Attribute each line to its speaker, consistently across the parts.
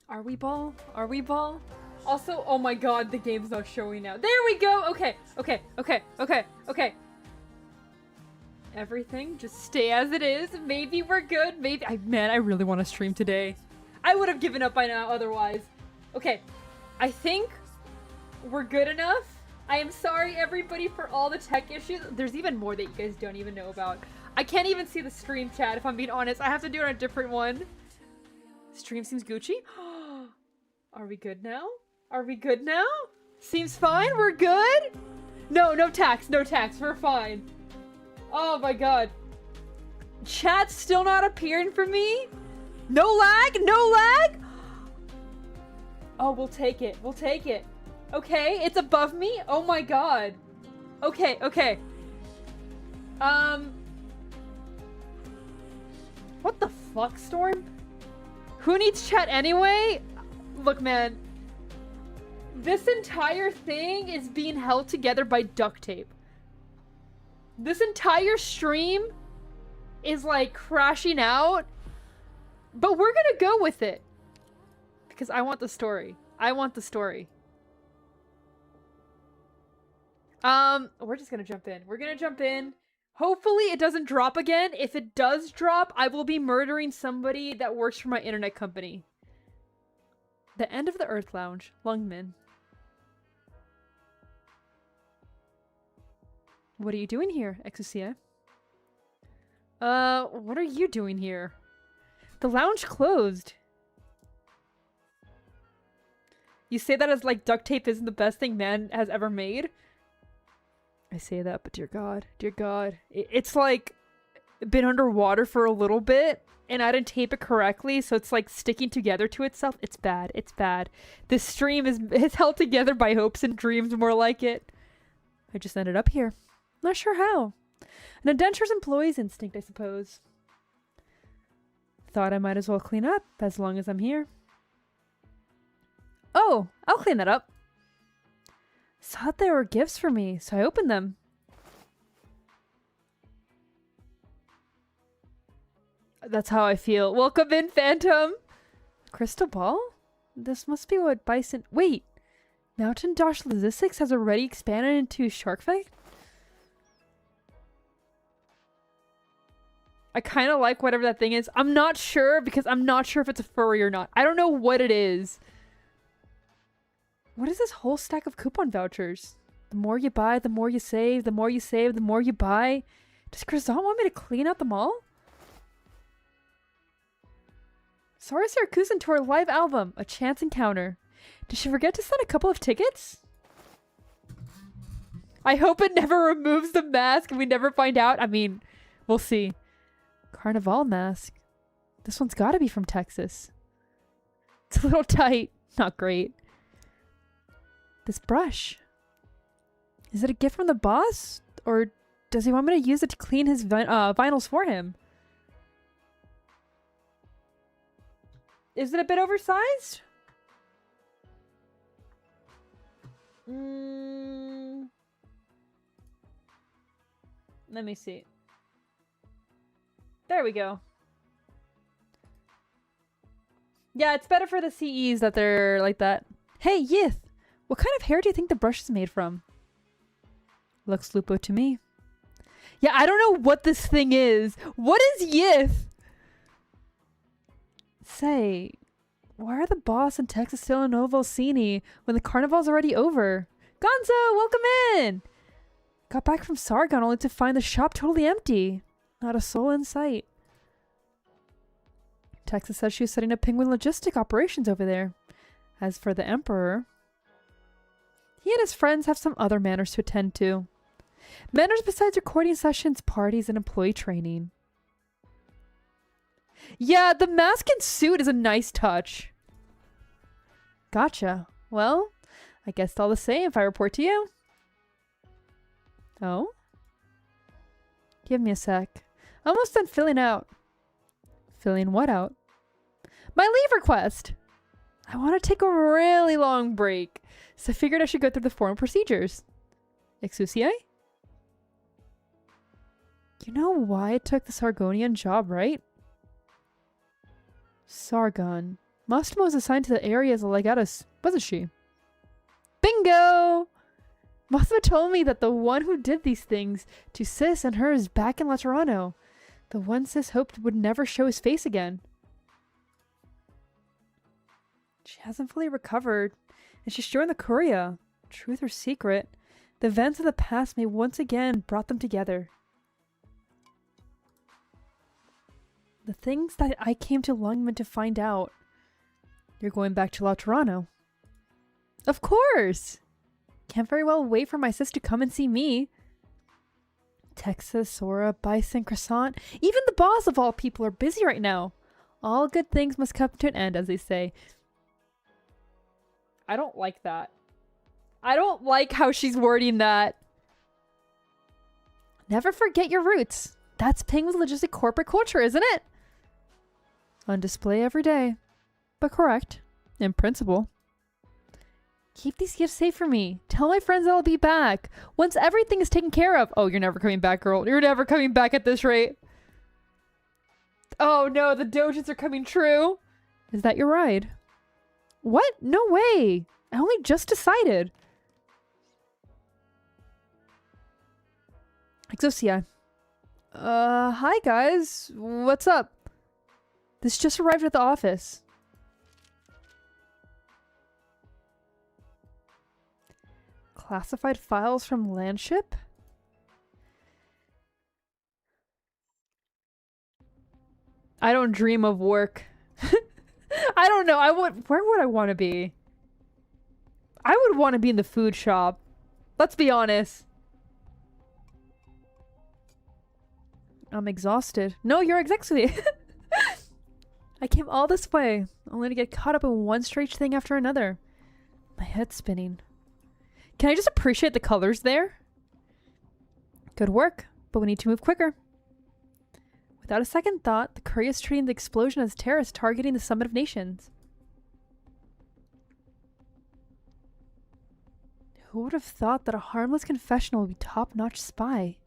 Speaker 1: Are we ball? Are we ball? Also, oh my god, the game's not showing now. There we go! Okay, okay, okay, okay, okay. Everything, just stay as it is. Maybe we're good, maybe- man, I really want to stream today. I would have given up by now otherwise. Okay, I think we're good enough. I am sorry everybody for all the tech issues. There's even more that you guys don't even know about. I can't even see the stream chat if I'm being honest. I have to do it on a different one. Stream seems Gucci. Are we good now? Are we good now? Seems fine, we're good? No, no tax, no tax, we're fine. Oh my god. Chat's still not appearing for me? No lag, no lag? Oh, we'll take it, we'll take it. Okay, it's above me? Oh my god. Okay, okay. What the fuck, Storm? Who needs chat anyway? Look, man. This entire thing is being held together by duct tape. This entire stream is like crashing out. But we're gonna go with it. Because I want the story. I want the story. We're just gonna jump in. We're gonna jump in. Hopefully it doesn't drop again. If it does drop, I will be murdering somebody that works for my internet company. The end of the Earth Lounge. Lungmin. What are you doing here, Exucia? What are you doing here? The lounge closed. You say that as like duct tape isn't the best thing man has ever made? I say that, but dear God, it's like been underwater for a little bit and I didn't tape it correctly, so it's like sticking together to itself. It's bad. It's bad. This stream is held together by hopes and dreams, more like it. I just ended up here. Not sure how. An indenture's employee's instinct, I suppose. Thought I might as well clean up as long as I'm here. Oh, I'll clean that up. Thought there were gifts for me, so I opened them. That's how I feel. Welcome in, Phantom! Crystal ball? This must be what Bison- Wait! Mountain Dash Logistics has already expanded into Shark Fight? I kind of like whatever that thing is. I'm not sure because I'm not sure if it's a furry or not. I don't know what it is. What is this whole stack of coupon vouchers? The more you buy, the more you save. The more you save, the more you buy. Does Croissant want me to clean out the mall? Sorry, Sarakusan to our live album, A Chance Encounter. Did she forget to send a couple of tickets? I hope it never removes the mask and we never find out. I mean, we'll see. Carnival mask. This one's gotta be from Texas. It's a little tight. Not great. This brush. Is it a gift from the boss? Or does he want me to use it to clean his vinyls for him? Is it a bit oversized? Let me see. There we go. Yeah, it's better for the CEs that they're like that. Hey, Yith! What kind of hair do you think the brush is made from? Looks Lupo to me. Yeah, I don't know what this thing is. What is Yith? Say, why are the boss and Texas still in Novosini when the carnival's already over? Gonzo, welcome in! Got back from Sargon only to find the shop totally empty. Not a soul in sight. Texas says she was setting up penguin logistic operations over there. As for the Emperor, he and his friends have some other manners to attend to. Manners besides recording sessions, parties, and employee training. Yeah, the mask and suit is a nice touch. Gotcha. Well, I guess all the same if I report to you. Oh? Give me a sec. Almost done filling out. Filling what out? My leave request! I want to take a really long break, so I figured I should go through the formal procedures. Exucia? You know why I took the Sargonian job, right? Sargon. Massimo was assigned to the area as a legatus, wasn't she? Bingo! Massimo told me that the one who did these things to Sis and her is back in Laterano. The one Sis hoped would never show his face again. She hasn't fully recovered, and she's joined the Curia. Truth or secret, the events of the past may once again brought them together. The things that I came to Lungman to find out. You're going back to Laterano. Of course! Can't very well wait for my sis to come and see me. Texas, Sora, Bison, Croissant, even the boss of all people are busy right now. All good things must come to an end, as they say. I don't like that. I don't like how she's wording that. Never forget your roots. That's Penguin's logistic corporate culture, isn't it? On display every day. But correct. In principle. Keep these gifts safe for me. Tell my friends that I'll be back. Once everything is taken care of. Oh, you're never coming back, girl. You're never coming back at this rate. Oh no, the dojins are coming true. Is that your ride? What? No way. I only just decided. Exocia. Hi guys. What's up? This just arrived at the office. Classified files from Landship? I don't dream of work. I don't know. Where would I want to be? I would want to be in the food shop. Let's be honest. I'm exhausted. No, you're exhausted. I came all this way, only to get caught up in one strange thing after another. My head's spinning. Can I just appreciate the colors there? Good work, but we need to move quicker. Without a second thought, the Courier is treating the explosion as terrorists targeting the Summit of Nations. Who would have thought that a harmless confessional would be top-notch spy?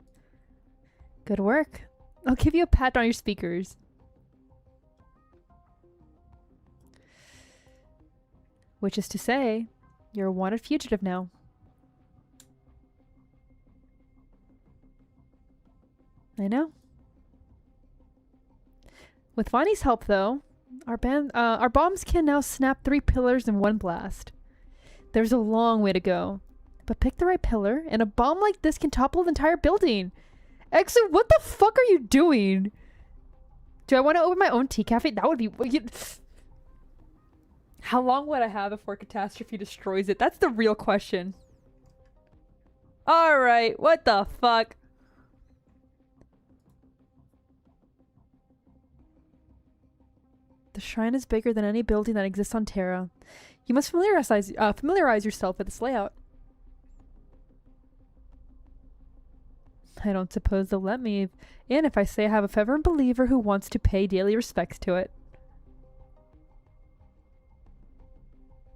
Speaker 1: Good work. I'll give you a pat on your speakers. Which is to say, you're a wanted fugitive now. I know. With Vani's help, though, our bombs can now snap 3 pillars in one blast. There's a long way to go. But pick the right pillar, and a bomb like this can topple the entire building. Exu, what the fuck are you doing? Do I want to open my own tea cafe? That would be... How long would I have before catastrophe destroys it? That's the real question. Alright, what the fuck? The shrine is bigger than any building that exists on Terra. You must familiarize yourself with this layout. I don't suppose they'll let me in if I say I have a fervent believer who wants to pay daily respects to it.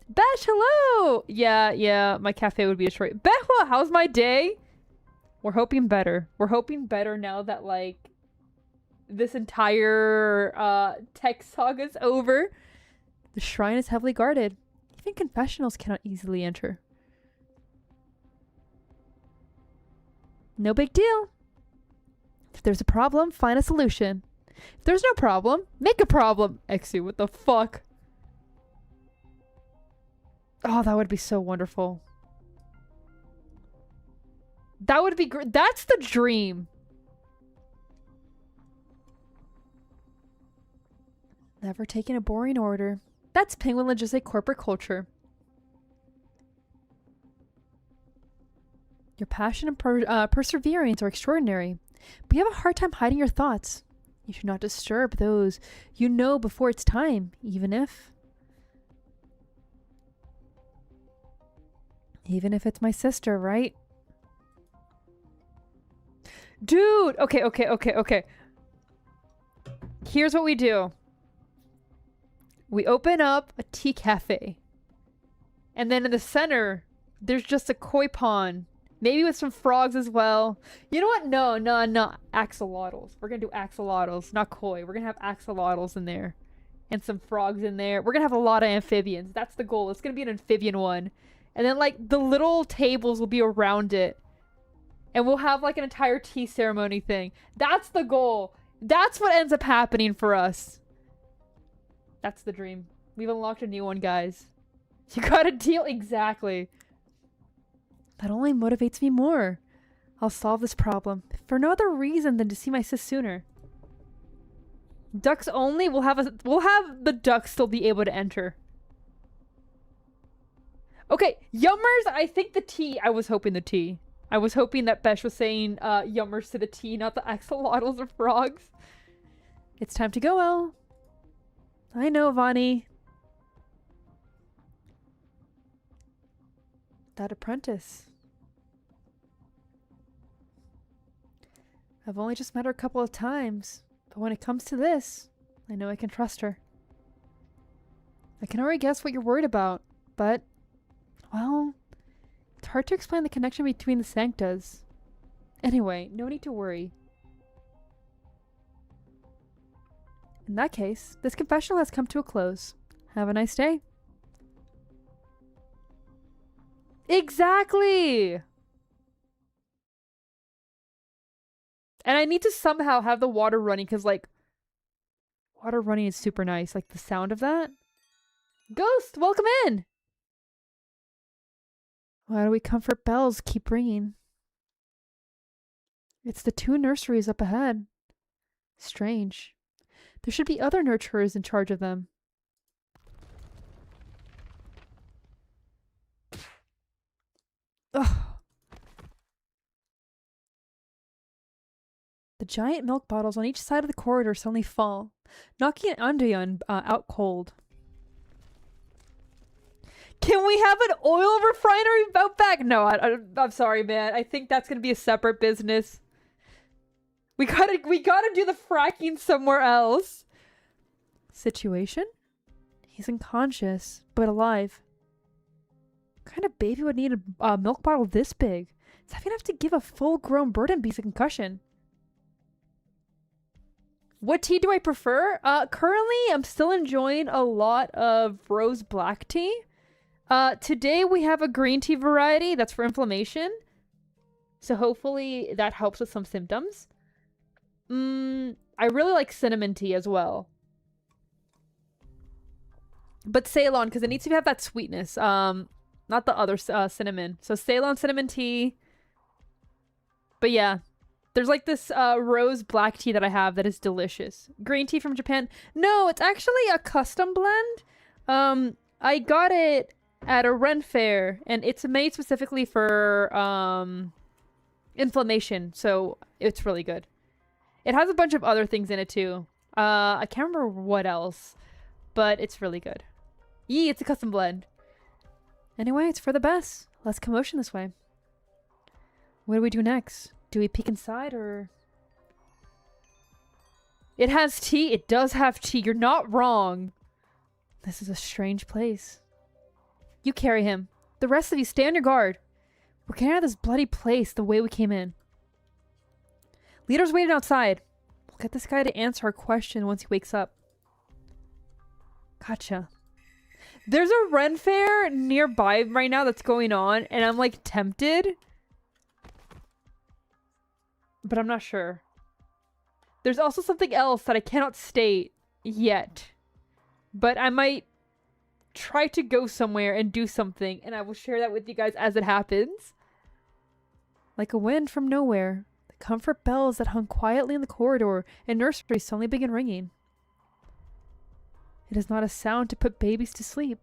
Speaker 1: Bash, hello! Yeah, my cafe would be destroyed. Behwa, how's my day? We're hoping better. We're hoping better now that, like, this entire tech saga's over. The shrine is heavily guarded. Even confessionals cannot easily enter. No big deal. If there's a problem, find a solution. If there's no problem, make a problem. Exu, what the fuck? Oh, that would be so wonderful. That would be great. That's the dream. Never taking a boring order. That's Penguin Logistic corporate culture. Your passion and perseverance are extraordinary, but you have a hard time hiding your thoughts. You should not disturb those you know before it's time, even if it's my sister, right? Dude! Okay. Here's what we do. We open up a tea cafe. And then in the center, there's just a koi pond. Maybe with some frogs as well. You know what? No. Axolotls. We're gonna do axolotls, not koi. We're gonna have axolotls in there. and some frogs in there. We're gonna have a lot of amphibians. That's the goal. It's gonna be an amphibian one. And then, like, the little tables will be around it. And we'll have, like, an entire tea ceremony thing. That's the goal. That's what ends up happening for us. That's the dream. We've unlocked a new one, guys. You gotta deal... Exactly. That only motivates me more. I'll solve this problem. For no other reason than to see my sis sooner. Ducks only? We'll have the ducks still be able to enter. Okay, yummers, I think the tea. I was hoping the tea. I was hoping that Besh was saying yummers to the tea, not the axolotls or frogs. It's time to go, Elle. I know, Vani. That apprentice. I've only just met her a couple of times, but when it comes to this, I know I can trust her. I can already guess what you're worried about, but, well, it's hard to explain the connection between the sanctas. Anyway, no need to worry. In that case, this confessional has come to a close. Have a nice day. Exactly! And I need to somehow have the water running, because, like, water running is super nice. Like, the sound of that. Ghost, welcome in! Why do we comfort bells keep ringing? It's the 2 nurseries up ahead. Strange. There should be other nurturers in charge of them. Ugh. The giant milk bottles on each side of the corridor suddenly fall, knocking Andeon out cold. Can we have an oil refinery out back? No, I'm sorry, man. I think that's gonna be a separate business. We gotta do the fracking somewhere else. Situation? He's unconscious, but alive. What kind of baby would need a milk bottle this big? It's heavy enough to give a full-grown bird and beast a concussion. What tea do I prefer? Currently, I'm still enjoying a lot of rose black tea. Today we have a green tea variety that's for inflammation. So hopefully that helps with some symptoms. I really like cinnamon tea as well. But Ceylon, because it needs to have that sweetness. Not the other cinnamon. So Ceylon cinnamon tea. But yeah. There's like this rose black tea that I have that is delicious. Green tea from Japan. No, it's actually a custom blend. I got it at a Ren fair, and it's made specifically for inflammation, so it's really good. It has a bunch of other things in it too. I can't remember what else, but it's really good. Yee, it's a custom blend. Anyway, it's for the best. Less commotion this way. What do we do next? Do we peek inside, or... It has tea. It does have tea. You're not wrong. This is a strange place. You carry him. The rest of you stay on your guard. We're getting out of this bloody place the way we came in. Leader's waiting outside. We'll get this guy to answer our question once he wakes up. Gotcha. There's a Ren fair nearby right now that's going on, and I'm like tempted. But I'm not sure. There's also something else that I cannot state yet. But I might try to go somewhere and do something, and I will share that with you guys as it happens. Like a wind from nowhere, the comfort bells that hung quietly in the corridor and nursery suddenly began ringing. It is not a sound to put babies to sleep.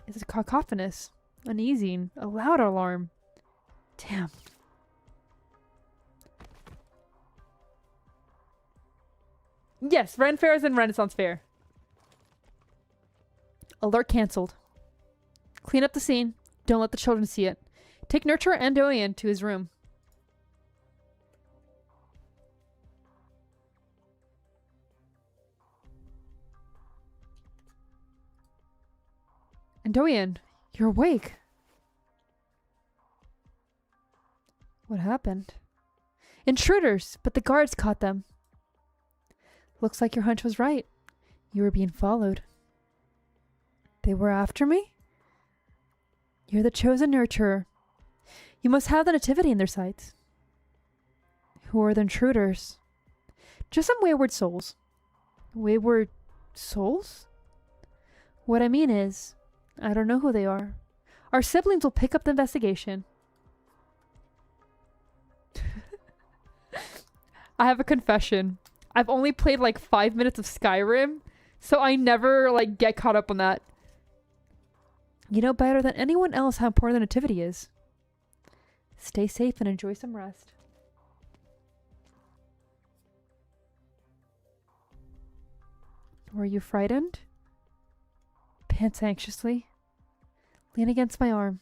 Speaker 1: It's a cacophonous, uneasy, a loud alarm. Damn. Yes, Ren fairs and Renaissance Fair. Alert cancelled. Clean up the scene. Don't let the children see it. Take Nurturer and Oyen to his room. Andoyan, you're awake. What happened? Intruders, but the guards caught them. Looks like your hunch was right. You were being followed. They were after me? You're the chosen nurturer. You must have the nativity in their sights. Who are the intruders? Just some wayward souls. Wayward souls? What I mean is, I don't know who they are. Our siblings will pick up the investigation. I have a confession. I've only played like 5 minutes of Skyrim, so I never like get caught up on that. You know better than anyone else how important the nativity is. Stay safe and enjoy some rest. Were you frightened? Pants anxiously. Lean against my arm.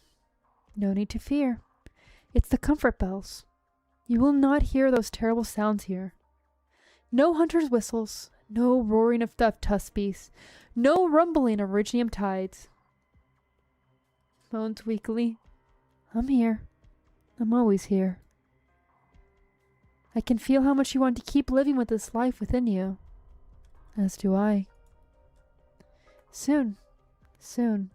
Speaker 1: No need to fear. It's the comfort bells. You will not hear those terrible sounds here. No hunter's whistles, no roaring of tuspies, no rumbling of Rygium tides. Moans weakly. I'm here. I'm always here. I can feel how much you want to keep living with this life within you. As do I. Soon. Soon.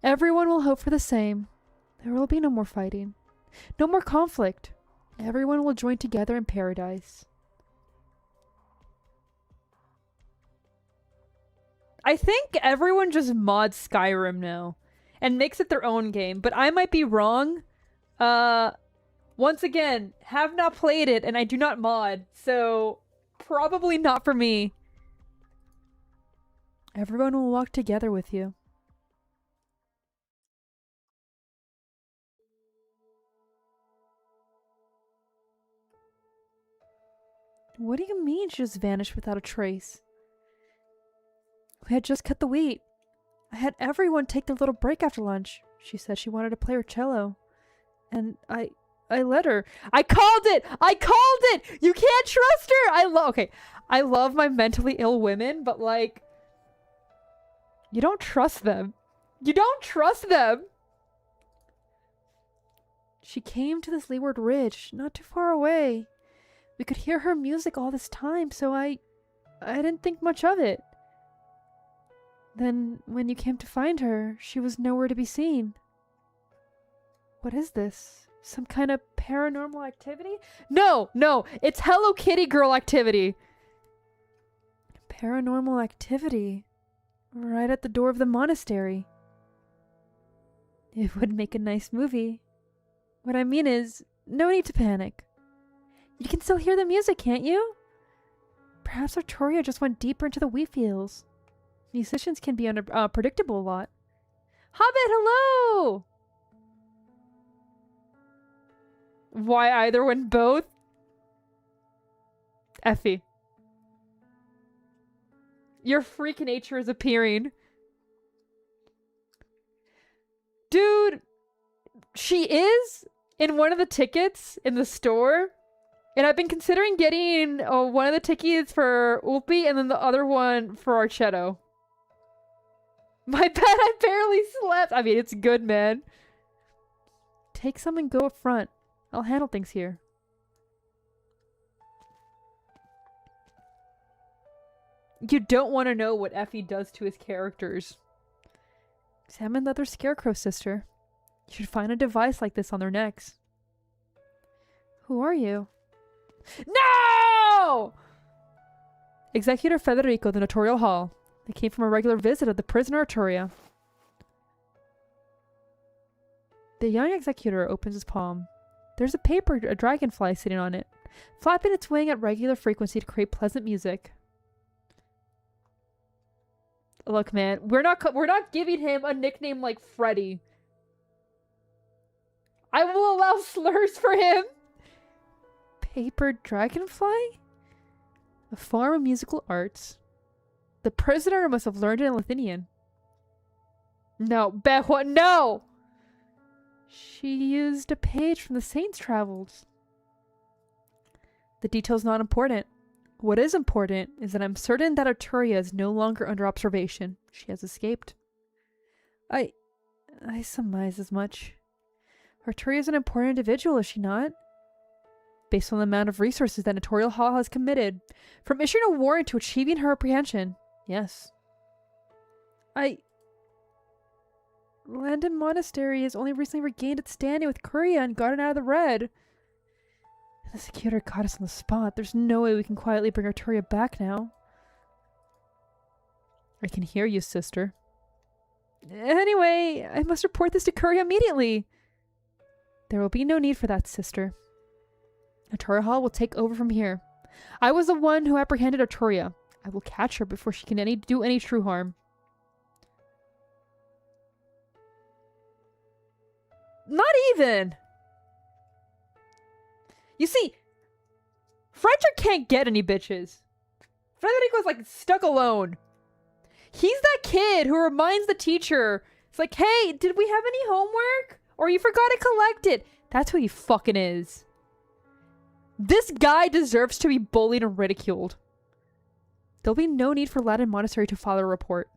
Speaker 1: Everyone will hope for the same. There will be no more fighting. No more conflict. Everyone will join together in paradise. I think everyone just mods Skyrim now and makes it their own game, but I might be wrong. Once again, have not played it and I do not mod, so probably not for me. Everyone will walk together with you. What do you mean she just vanished without a trace? We had just cut the wheat. I had everyone take their little break after lunch. She said she wanted to play her cello. And I let her. I called it! I called it! You can't trust her! Okay, I love my mentally ill women, but like, you don't trust them. You don't trust them! She came to this leeward ridge, not too far away. We could hear her music all this time, so I didn't think much of it. Then, when you came to find her, she was nowhere to be seen. What is this? Some kind of paranormal activity? No, it's Hello Kitty girl activity. Paranormal activity? Right at the door of the monastery. It would make a nice movie. What I mean is, no need to panic. You can still hear the music, can't you? Perhaps Arturia just went deeper into the wheat fields. Musicians can be unpredictable a lot. Hobbit, hello! Why either when both? Effie. Your freak nature is appearing. Dude, she is in one of the tickets in the store. And I've been considering getting one of the tickets for Ulpi and then the other one for Archetto. My bad, I barely slept. I mean, it's good, man. Take some and go up front. I'll handle things here. You don't want to know what Effie does to his characters. Examine the other scarecrow sister. You should find a device like this on their necks. Who are you? No! Executor Federico of the Notorial Hall. They came from a regular visit of the prisoner Arturia. The young executor opens his palm. There's a dragonfly sitting on it, flapping its wing at regular frequency to create pleasant music. Look, man, we're not giving him a nickname like Freddy. I will allow slurs for him. Paper dragonfly? A form of musical arts. The prisoner must have learned it in Lithuanian. No, Behua, no! She used a page from the Saints' Travels. The detail's not important. What is important is that I'm certain that Arturia is no longer under observation. She has escaped. I surmise as much. Arturia is an important individual, is she not? Based on the amount of resources that Notorial Hall has committed, from issuing a warrant to achieving her apprehension, Yes. Landon Monastery has only recently regained its standing with Korea and gotten out of the red. The security caught us on the spot. There's no way we can quietly bring Arturia back now. I can hear you, sister. Anyway, I must report this to Korea immediately. There will be no need for that, sister. Arturia Hall will take over from here. I was the one who apprehended Arturia. I will catch her before she can do any true harm. Not even! You see, Frederick can't get any bitches. Frederico's like stuck alone. He's that kid who reminds the teacher. It's like, hey, did we have any homework? Or you forgot to collect it. That's who he fucking is. This guy deserves to be bullied and ridiculed. There'll be no need for Latin Monastery to file a report.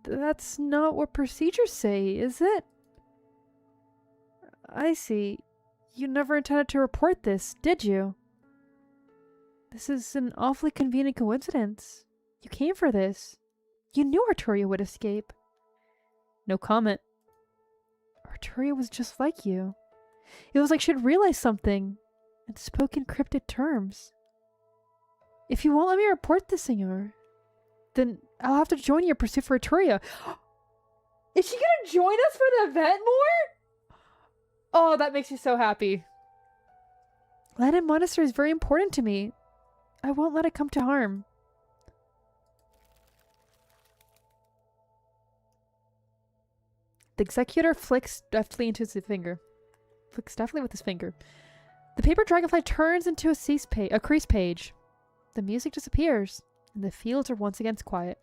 Speaker 1: That's not what procedures say, is it? I see. You never intended to report this, did you? This is an awfully convenient coincidence. You came for this. You knew Arturia would escape. No comment. Arturia was just like you. It was like she'd realized something and spoke in cryptic terms. If you won't let me report this, senor, then I'll have to join your pursuit for Arturia. Is she gonna join us for the event more? Oh, that makes me so happy. Latin Monastery is very important to me. I won't let it come to harm. The executor flicks deftly into his finger. Flicks deftly with his finger. The paper dragonfly turns into a crease page. The music disappears, and the fields are once again quiet.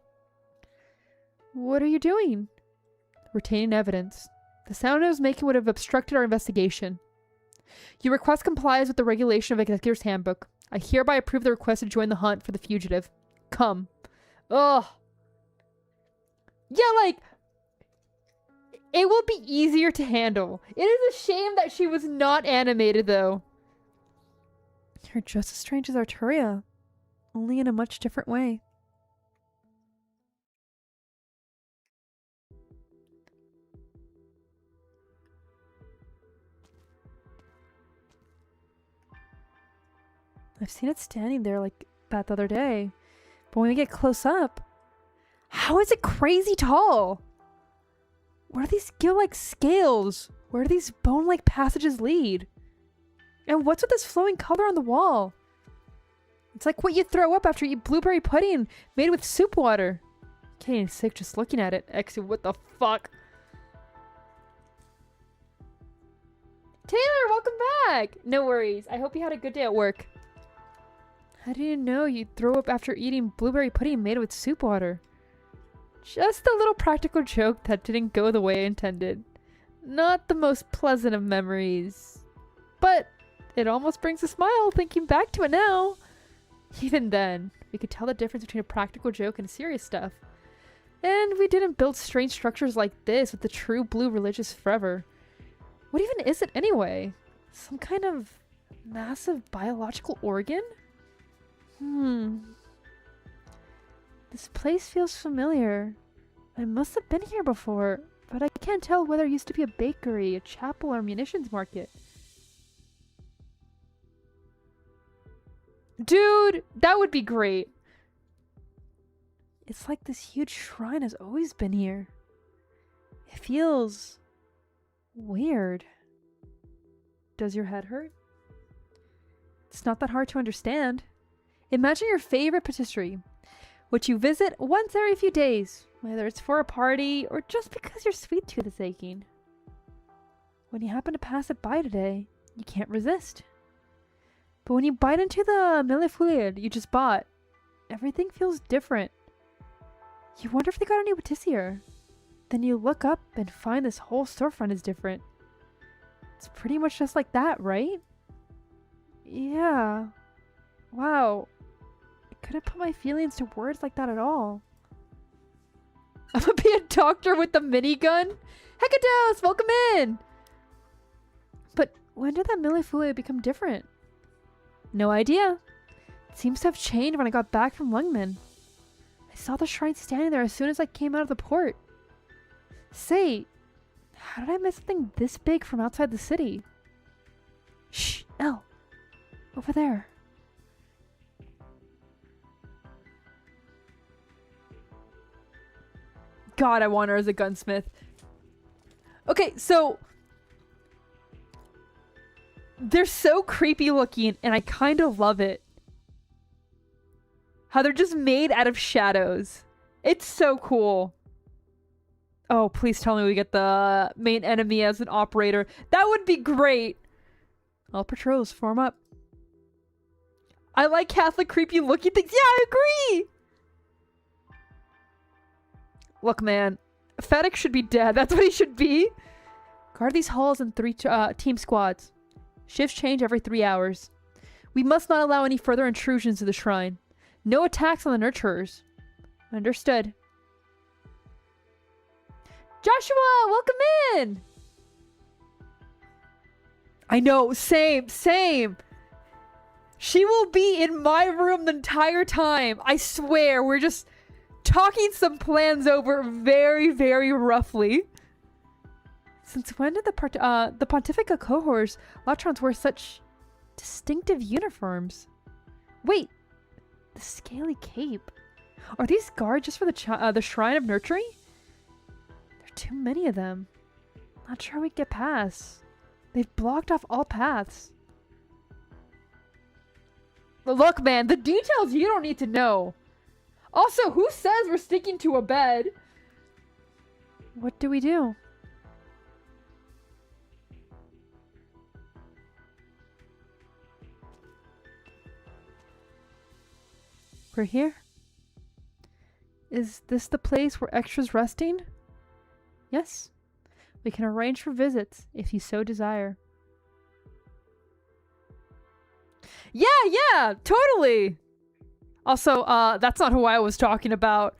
Speaker 1: What are you doing? Retaining evidence. The sound I was making would have obstructed our investigation. Your request complies with the regulation of Executor's Handbook. I hereby approve the request to join the hunt for the fugitive. Come. Ugh. Yeah, like, it will be easier to handle. It is a shame that she was not animated, though. You're just as strange as Arturia, only in a much different way. I've seen it standing there like that the other day, but when we get close up, how is it crazy tall? Where do these gill-like scales? Where do these bone-like passages lead? And what's with this flowing color on the wall? It's like what you throw up after you eat blueberry pudding made with soup water. I'm getting sick just looking at it. Exit, what the fuck? Taylor, welcome back! No worries. I hope you had a good day at work. How do you know you'd throw up after eating blueberry pudding made with soup water? Just a little practical joke that didn't go the way I intended. Not the most pleasant of memories. But it almost brings a smile thinking back to it now. Even then, we could tell the difference between a practical joke and serious stuff. And we didn't build strange structures like this with the true blue religious fervor. What even is it anyway? Some kind of massive biological organ? This place feels familiar. I must have been here before, but I can't tell whether it used to be a bakery, a chapel, or a munitions market. Dude, that would be great. It's like this huge shrine has always been here. It feels weird. Does your head hurt? It's not that hard to understand. Imagine your favorite patisserie, which you visit once every few days, whether it's for a party or just because your sweet tooth is aching. When you happen to pass it by today, you can't resist. But when you bite into the millefeuille you just bought, everything feels different. You wonder if they got a new patissier. Then you look up and find this whole storefront is different. It's pretty much just like that, right? Yeah. Wow. I couldn't put my feelings to words like that at all. I'm gonna be a doctor with the minigun? Hekatos, welcome in! But when did that millefeuille become different? No idea. It seems to have changed when I got back from Lungman. I saw the shrine standing there as soon as I came out of the port. Say, how did I miss something this big from outside the city? Shh, Elle. Over there. God, I want her as a gunsmith. Okay, so they're so creepy looking, and I kind of love it. How they're just made out of shadows. It's so cool. Oh, please tell me we get the main enemy as an operator. That would be great. All patrols, form up. I like Catholic creepy looking things. Yeah, I agree. Look, man. Fennec should be dead. That's what he should be. Guard these halls in 3 team squads. Shifts change every 3 hours. We must not allow any further intrusions to the shrine. No attacks on the nurturers. Understood. Joshua, welcome in! I know, same. She will be in my room the entire time. I swear, we're just talking some plans over very, very roughly. Since when did the Pontifica cohorts Latrons wear such distinctive uniforms? Wait, the scaly cape. Are these guards just for the Shrine of Nurturing? There are too many of them. Not sure we get past. They've blocked off all paths. But look, man, the details you don't need to know. Also, who says we're sticking to a bed? What do we do? We're here. Is this the place where extras resting? Yes. We can arrange for visits if you so desire. Yeah, totally. Also, that's not who I was talking about.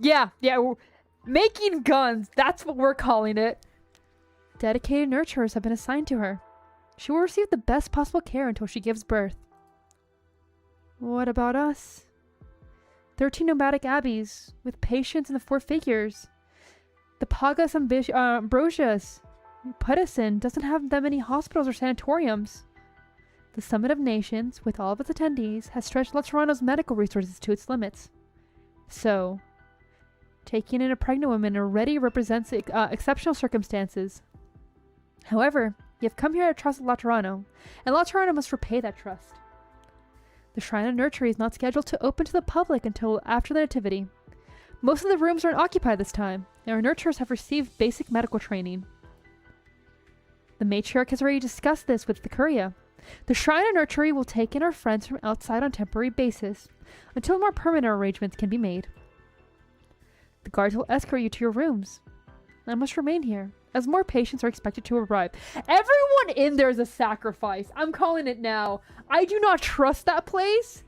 Speaker 1: Yeah, making guns. That's what we're calling it. Dedicated nurturers have been assigned to her. She will receive the best possible care until she gives birth. What about us? 13 nomadic abbeys, with patients in the 4 figures. The Pagas Ambrosius Pudison doesn't have that many hospitals or sanatoriums. The Summit of Nations, with all of its attendees, has stretched Laterano's medical resources to its limits. So, taking in a pregnant woman already represents exceptional circumstances. However, you have come here to trust Laterano, and Laterano must repay that trust. The Shrine of Nurturing is not scheduled to open to the public until after the Nativity. Most of the rooms are unoccupied this time, and our nurturers have received basic medical training. The matriarch has already discussed this with the Curia. The Shrine of Nurturing will take in our friends from outside on temporary basis, until more permanent arrangements can be made. The guards will escort you to your rooms. I must remain here, as more patients are expected to arrive. Everyone in there is a sacrifice. I'm calling it now. I do not trust that place.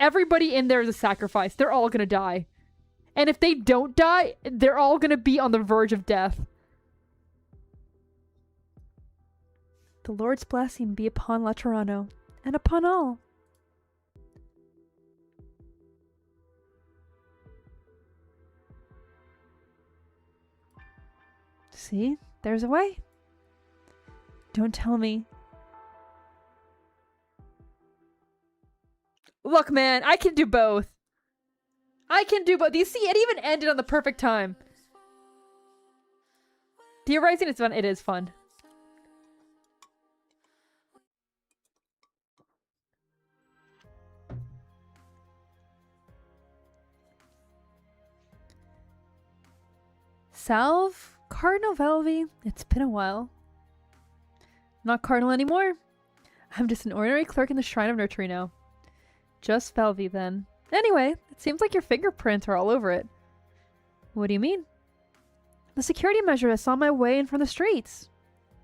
Speaker 1: Everybody in there is a sacrifice. They're all gonna die. And if they don't die, they're all gonna be on the verge of death. The Lord's blessing be upon Laterano, and upon all. See? There's a way. Don't tell me. Look, man, I can do both. I can do both. You see, it even ended on the perfect time. Theorizing is fun. It is fun. Salve, Cardinal Velvy. It's been a while. Not Cardinal anymore. I'm just an ordinary clerk in the Shrine of Nurturing now. Just Velvy, then. Anyway, it seems like your fingerprints are all over it. What do you mean? The security measure I saw my way in from the streets.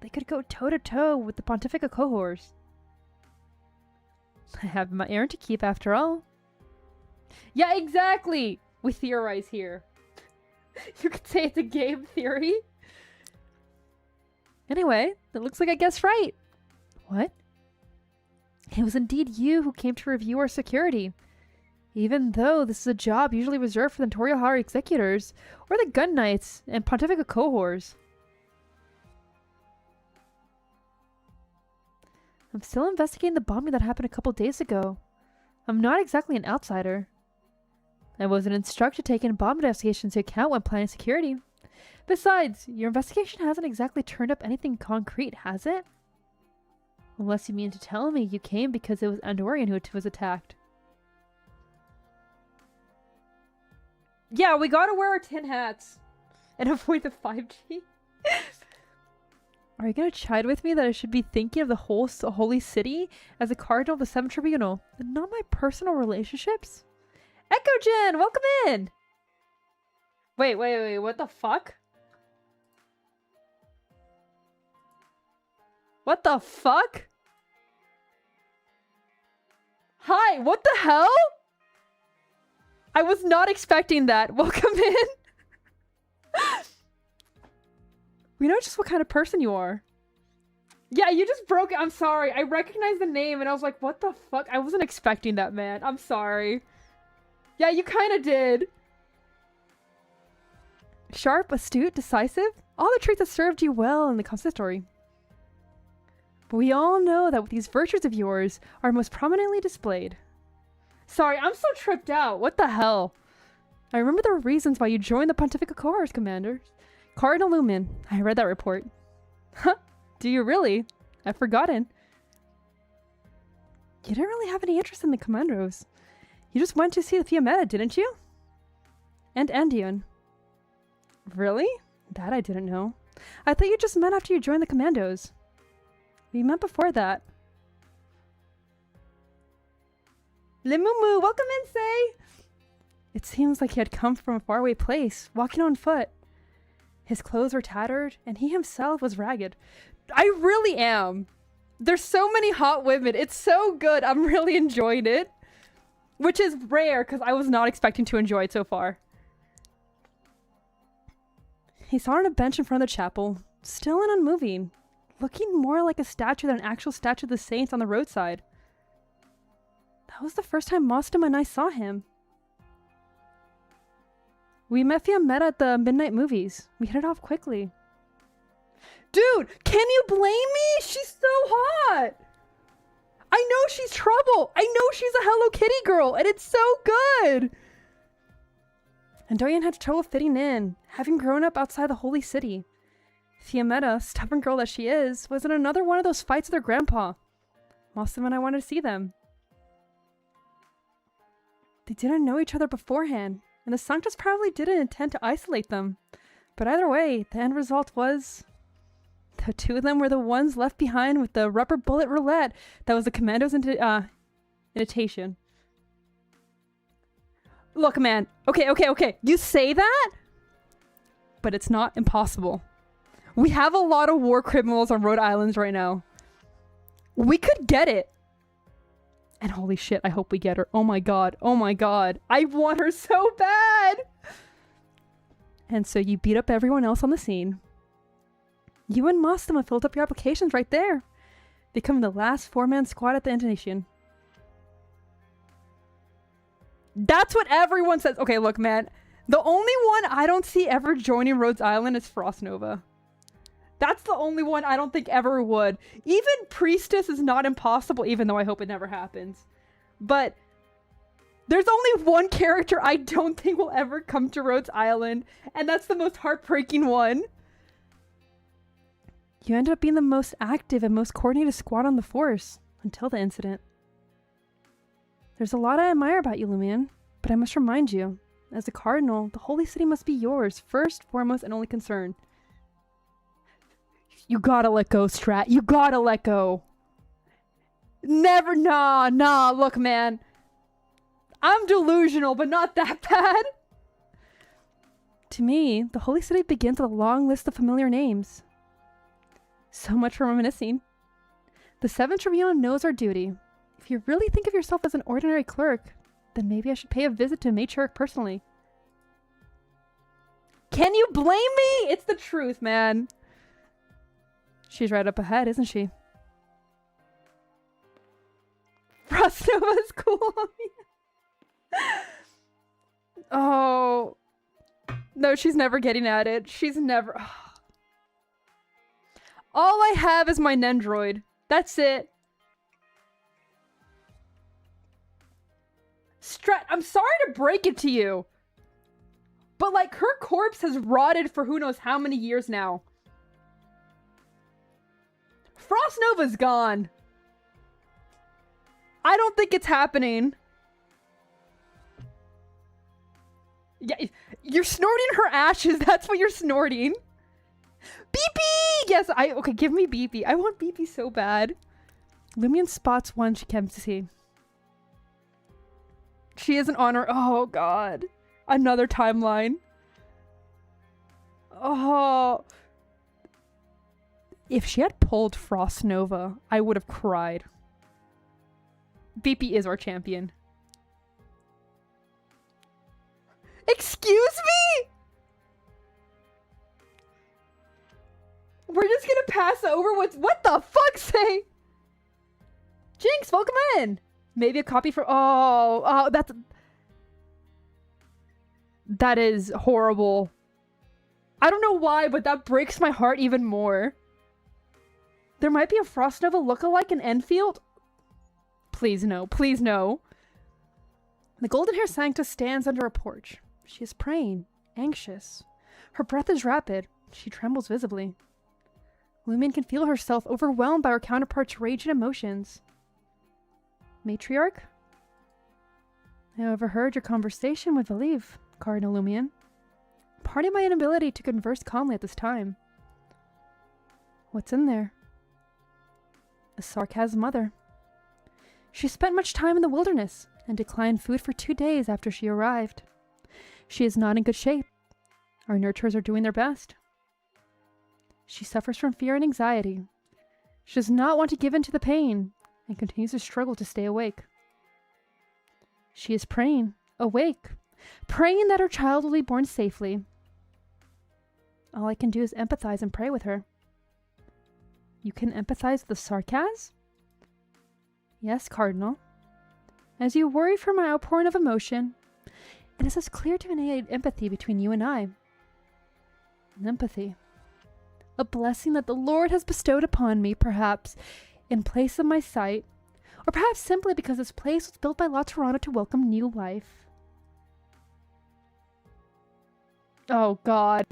Speaker 1: They could go toe-to-toe with the Pontifica cohorts. I have my errand to keep after all. Yeah, exactly! We theorize here. You could say it's a game theory. Anyway, it looks like I guessed right. What? It was indeed you who came to review our security. Even though this is a job usually reserved for the notorious high executors, or the gun knights and pontifical cohorts. I'm still investigating the bombing that happened a couple days ago. I'm not exactly an outsider. I wasn't instructed to take in bomb investigations into account when planning security. Besides, your investigation hasn't exactly turned up anything concrete, has it? Unless you mean to tell me you came because it was Andorian who was attacked. Yeah, we gotta wear our tin hats and avoid the 5G. Are you gonna chide with me that I should be thinking of the whole holy city as a cardinal of the 7th Tribunal, and not my personal relationships? Echogen, welcome in! Wait, what the fuck? What the fuck? Hi, what the hell? I was not expecting that. Welcome in. We know just what kind of person you are. Yeah, you just broke it. I'm sorry. I recognized the name and I was like, what the fuck? I wasn't expecting that, man. I'm sorry. Yeah, you kind of did. Sharp, astute, decisive. All the traits that served you well in the consistory. But we all know that these virtues of yours are most prominently displayed. Sorry, I'm so tripped out. What the hell? I remember the reasons why you joined the Pontifical Cohorts, Commander. Cardinal Lumen. I read that report. Huh? Do you really? I've forgotten. You didn't really have any interest in the Commandos. You just went to see the Fiametta, didn't you? And Andeon. Really? That I didn't know. I thought you just met after you joined the Commandos. We met before that. Limumu, welcome in, Say! It seems like he had come from a faraway place, walking on foot. His clothes were tattered, and he himself was ragged. I really am. There's so many hot women. It's so good. I'm really enjoying it. Which is rare, because I was not expecting to enjoy it so far. He sat on a bench in front of the chapel, still and unmoving, looking more like a statue than an actual statue of the saints on the roadside. That was the first time Mostem and I saw him. We met Fiametta at the midnight movies. We hit it off quickly. Dude, can you blame me? She's so hot! I know she's trouble! I know she's a Hello Kitty girl, and it's so good! And Dorian had trouble fitting in, having grown up outside the holy city. Fiametta, stubborn girl that she is, was in another one of those fights with her grandpa. Mostem and I wanted to see them. They didn't know each other beforehand, and the Sanctus probably didn't intend to isolate them. But either way, the end result was... the two of them were the ones left behind with the rubber bullet roulette that was the Commando's invitation. Look, man. Okay. You say that? But it's not impossible. We have a lot of war criminals on Rhode Island right now. We could get it. And holy shit, I hope we get her. Oh my god. I want her so bad! And so you beat up everyone else on the scene. You and Mostem have filled up your applications right there. Becoming the last 4-man squad at the intonation. That's what everyone says. Okay, look, man. The only one I don't see ever joining Rhodes Island is Frost Nova. That's the only one I don't think ever would. Even Priestess is not impossible, even though I hope it never happens. But there's only one character I don't think will ever come to Rhodes Island, and that's the most heartbreaking one. You ended up being the most active and most coordinated squad on the force, until the incident. There's a lot I admire about you, Lumion, but I must remind you, as a cardinal, the holy city must be yours, first, foremost, and only concern. You gotta let go, Strat. You gotta let go. Never, nah, look, man. I'm delusional, but not that bad. To me, the holy city begins with a long list of familiar names. So much for reminiscing. The 7th Tribunal knows our duty. If you really think of yourself as an ordinary clerk, then maybe I should pay a visit to Matriarch personally. Can you blame me? It's the truth, man. She's right up ahead, isn't she? Frost Nova's cool. Oh. No, she's never getting at it. She's never... All I have is my Nendroid. That's it. I'm sorry to break it to you. But, like, her corpse has rotted for who knows how many years now. Frost Nova's gone. I don't think it's happening. Yeah, you're snorting her ashes. That's what you're snorting. Beepy! Yes, okay, give me Beepy. I want Beepy so bad. Lumion spots one she can't see. She isn't on her. Oh, God. Another timeline. Oh. If she had pulled Frost Nova, I would have cried. Beepy is our champion. Excuse me? We're just gonna pass over what the fuck, say? Jinx, welcome in. Maybe a copy for... Oh, that is horrible. I don't know why, but that breaks my heart even more. There might be a Frost Nova lookalike in Enfield. Please no, please no. The golden hair Sancta stands under a porch. She is praying, anxious. Her breath is rapid. She trembles visibly. Lumion can feel herself overwhelmed by her counterpart's rage and emotions. Matriarch? I overheard your conversation with Valiv, Cardinal Lumion. Pardon my inability to converse calmly at this time. What's in there? A sarcasm mother. She spent much time in the wilderness and declined food for 2 days after she arrived. She is not in good shape. Our nurturers are doing their best. She suffers from fear and anxiety. She does not want to give in to the pain and continues to struggle to stay awake. She is praying, awake, praying that her child will be born safely. All I can do is empathize and pray with her. You can empathize with the sarcasm? Yes, Cardinal. As you worry for my outpouring of emotion, it is as clear to emanate empathy between you and I. Empathy. A blessing that the Lord has bestowed upon me, perhaps, in place of my sight, or perhaps simply because this place was built by La Tirana to welcome new life. Oh, God.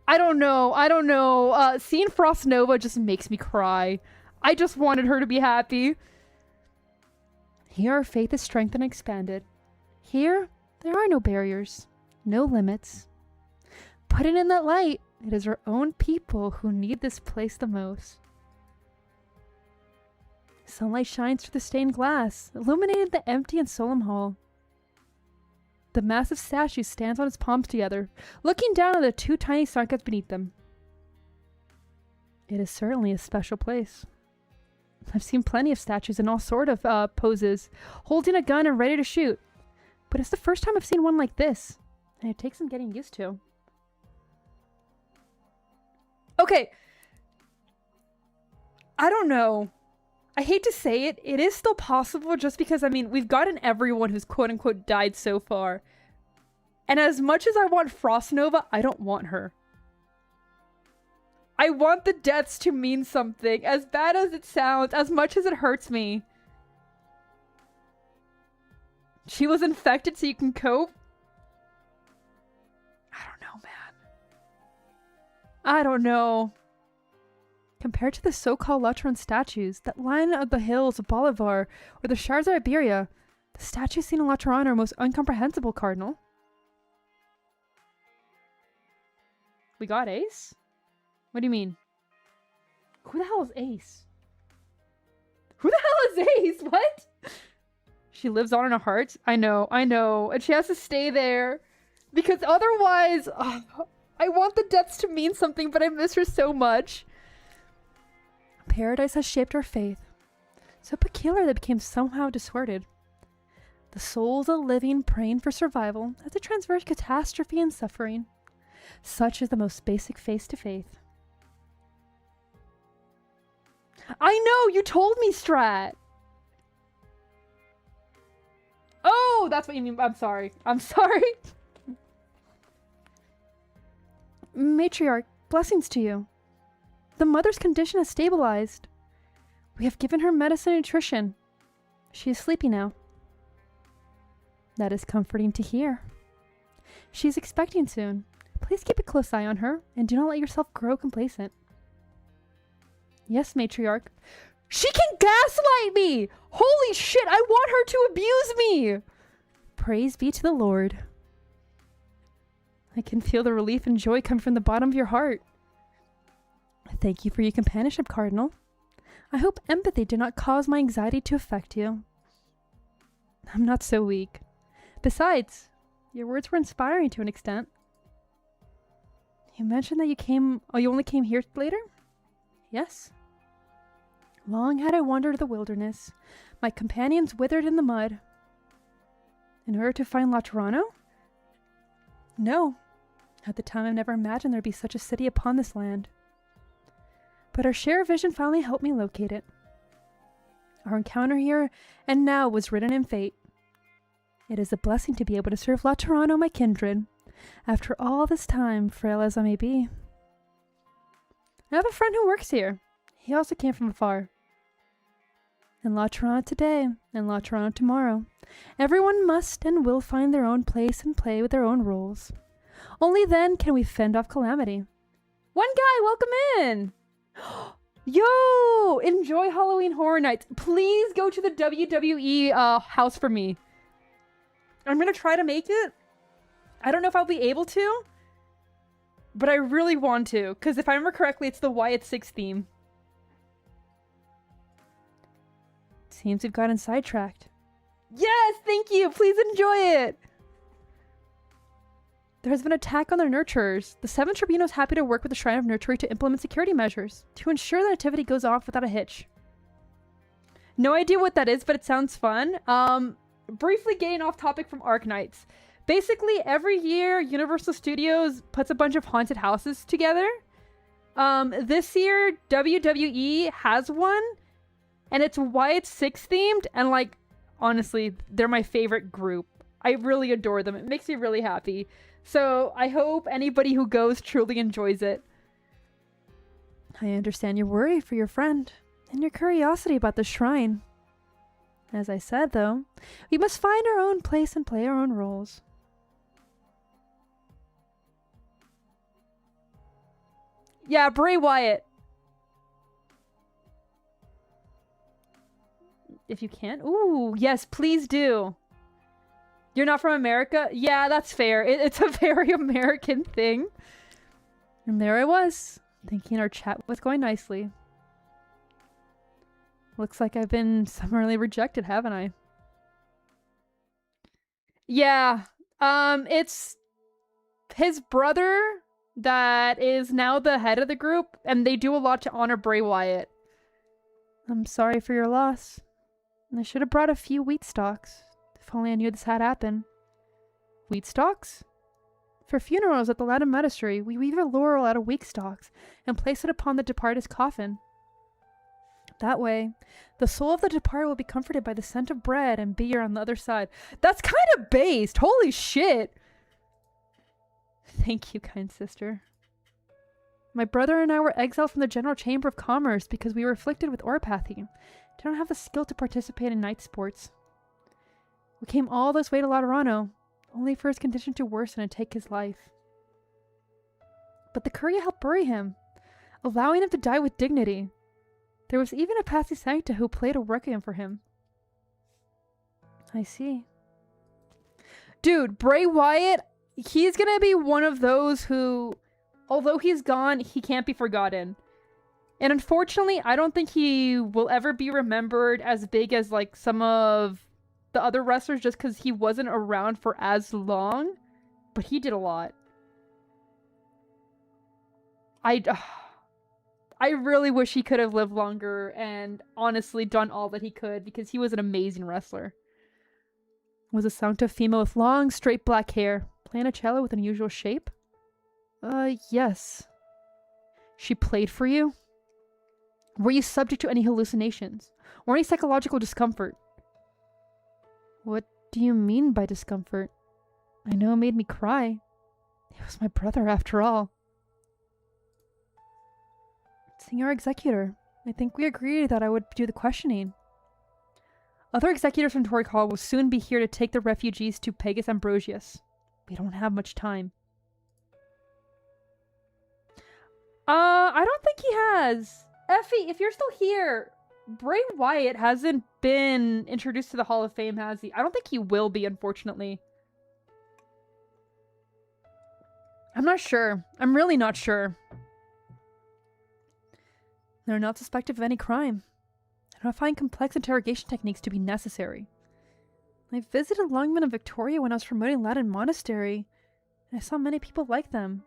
Speaker 1: I don't know. Seeing Frost Nova just makes me cry. I just wanted her to be happy. Here our faith is strengthened and expanded. Here, there are no barriers, no limits. Putting in that light, it is our own people who need this place the most. Sunlight shines through the stained glass, illuminating the empty and solemn hall. The massive statue stands on its palms together, looking down at the 2 tiny sarcas beneath them. It is certainly a special place. I've seen plenty of statues in all sort of poses, holding a gun and ready to shoot. But it's the first time I've seen one like this, and it takes some getting used to. Okay. I don't know. I hate to say it, it is still possible just because, I mean, we've gotten everyone who's quote-unquote died so far. And as much as I want Frost Nova, I don't want her. I want the deaths to mean something, as bad as it sounds, as much as it hurts me. She was infected so you can cope? I don't know, man. I don't know. Compared to the so-called Latran statues that line up the hills of Bolivar or the shards of Iberia, the statues seen in Latran are most incomprehensible, Cardinal. We got Ace? What do you mean? Who the hell is Ace? Who the hell is Ace? What? She lives on in our hearts? I know. And she has to stay there. Because otherwise, I want the deaths to mean something, but I miss her so much. Paradise has shaped our faith, so peculiar that it became somehow distorted. The souls of the living praying for survival as they transverse catastrophe and suffering. Such is the most basic face to faith. I know, you told me, Strat! Oh, Oh, that's what you mean. I'm sorry. I'm sorry.
Speaker 2: Matriarch, blessings to you. The mother's condition has stabilized. We have given her medicine and nutrition. She is sleepy now. That is comforting to hear. She is expecting soon. Please keep a close eye on her, and do not let yourself grow complacent. Yes, Matriarch. She can gaslight me! Holy shit, I want her to abuse me! Praise be to the Lord. I can feel the relief and joy come from the bottom of your heart. Thank you for your companionship, Cardinal. I hope empathy did not cause my anxiety to affect you. I'm not so weak. Besides, your words were inspiring to an extent. You mentioned that you only came here later? Yes. Long had I wandered the wilderness, my companions withered in the mud. In order to find La Toronto? No. At the time I never imagined there'd be such a city upon this land. But our shared vision finally helped me locate it. Our encounter here and now was written in fate. It is a blessing to be able to serve La Toronto, my kindred, after all this time, frail as I may be. I have a friend who works here. He also came from afar. In La Toronto today, and La Toronto tomorrow, everyone must and will find their own place and play with their own roles. Only then can we fend off calamity.
Speaker 1: One guy, welcome in! Yo! Enjoy Halloween Horror Nights. Please go to the WWE house for me. I'm gonna try to make it. I don't know if I'll be able to, but I really want to, because if I remember correctly, it's the Wyatt 6 theme.
Speaker 2: Seems we've gotten sidetracked.
Speaker 1: Yes, thank you. Please enjoy it.
Speaker 2: There has been an attack on their nurturers. The 7th Tribunal is happy to work with the Shrine of Nurturing to implement security measures to ensure the nativity goes off without a hitch.
Speaker 1: No idea what that is, but it sounds fun. Briefly getting off topic from ARKNIGHTS. Basically, every year, Universal Studios puts a bunch of haunted houses together. This year, WWE has one, and it's Wyatt 6 themed, and like, honestly, they're my favorite group. I really adore them. It makes me really happy. So I hope anybody who goes truly enjoys it.
Speaker 2: I understand your worry for your friend, and your curiosity about the shrine. As I said, though, we must find our own place and play our own roles.
Speaker 1: Yeah, Bray Wyatt. If you can. Ooh, yes, please do. You're not from America? Yeah, that's fair. It's a very American thing.
Speaker 2: And there I was, thinking our chat was going nicely. Looks like I've been summarily rejected, haven't I?
Speaker 1: Yeah. It's his brother that is now the head of the group, and they do a lot to honor Bray Wyatt.
Speaker 2: I'm sorry for your loss. I should have brought a few wheat stalks. If only I knew this had happened. Wheat stalks? For funerals at the Latin Monastery, we weave a laurel out of wheat stalks and place it upon the departed's coffin. That way, the soul of the departed will be comforted by the scent of bread and beer on the other side. That's kind of based! Holy shit! Thank you, kind sister. My brother and I were exiled from the General Chamber of Commerce because we were afflicted with oropathy. Don't have the skill to participate in night sports. We came all this way to La Toronto, only for his condition to worsen and take his life. But the Curia helped bury him, allowing him to die with dignity. There was even a Patsy Sancta who played a requiem for him. I see.
Speaker 1: Dude, Bray Wyatt, he's gonna be one of those who, although he's gone, he can't be forgotten. And unfortunately, I don't think he will ever be remembered as big as like some of the other wrestlers just because he wasn't around for as long. But he did a lot. I really wish he could have lived longer and honestly done all that he could because he was an amazing wrestler.
Speaker 2: Was a Sancta female with long, straight black hair, playing a cello with an unusual shape? Yes. She played for you? Were you subject to any hallucinations? Or any psychological discomfort? What do you mean by discomfort? I know it made me cry. It was my brother after all. Senor Executor, I think we agreed that I would do the questioning. Other executors from Torque Hall will soon be here to take the refugees to Pegasus Ambrosius. We don't have much time. I don't think he has. Effie, if you're still here, Bray Wyatt hasn't been introduced to the Hall of Fame, has he? I don't think he will be, unfortunately. I'm not sure. I'm really not sure. They're not suspected of any crime. I don't find complex interrogation techniques to be necessary. I visited Longman and Victoria when I was promoting Latin Monastery, and I saw many people like them.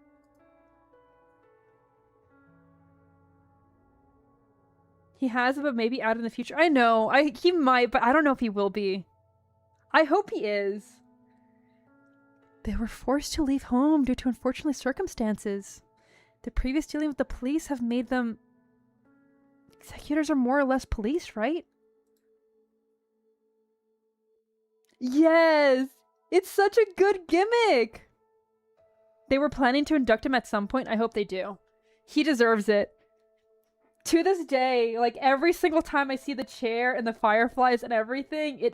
Speaker 2: He has, but maybe out in the future. I know. He might, but I don't know if he will be. I hope he is. They were forced to leave home due to unfortunate circumstances. The previous dealing with the police have made them... Executors are more or less police, right? Yes! It's such a good gimmick! They were planning to induct him at some point. I hope they do. He deserves it. To this day, like every single time I see the chair and the fireflies and everything, it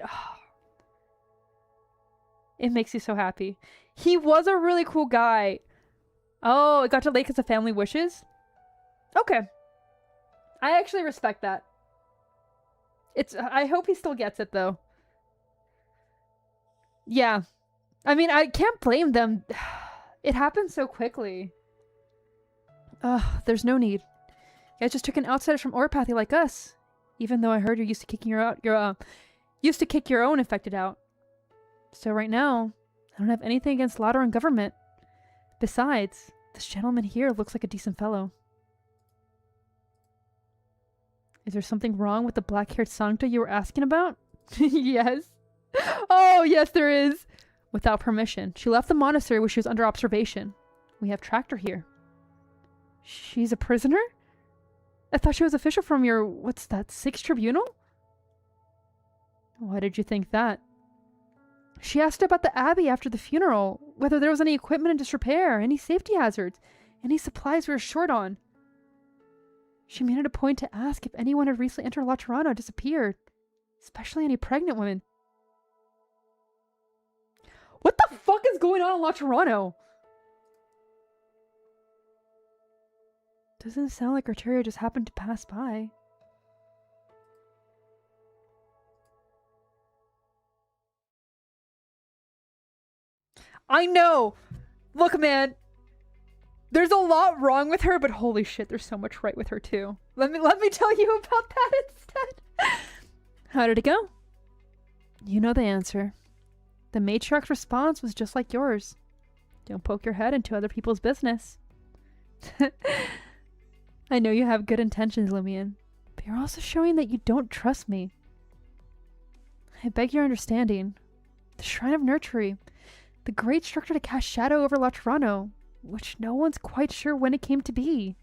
Speaker 2: makes you so happy. He was a really cool guy. Oh, it got delayed because of family wishes? Okay. I actually respect that. I hope he still gets it, though. Yeah. I mean, I can't blame them. It happened so quickly. There's no need. You guys just took an outsider from Orpathy like us. Even though I heard you're used to kicking used to kick your own infected out. So right now, I don't have anything against Lauder and government. Besides, this gentleman here looks like a decent fellow. Is there something wrong with the black-haired Sancta you were asking about? Yes. Oh, yes, there is. Without permission. She left the monastery where she was under observation. We have tracked her here. She's a prisoner? I thought she was official from your, what's that, 6th Tribunal? Why did you think that? She asked about the Abbey after the funeral, whether there was any equipment in disrepair, any safety hazards, any supplies we were short on. She made it a point to ask if anyone had recently entered La Tirana disappeared, especially any pregnant women. What the fuck is going on in La Tirana? Doesn't sound like Arteria just happened to pass by. I know! Look, man! There's a lot wrong with her, but holy shit, there's so much right with her too. Let me tell you about that instead. How did it go? You know the answer. The matriarch's response was just like yours. Don't poke your head into other people's business. I know you have good intentions, Lumion, but you're also showing that you don't trust me. I beg your understanding. The Shrine of Nurtury, the great structure to cast shadow over La Tirano, which no one's quite sure when it came to be.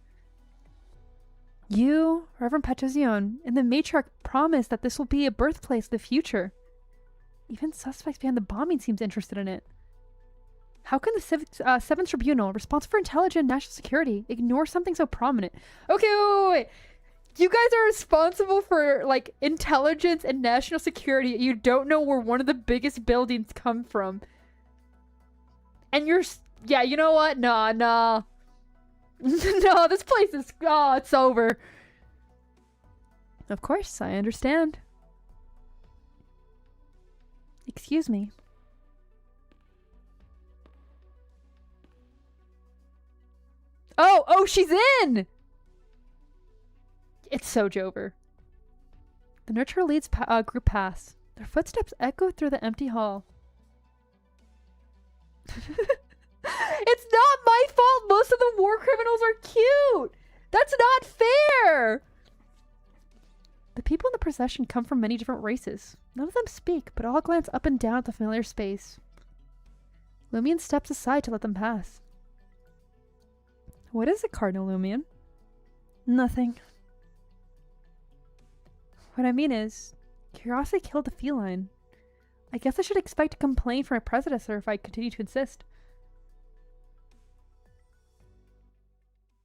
Speaker 2: You, Reverend Patrizion, and the matriarch promise that this will be a birthplace of the future. Even suspects behind the bombing seems interested in it. How can the 7th Tribunal, responsible for intelligence and national security, ignore something so prominent? Okay, wait. You guys are responsible for, like, intelligence and national security. You don't know where one of the biggest buildings come from. And you're... Yeah, you know what? Nah. No, this place is... Oh, it's over. Of course, I understand. Excuse me. Oh, she's in! It's so Jover. The Nurturer leads group pass. Their footsteps echo through the empty hall. It's not my fault most of the war criminals are cute! That's not fair! The people in the procession come from many different races. None of them speak, but all glance up and down at the familiar space. Lumion steps aside to let them pass. What is it, Cardinal Lumion? Nothing. What I mean is, curiosity killed the feline. I guess I should expect a complaint from my predecessor if I continue to insist.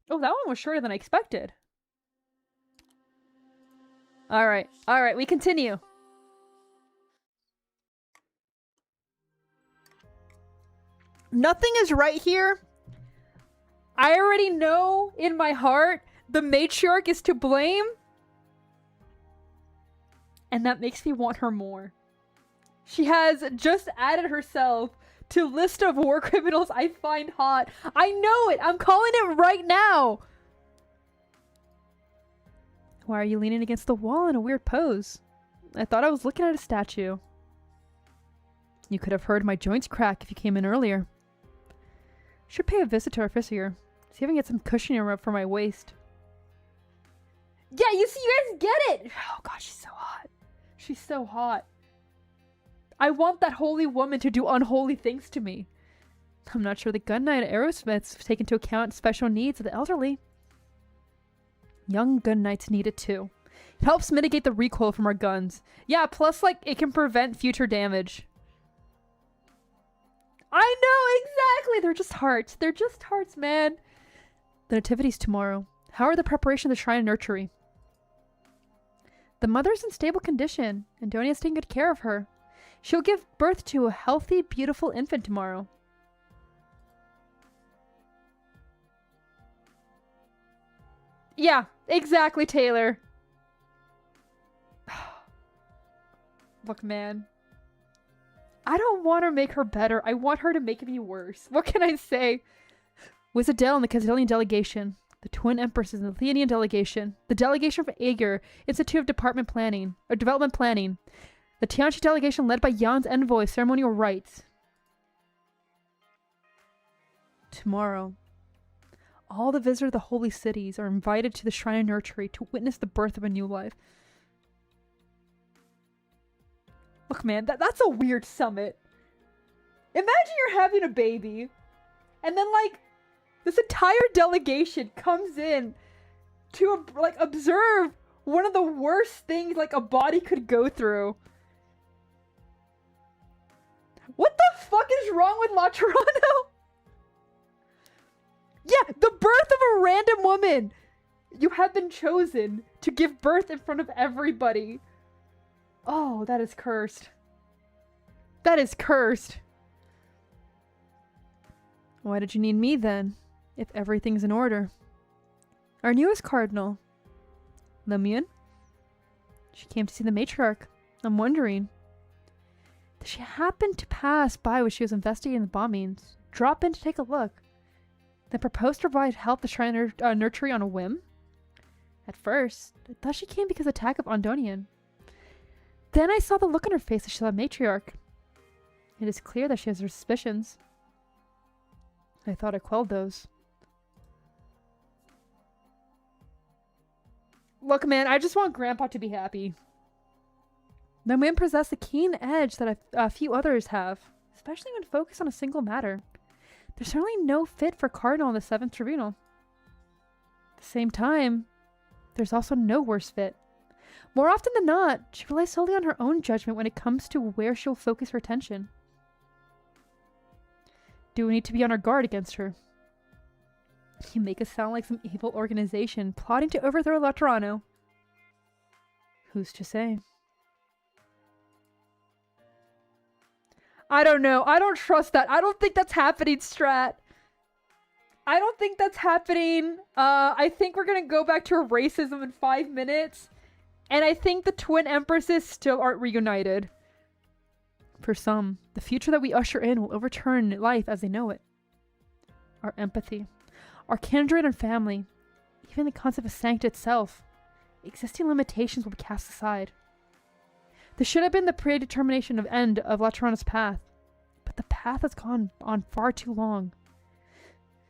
Speaker 2: Oh, that one was shorter than I expected. Alright, we continue. Nothing is right here. I already know in my heart the matriarch is to blame. And that makes me want her more. She has just added herself to list of war criminals I find hot. I know it! I'm calling it right now! Why are you leaning against the wall in a weird pose? I thought I was looking at a statue. You could have heard my joints crack if you came in earlier. Should pay a visit to our physio. See if I can get some cushioning rub for my waist. Yeah, you see, you guys get it! Oh god, she's so hot. She's so hot. I want that holy woman to do unholy things to me. I'm not sure the gun night at Aerosmith's take into account special needs of the elderly. Young gun knights need it too. It helps mitigate the recoil from our guns. Yeah, plus like it can prevent future damage. I know, exactly! They're just hearts. They're just hearts, man. The nativity's tomorrow. How are the preparations of the shrine and nursery? The mother's in stable condition, and Donia's taking good care of her. She'll give birth to a healthy, beautiful infant tomorrow. Yeah, exactly, Taylor. Look, man. I don't want to make her better. I want her to make me worse. What can I say? Wizadel and the Khazilian delegation. The Twin Empresses and the Leonian delegation. The delegation from Aegir, Institute of Development Planning. The Tianchi delegation led by Jan's envoy, ceremonial rites. Tomorrow, all the visitors of the holy cities are invited to the shrine and nursery to witness the birth of a new life. Look, man, that's a weird summit. Imagine you're having a baby, and then, like, this entire delegation comes in to, like, observe one of the worst things, like, a body could go through. What the fuck is wrong with La Toronto? Yeah, the birth of a random woman. You have been chosen to give birth in front of everybody. Oh, that is cursed. That is cursed. Why did you need me then, if everything's in order? Our newest cardinal, Lemmian. She came to see the matriarch. I'm wondering, did she happen to pass by when she was investigating the bombings? Drop in to take a look? Then propose to provide help to shrine nursery on a whim? At first, I thought she came because of the attack of Ondonian. Then I saw the look on her face as she saw the matriarch. It is clear that she has her suspicions. I thought I quelled those. Look, man, I just want Grandpa to be happy. The men possess a keen edge that a few others have, especially when focused on a single matter. There's certainly no fit for Cardinal in the 7th Tribunal. At the same time, there's also no worse fit. More often than not, she relies solely on her own judgment when it comes to where she'll focus her attention. Do we need to be on our guard against her? You make us sound like some evil organization plotting to overthrow La Toronto. Who's to say? I don't know. I don't trust that. I don't think that's happening, Strat. I don't think that's happening. I think we're gonna go back to racism in 5 minutes. And I think the Twin Empresses still aren't reunited. For some, the future that we usher in will overturn life as they know it. Our empathy, our kindred and family, even the concept of sanctity itself, existing limitations will be cast aside. This should have been the predetermination of end of La Toronto's path, but the path has gone on far too long.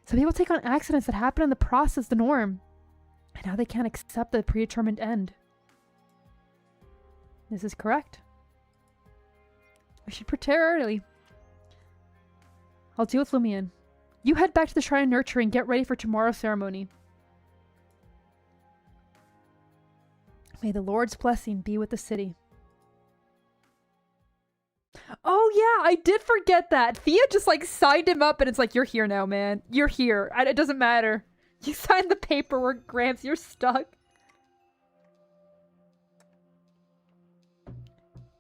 Speaker 2: Some people take on accidents that happen in the process the norm, and now they can't accept the predetermined end. This is correct. We should prepare early. I'll deal with Lumion. You head back to the Shrine of Nurture and get ready for tomorrow's ceremony. May the Lord's blessing be with the city.
Speaker 1: Oh yeah, I did forget that. Thea just like signed him up and it's like, you're here now, man. You're here. It doesn't matter. You signed the paperwork, Gramps. You're stuck.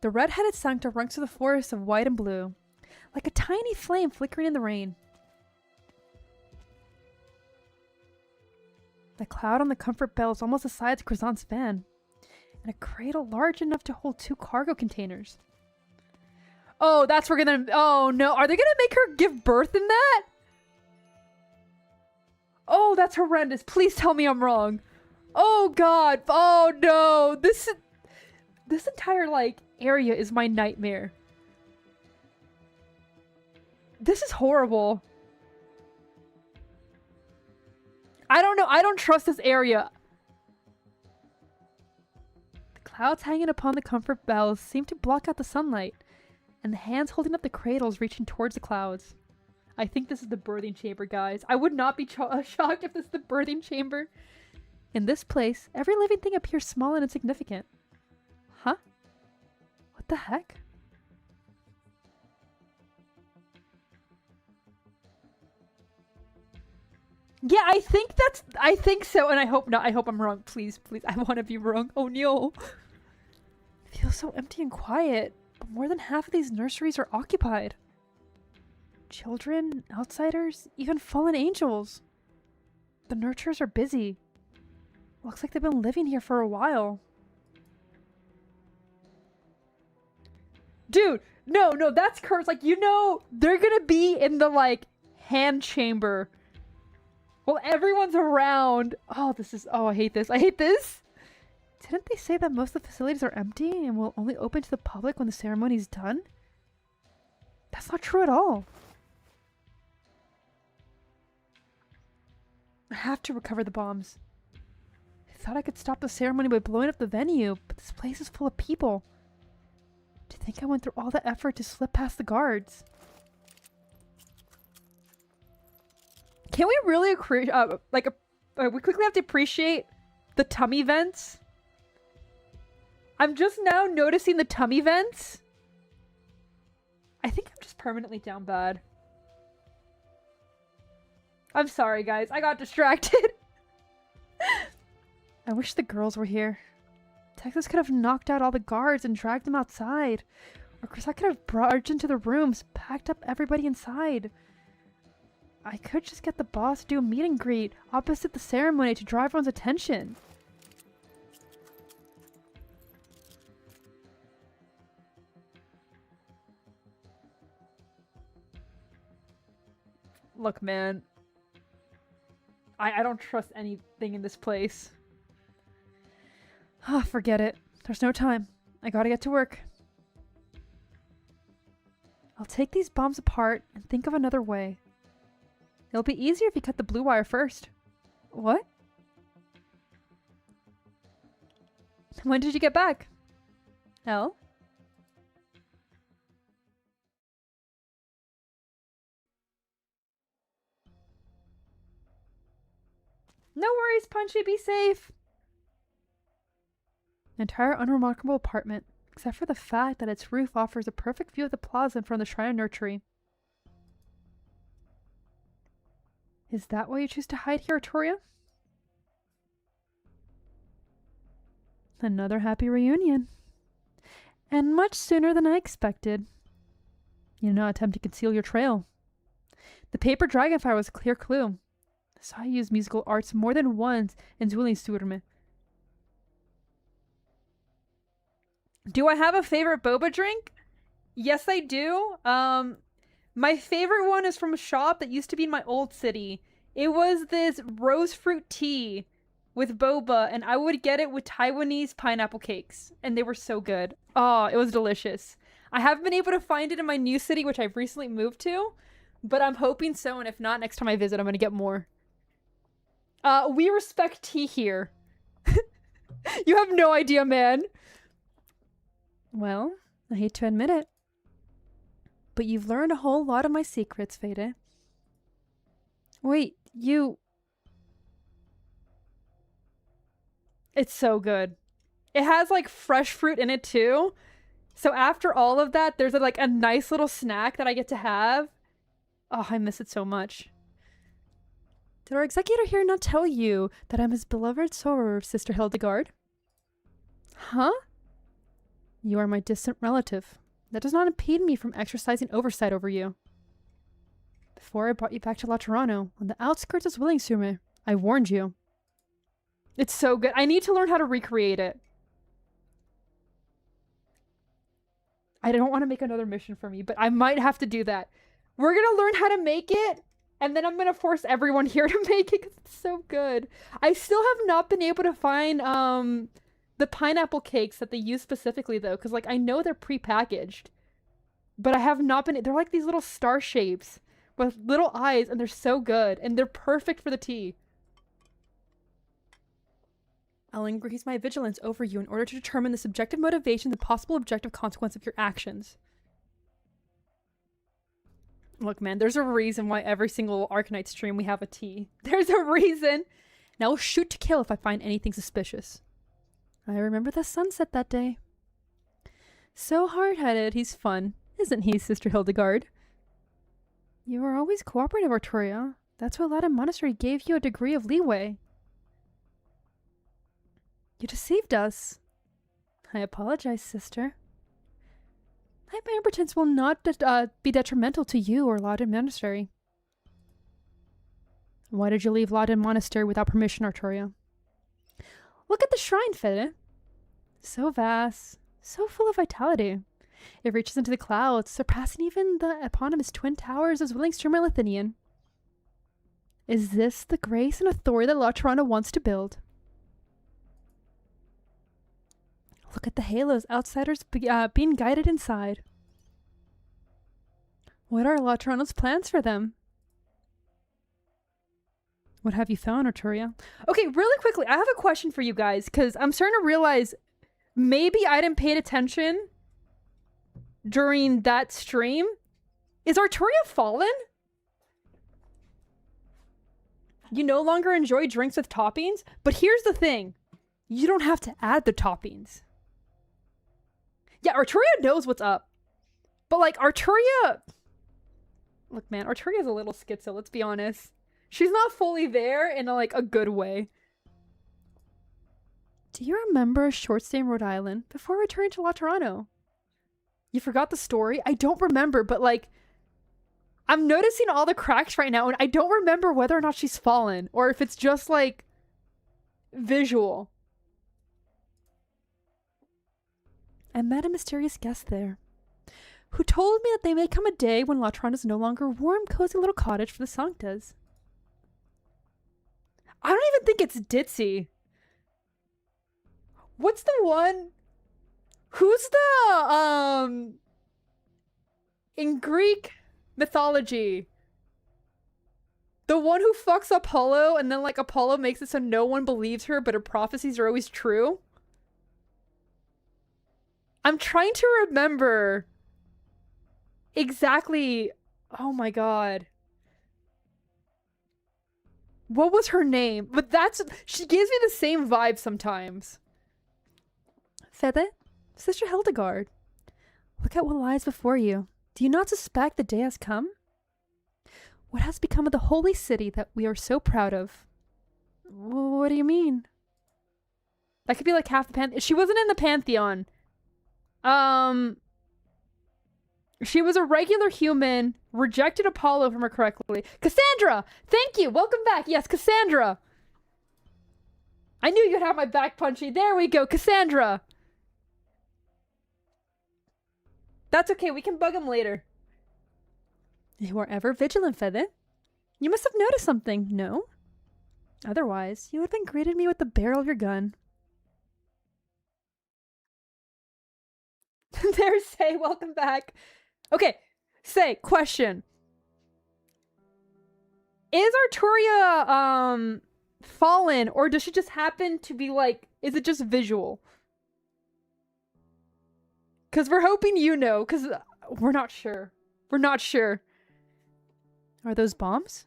Speaker 1: The red-headed sanctum runs through the forest of white and blue, like a tiny flame flickering in the rain. The cloud on the comfort bell is almost the size of Croissant's van, and a cradle large enough to hold 2 cargo containers. Oh, that's we're gonna. Oh no, are they gonna make her give birth in that? Oh, that's horrendous. Please tell me I'm wrong. Oh god. Oh no. This entire like area is my nightmare. This is horrible. I don't know. I don't trust this area. The clouds hanging upon the comfort bells seem to block out the sunlight, and the hands holding up the cradles reaching towards the clouds. I think this is the birthing chamber, guys. I would not be shocked if this is the birthing chamber. In this place, every living thing appears small and insignificant. Huh? What the heck? Yeah, I think so, and I hope not. I hope I'm wrong. Please, please. I want to be wrong. Oh no. It feels so empty and quiet, but more than half of these nurseries are occupied. Children, outsiders, even fallen angels. The nurturers are busy. Looks like they've been living here for a while. Dude, no, that's cursed. Like, you know, they're gonna be in the, like, hand chamber. Well, everyone's around. Oh, I hate this. I hate this. Didn't they say that most of the facilities are empty and will only open to the public when the ceremony's done? That's not true at all. I have to recover the bombs. I thought I could stop the ceremony by blowing up the venue, but this place is full of people. To think I went through all that effort to slip past the guards. Can we really we quickly have to appreciate the tummy vents? I'm just now noticing the tummy vents. I think I'm just permanently down bad. I'm sorry, guys. I got distracted. I wish the girls were here. Texas could have knocked out all the guards and dragged them outside. Or Chris, I could have barged into the rooms, packed up everybody inside. I could just get the boss to do a meet and greet opposite the ceremony to draw everyone's attention. Look, man. I don't trust anything in this place. Ah, forget it. There's no time. I gotta get to work. I'll take these bombs apart and think of another way. It'll be easier if you cut the blue wire first. What? When did you get back? Elle? No worries, Punchy. Be safe. An entire unremarkable apartment, except for the fact that its roof offers a perfect view of the plaza in front of the Shrine of Nurtury. Is that why you choose to hide here, Arturia? Another happy reunion. And much sooner than I expected. You did not attempt to conceal your trail. The paper dragonfire was a clear clue. I saw you use musical arts more than once in Zwillingsturme. Do I have a favorite boba drink? Yes, I do. My favorite one is from a shop that used to be in my old city. It was this rose fruit tea with boba, and I would get it with Taiwanese pineapple cakes, and they were so good. Oh, it was delicious. I haven't been able to find it in my new city, which I've recently moved to, but I'm hoping so, and if not, next time I visit, I'm gonna get more. We respect tea here. You have no idea, man. Well, I hate to admit it, but you've learned a whole lot of my secrets, Fede. Wait, you... It's so good. It has, like, fresh fruit in it, too. So after all of that, there's like a nice little snack that I get to have. Oh, I miss it so much.
Speaker 2: Did our executor here not tell you that I'm his beloved soror, Sister Hildegard? Huh? You are my distant relative. That does not impede me from exercising oversight over you. Before I brought you back to La Toronto, on the outskirts of Willingsumer, I warned you.
Speaker 1: It's so good. I need to learn how to recreate it. I don't want to make another mission for me, but I might have to do that. We're going to learn how to make it, and then I'm going to force everyone here to make it because it's so good. I still have not been able to find the pineapple cakes that they use specifically, though, because like I know they're pre-packaged, but I have not been... They're like these little star shapes with little eyes, and they're so good, and they're perfect for the tea.
Speaker 2: I'll increase my vigilance over you in order to determine the subjective motivation and the possible objective consequence of your actions.
Speaker 1: Look, man, there's a reason why every single ARKNIGHTS stream we have a tea. There's a reason.
Speaker 2: Now I'll shoot to kill if I find anything suspicious. I remember the sunset that day. So hard-headed, he's fun, isn't he, Sister Hildegard? You were always cooperative, Arturia. That's why Latin Monastery gave you a degree of leeway. You deceived us. I apologize, sister. My impotence will not be detrimental to you or Laudon Monastery. Why did you leave Laudon Monastery without permission, Arturia? Look at the shrine, Fede. So vast, so full of vitality. It reaches into the clouds, surpassing even the eponymous twin towers of Willingstrom Lithinian. Is this the grace and authority that La Toronto wants to build? Look at the halos outsiders being guided inside. What are La Toronto's plans for them? What have you found, Arturia?
Speaker 1: Okay, really quickly, I have a question for you guys, because I'm starting to realize maybe I didn't pay attention during that stream. Is Arturia fallen? You no longer enjoy drinks with toppings? But here's the thing. You don't have to add the toppings. Yeah, Arturia knows what's up. But, like, Arturia... Look, man, Arturia's a little schizo, let's be honest. She's not fully there in, like, a good way. Do you remember a short stay in Rhode Island before returning to La Toronto? You forgot the story? I don't remember, but, like... I'm noticing all the cracks right now, and I don't remember whether or not she's fallen, or if it's just, like, visual.
Speaker 2: I met a mysterious guest there, who told me that there may come a day when La Toronto is no longer a warm, cozy little cottage for the Sanctas.
Speaker 1: I don't even think it's ditzy. What's the one? Who's the, in Greek mythology, the one who fucks Apollo and then, like, Apollo makes it so no one believes her, but her prophecies are always true? I'm trying to remember exactly. Oh my god. What was her name? But she gives me the same vibe sometimes.
Speaker 2: Fede, Sister Hildegard, look at what lies before you. Do you not suspect the day has come? What has become of the holy city that we are so proud of? What do you mean?
Speaker 1: That could be like half the Pantheon. She wasn't in the Pantheon. She was a regular human, rejected Apollo, if I remember correctly. Cassandra! Thank you! Welcome back! Yes, Cassandra! I knew you'd have my back punchy. There we go, Cassandra! That's okay, we can bug him later.
Speaker 2: You are ever vigilant, Fede. You must have noticed something, no? Otherwise, you would have been greeted me with the barrel of your gun.
Speaker 1: There's Say, welcome back. Okay, Say, question. Is Arturia, fallen, or does she just happen to be, like, is it just visual? Because we're hoping you know, because we're not sure. We're not sure.
Speaker 2: Are those bombs?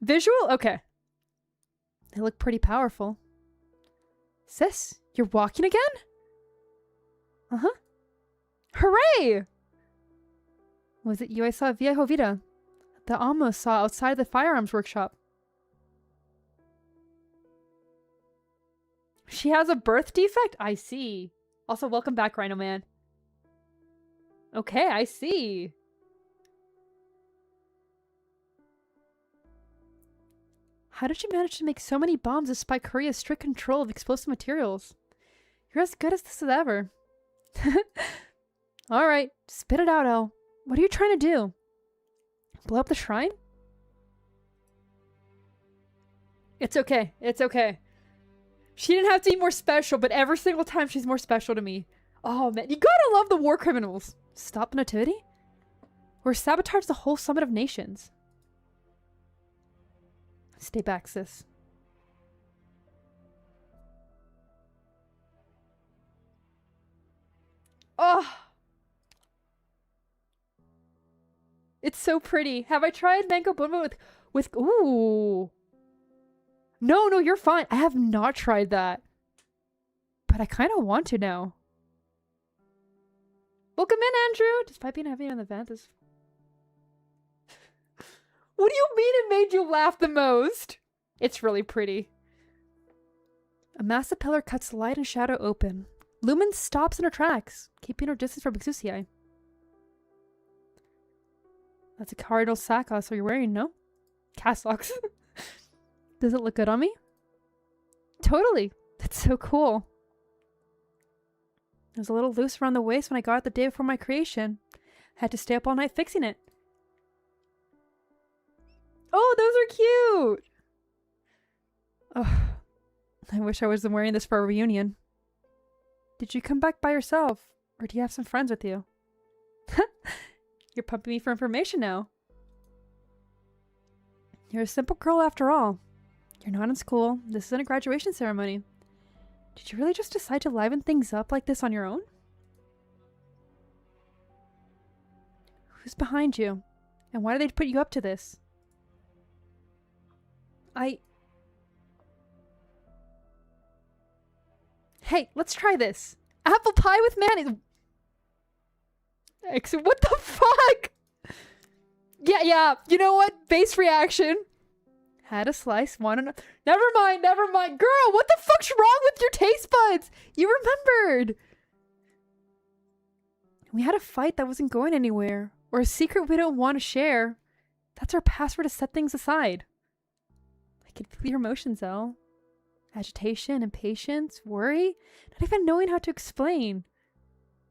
Speaker 1: Visual? Okay.
Speaker 2: They look pretty powerful. Sis, you're walking again? Uh-huh. Hooray! Was it you I saw at Viejo Vida? That almost saw outside the firearms workshop. She has a birth defect? I see. Also, welcome back, Rhino Man. Okay, I see. How did you manage to make so many bombs despite Korea's strict control of explosive materials? You're as good as this as ever. Alright, spit it out, Elle. What are you trying to do? Blow up the shrine? It's okay. It's okay. She didn't have to be more special, but every single time she's more special to me. Oh man, you gotta love the war criminals. Stop the nativity? Or sabotage the whole summit of nations. Stay back, sis. Oh! It's so pretty. Have I tried mango bunbo with ooh. No, you're fine. I have not tried that. But I kind of want to now. Welcome in, Andrew! Despite being heavy on the vent, this... What do you mean it made you laugh the most? It's really pretty. A massive pillar cuts light and shadow open. Lumen stops in her tracks, keeping her distance from Exusiae. That's a cardinal sack so you're wearing, no? Caslocks. Does it look good on me? Totally. That's so cool. It was a little loose around the waist when I got it the day before my creation. Had to stay up all night fixing it. Oh, those are cute! Oh, I wish I wasn't wearing this for a reunion. Did you come back by yourself? Or do you have some friends with you? You're pumping me for information now. You're a simple girl after all. You're not in school. This isn't a graduation ceremony. Did you really just decide to liven things up like this on your own? Who's behind you? And why did they put you up to this? Hey, let's try this. Apple pie with mayonnaise. What the fuck? Yeah. You know what? Base reaction. Had a slice, want another. Never mind. Girl, what the fuck's wrong with your taste buds? You remembered. We had a fight that wasn't going anywhere. Or a secret we don't want to share. That's our password to set things aside. I can feel your emotions, Elle. Agitation, impatience, worry. Not even knowing how to explain.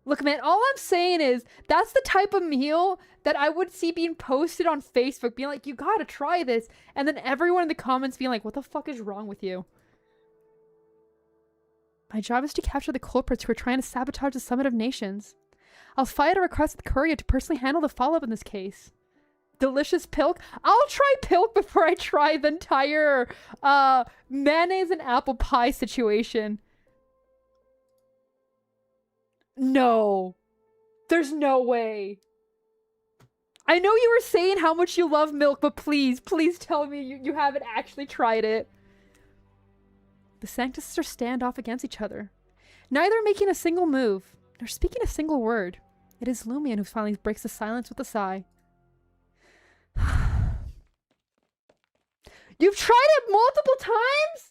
Speaker 2: Look, man, all I'm saying is that's the type of meal that I would see being posted on Facebook, being like, you gotta try this. And then everyone in the comments being like, what the fuck is wrong with you? My job is to capture the culprits who are trying to sabotage the Summit of Nations. I'll file a request with Courier to personally handle the follow-up in this case. Delicious pilk? I'll try pilk before I try the entire mayonnaise and apple pie situation. No. There's no way. I know you were saying how much you love milk, but please tell me you haven't actually tried it. The Sanctuses stand off against each other, neither making a single move, nor speaking a single word. It is Lumion who finally breaks the silence with a sigh. You've tried it multiple times?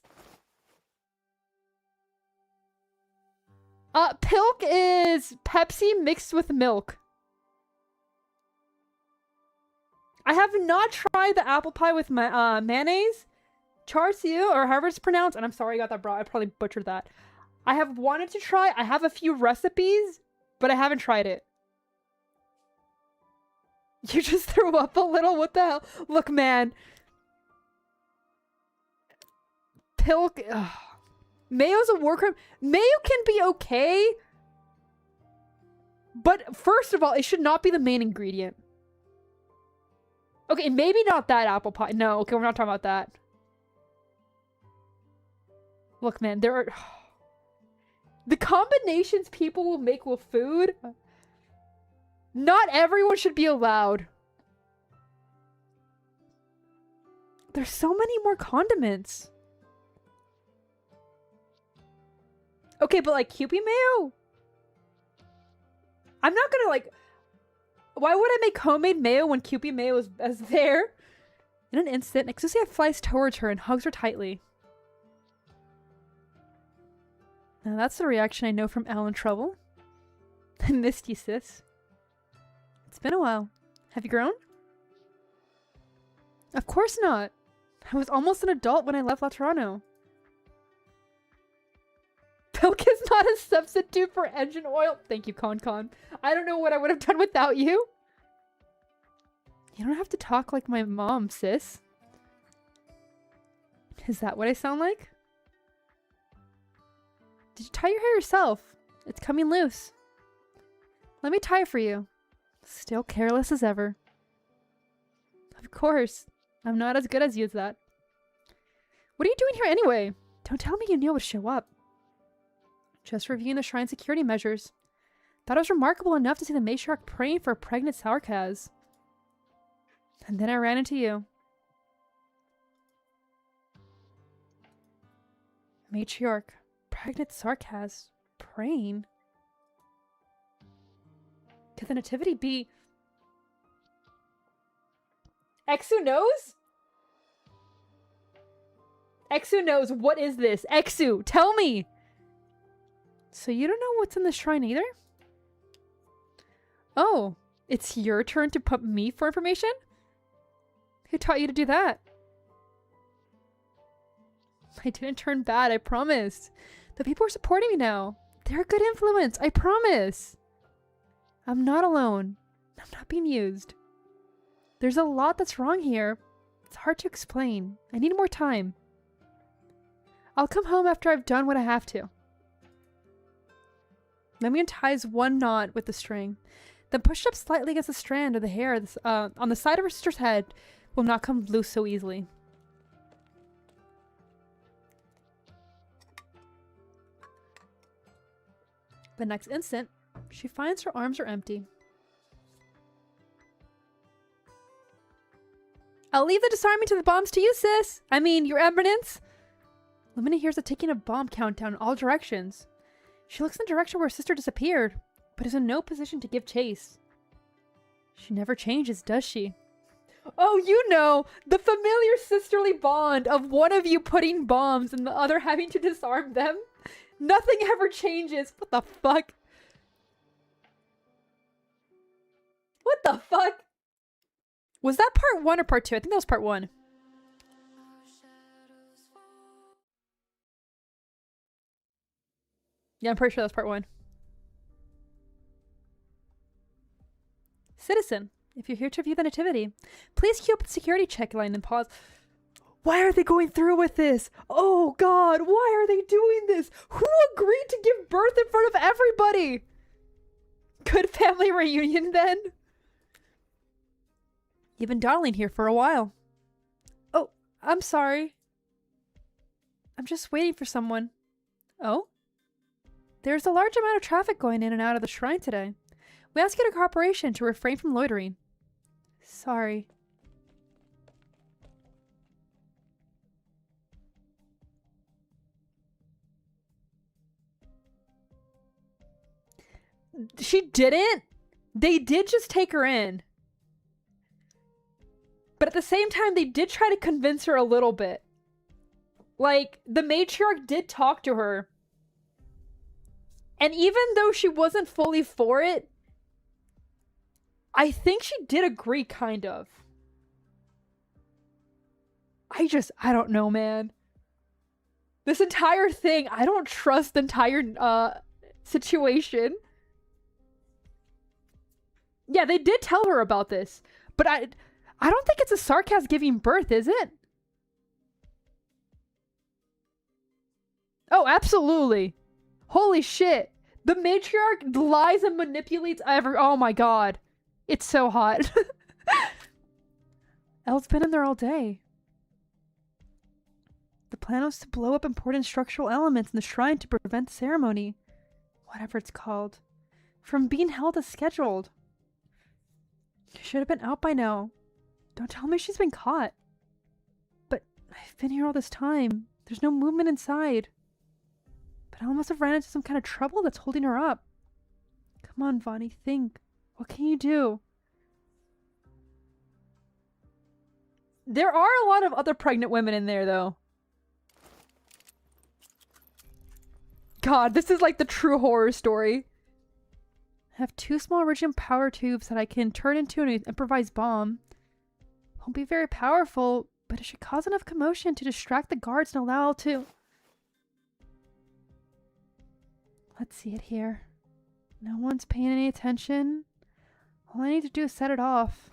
Speaker 2: Pilk is Pepsi mixed with milk. I have not tried the apple pie with my mayonnaise. Char siu, or however it's pronounced, and I'm sorry I got that wrong. I probably butchered that. I have wanted to try. I have a few recipes, but I haven't tried it. You just threw up a little? What the hell? Look, man. Pilk. Ugh. Mayo's a war crime. Mayo can be okay. But first of all, it should not be the main ingredient. Okay, maybe not that apple pie. No, okay, we're not talking about that. Look, man, there are... The combinations people will make with food... Not everyone should be allowed. There's so many more condiments. Okay, but like Kewpie mayo?
Speaker 1: I'm not gonna like... Why would I make homemade mayo when Kewpie mayo is there? In an instant, Exusia flies towards her and hugs her tightly. Now that's the reaction I know from Alan Trouble. I missed you, sis. It's been a while. Have you grown? Of course not. I was almost an adult when I left La Toronto. Milk is not a substitute for engine oil. Thank you, Con. I don't know what I would have done without you. You don't have to talk like my mom, sis. Is that what I sound like? Did you tie your hair yourself? It's coming loose. Let me tie it for you. Still careless as ever. Of course. I'm not as good as you as that. What are you doing here anyway? Don't tell me you knew I would show up. Just reviewing the shrine security measures. Thought it was remarkable enough to see the matriarch praying for a pregnant Sarkaz. And then I ran into you. Matriarch, pregnant Sarkaz, praying? Could the nativity be... Exu knows? Exu knows. What is this? Exu, tell me! So you don't know what's in the shrine either? Oh, it's your turn to pump me for information? Who taught you to do that? I didn't turn bad, I promise. The people are supporting me now. They're a good influence, I promise. I'm not alone. I'm not being used. There's a lot that's wrong here. It's hard to explain. I need more time. I'll come home after I've done what I have to. Lemmy unties one knot with the string, then pushed up slightly against the strand of the hair on the side of her sister's head will not come loose so easily. The next instant, she finds her arms are empty. I'll leave the disarming to the bombs to you, sis! I mean, your eminence! Lemony hears the ticking of bomb countdown in all directions. She looks in the direction where her sister disappeared, but is in no position to give chase. She never changes, does she? Oh, you know, the familiar sisterly bond of one of you putting bombs and the other having to disarm them. Nothing ever changes. What the fuck? What the fuck? Was that part 1 or part 2? I think that was part 1. Yeah, I'm pretty sure that's part 1. Citizen, if you're here to view the nativity, please queue up the security check line and pause. Why are they going through with this? Oh god, why are they doing this? Who agreed to give birth in front of everybody? Good family reunion then? You've been dawdling here for a while. Oh, I'm sorry. I'm just waiting for someone. Oh? There's a large amount of traffic going in and out of the shrine today. We ask you to cooperation to refrain from loitering. Sorry. She didn't? They did just take her in. But at the same time, they did try to convince her a little bit. Like, the matriarch did talk to her. And even though she wasn't fully for it, I think she did agree, kind of. I don't know, man. This entire thing, I don't trust the entire, situation. Yeah, they did tell her about this, but I don't think it's a Sarkaz giving birth, is it? Oh, absolutely. Holy shit. The matriarch lies and manipulates oh my god. It's so hot. Elle's been in there all day. The plan was to blow up important structural elements in the shrine to prevent the ceremony, whatever it's called, from being held as scheduled. She should have been out by now. Don't tell me she's been caught. But I've been here all this time. There's no movement inside. But Elle must have ran into some kind of trouble that's holding her up.
Speaker 2: Come on, Vani, think. What can you do?
Speaker 1: There are a lot of other pregnant women in there, though. God, this is like the true horror story.
Speaker 2: I have 2 small iridium power tubes that I can turn into an improvised bomb. Won't be very powerful, but it should cause enough commotion to distract the guards and allow to... Let's see it here. No one's paying any attention. All I need to do is set it off.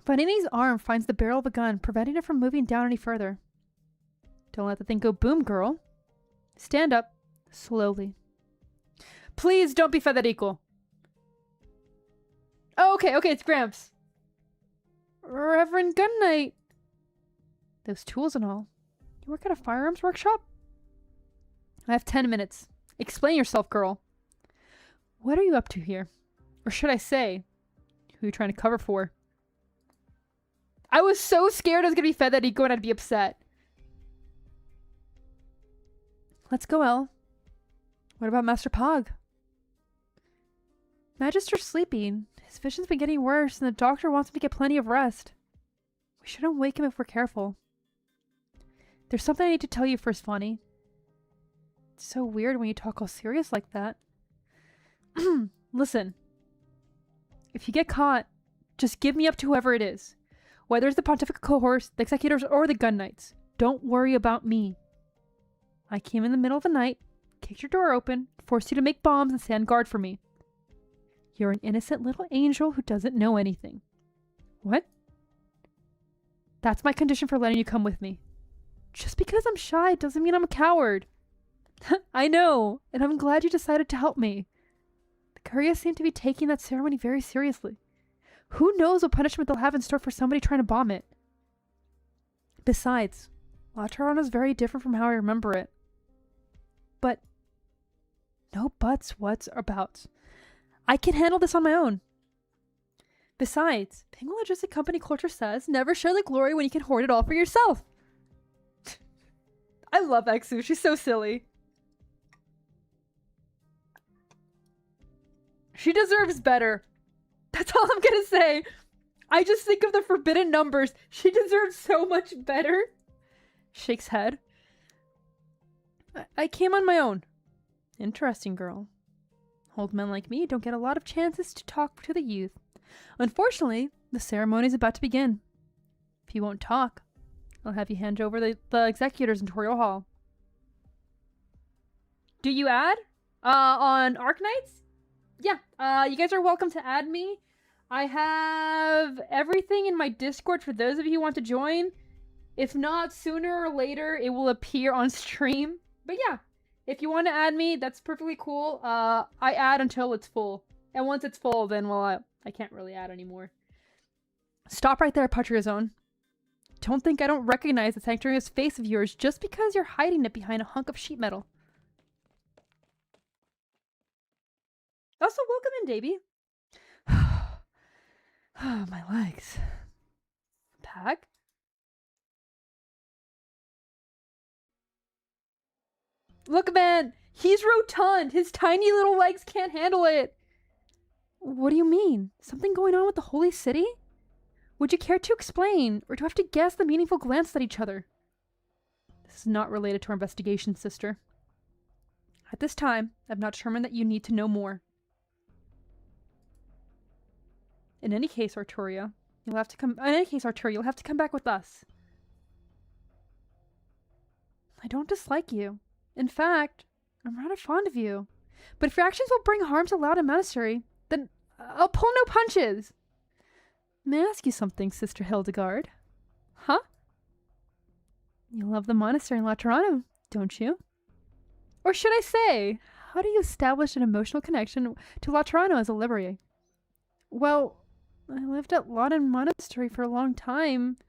Speaker 2: Vanini's arm finds the barrel of the gun, preventing it from moving down any further. Don't let the thing go boom, girl. Stand up, slowly.
Speaker 1: Please don't be Federico. Oh, okay, it's Gramps.
Speaker 2: Reverend Gun Knight. Those tools and all. You work at a firearms workshop?
Speaker 1: I have 10 minutes. Explain yourself, girl.
Speaker 2: What are you up to here?
Speaker 1: Or should I say, who are you trying to cover for? I was so scared I was going to be Federico and I'd be upset.
Speaker 2: Let's go, Elle.
Speaker 1: What about Master Pog?
Speaker 2: Magister's sleeping. His vision's been getting worse, and the doctor wants him to get plenty of rest. We shouldn't wake him if we're careful. There's something I need to tell you first, Vani. It's so weird when you talk all serious like that.
Speaker 1: Listen. If you get caught, just give me up to whoever it is. Whether it's the Pontifical Cohorts, the Executors, or the Gun Knights. Don't worry about me. I came in the middle of the night, kicked your door open, forced you to make bombs and stand guard for me. You're an innocent little angel who doesn't know anything. What? That's my condition for letting you come with me. Just because I'm shy doesn't mean I'm a coward. I know, and I'm glad you decided to help me. The Couriers seem to be taking that ceremony very seriously. Who knows what punishment they'll have in store for somebody trying to bomb it? Besides, Laterano is very different from how I remember it. But no buts, whats, or bouts. I can handle this on my own. Besides, Penguin Logistic Company culture says, never share the glory when you can hoard it all for yourself. I love Exu. She's so silly. She deserves better. That's all I'm gonna say. I just think of the forbidden numbers. She deserves so much better. Shakes head. I came on my own. Interesting, girl. Old men like me don't get a lot of chances to talk to the youth. Unfortunately, the ceremony is about to begin. If you won't talk, I'll have you hand over the executors in Toriel Hall. Do you add? On ARKNIGHTS? Yeah, you guys are welcome to add me. I have everything in my Discord for those of you who want to join. If not, sooner or later, it will appear on stream. But yeah, if you want to add me, that's perfectly cool. I add until it's full. And once it's full, then, well, I can't really add anymore. Stop right there, Patrizone. Don't think I don't recognize the sanctimonious face of yours just because you're hiding it behind a hunk of sheet metal. Also, welcome in, Davey. Oh, my legs. Pack? Look, man! He's rotund! His tiny little legs can't handle it! What do you mean? Something going on with the Holy City? Would you care to explain, or do I have to guess the meaningful glance at each other? This is not related to our investigation, sister. At this time, I've not determined that you need to know more. In any case, Arturia, you'll have to come back with us. I don't dislike you. In fact, I'm rather fond of you. But if your actions will bring harm to Loudon Monastery, then I'll pull no punches. May I ask you something, Sister Hildegard? Huh? You love the monastery in Laterano, don't you? Or should I say, how do you establish an emotional connection to Laterano as a liberator? Well, I lived at Loudon Monastery for a long time. I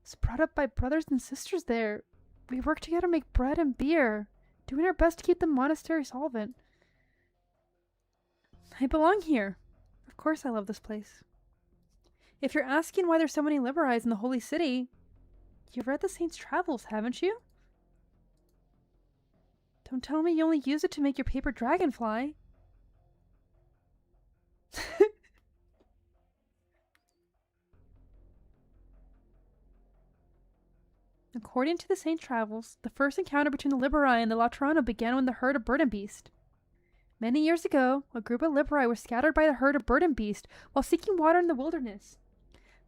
Speaker 1: was brought up by brothers and sisters there. We worked together to make bread and beer, doing our best to keep the monastery solvent. I belong here. Of course I love this place. If you're asking why there's so many liberais in the Holy City, you've read the Saints' Travels, haven't you?
Speaker 2: Don't tell me you only use it to make your paper dragonfly. According to the Saint Travels, the first encounter between the Liberi and the Latrano began when the herd of bird and beast. Many years ago, a group of Liberi were scattered by the herd of bird and beast while seeking water in the wilderness.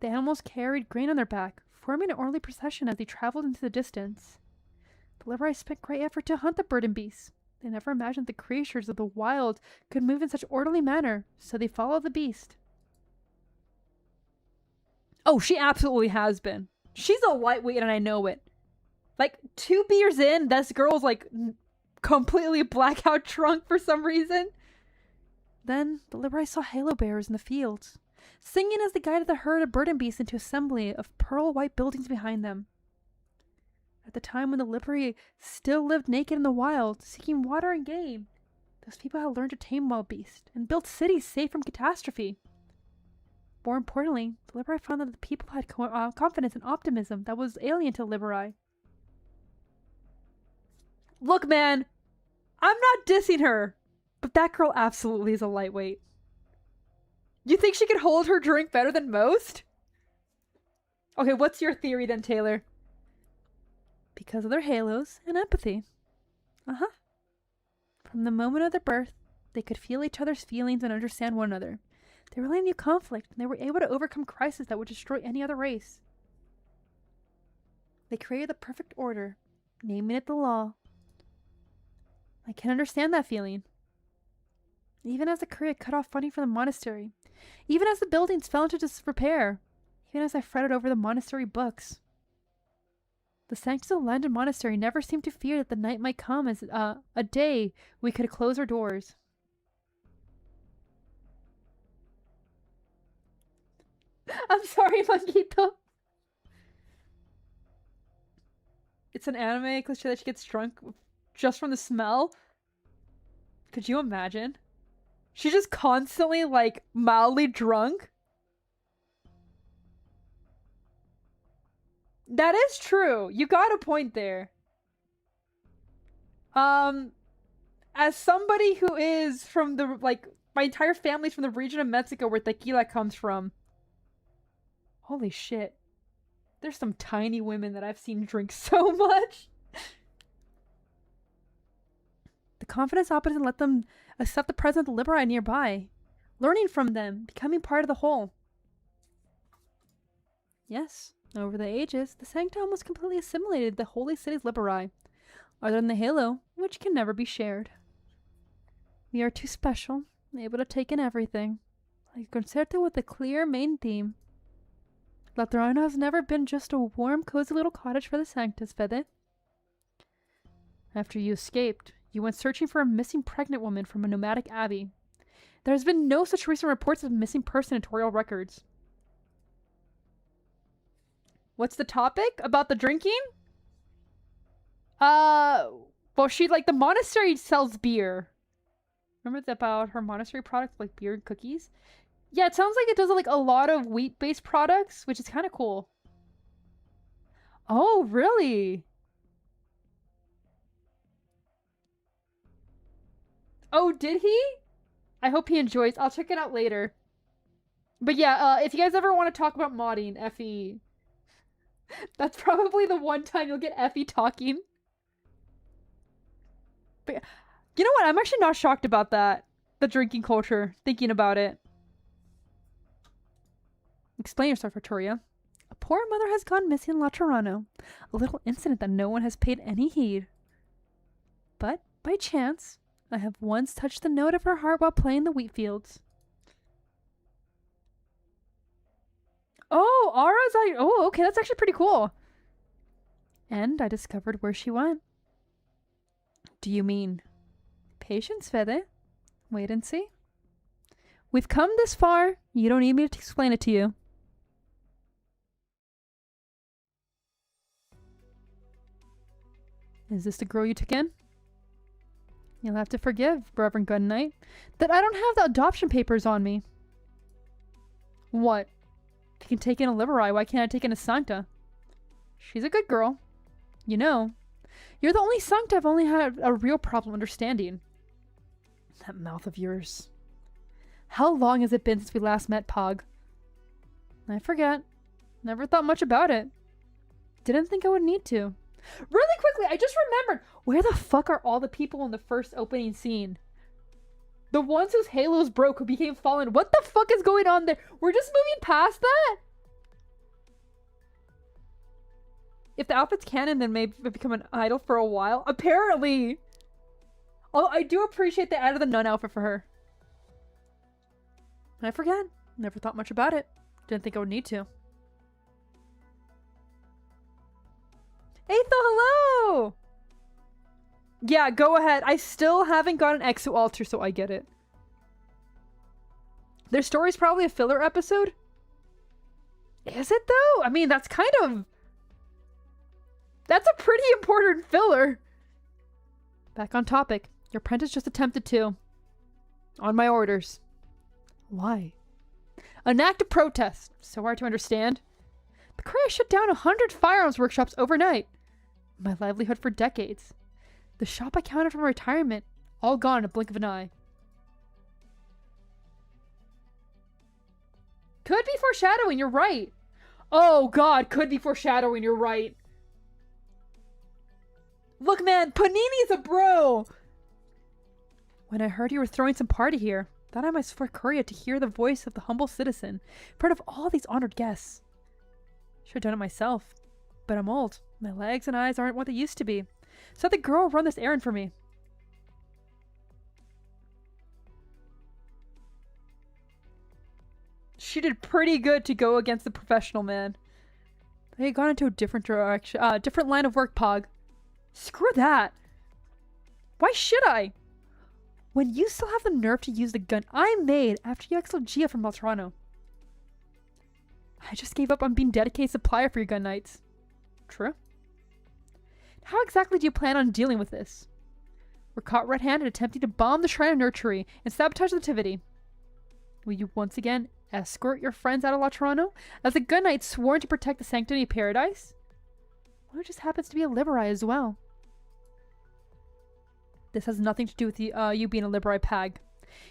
Speaker 2: The animals carried grain on their back, forming an orderly procession as they traveled into the distance. The Liberi spent great effort to hunt the bird and beast. They never imagined the creatures of the wild could move in such orderly manner, so they followed the beast.
Speaker 1: Oh, she absolutely has been. She's a lightweight and I know it. Like, 2 beers in, this girl's like completely blackout drunk for some reason.
Speaker 2: Then the Liberi saw halo bearers in the fields, singing as they guided the herd of bird and beasts into assembly of pearl-white buildings behind them. At the time when the Liberi still lived naked in the wild, seeking water and game, those people had learned to tame wild beasts and built cities safe from catastrophe. More importantly, the Liberi found that the people had confidence and optimism that was alien to Liberi.
Speaker 1: Look, man, I'm not dissing her, but that girl absolutely is a lightweight. You think she could hold her drink better than most? Okay, what's your theory then, Taylor?
Speaker 2: Because of their halos and empathy. From the moment of their birth, they could feel each other's feelings and understand one another. They really knew conflict, and they were able to overcome crises that would destroy any other race. They created the perfect order, naming it the law. I can understand that feeling. Even as the Korea cut off funding from the monastery, even as the buildings fell into disrepair, even as I fretted over the monastery books. The sanctity of the London monastery never seemed to fear that the night might come as a day we could close our doors.
Speaker 1: I'm sorry, Manguito. It's an anime cliche that she gets drunk just from the smell. Could you imagine? She's just constantly, like, mildly drunk. That is true. You got a point there. As somebody who is from the, like, my entire family's from the region of Mexico where tequila comes from. Holy shit. There's some tiny women that I've seen drink so much.
Speaker 2: The confidence opposite let them accept the presence of the Liberi nearby, learning from them, becoming part of the whole. Yes, over the ages, the sanctum almost completely assimilated the holy city's Liberi, other than the halo, which can never be shared. We are too special, able to take in everything, like a concerto with a clear main theme. Laterano has never been just a warm, cozy little cottage for the Sanctus, Fede. After you escaped, you went searching for a missing pregnant woman from a nomadic abbey. There has been no such recent reports of missing person in Toriel records.
Speaker 1: What's the topic? About the drinking? Well, she, like, the monastery sells beer. Remember about her monastery products, like beer and cookies? Yeah, it sounds like it does, like, a lot of wheat-based products, which is kind of cool. Oh, really? Oh, did he? I hope he enjoys. I'll check it out later. But yeah, if you guys ever want to talk about modding, Effie... That's probably the one time you'll get Effie talking. But you know what? I'm actually not shocked about that. The drinking culture, thinking about it.
Speaker 2: Explain yourself, Victoria. A poor mother has gone missing in Laterano. A little incident that no one has paid any heed. But, by chance, I have once touched the note of her heart while playing the wheat fields.
Speaker 1: Oh, oh, okay, that's actually pretty cool.
Speaker 2: And I discovered where she went.
Speaker 1: Do you mean?
Speaker 2: Patience, Fede. Wait and see. We've come this far. You don't need me to explain it to you. Is this the girl you took in? You'll have to forgive, Reverend Gun Knight, that I don't have the adoption papers on me.
Speaker 1: What?
Speaker 2: If you can take in a Liberi, why can't I take in a Sancta? She's a good girl. You know, You're the only sanct I've only had a real problem understanding. That mouth of yours. How long has it been since we last met, Pog? I forget. Never thought much about it. Didn't think I would need to. Really quickly, I just remembered. Where the fuck are all the people in the first opening scene? The ones whose halos broke, who became fallen. What the fuck is going on there? We're just moving past that? If the outfit's canon, then maybe it become an idol for a while. Apparently. Although I do appreciate they added the nun outfit for her. I forget. Never thought much about it. Didn't think I would need to. Aetho, hello! Yeah, go ahead. I still haven't got an Exo altar, so I get it. Their story's probably a filler episode? Is it, though? I mean, that's kind of... That's a pretty important filler. Back on topic. Your apprentice just attempted to. On my orders. Why? An act of protest. So hard to understand. The Korea shut down 100 firearms workshops overnight. My livelihood for decades. The shop I counted from retirement. All gone in a blink of an eye. Could be foreshadowing, you're right. Oh god, could be foreshadowing, you're right. Look man, Panini's a bro! When I heard you were throwing some party here, thought I might for Korea to hear the voice of the humble citizen, part of all these honored guests. Should have done it myself, but I'm old. My legs and eyes aren't what they used to be, so the girl will run this errand for me. She did pretty good to go against the professional man. They had gone into a different direction, different line of work, Pog. Screw that. Why should I? When you still have the nerve to use the gun I made after you exiled Gia from Beltrano. I just gave up on being dedicated supplier for your gun knights. True. How exactly do you plan on dealing with this? We're caught red-handed attempting to bomb the Shrine of Nurtury and sabotage the nativity. Will you once again escort your friends out of Latrano as a gun knight sworn to protect the sanctity of paradise? Or it just happens to be a Liberi as well? This has nothing to do with you being a Liberi Pag.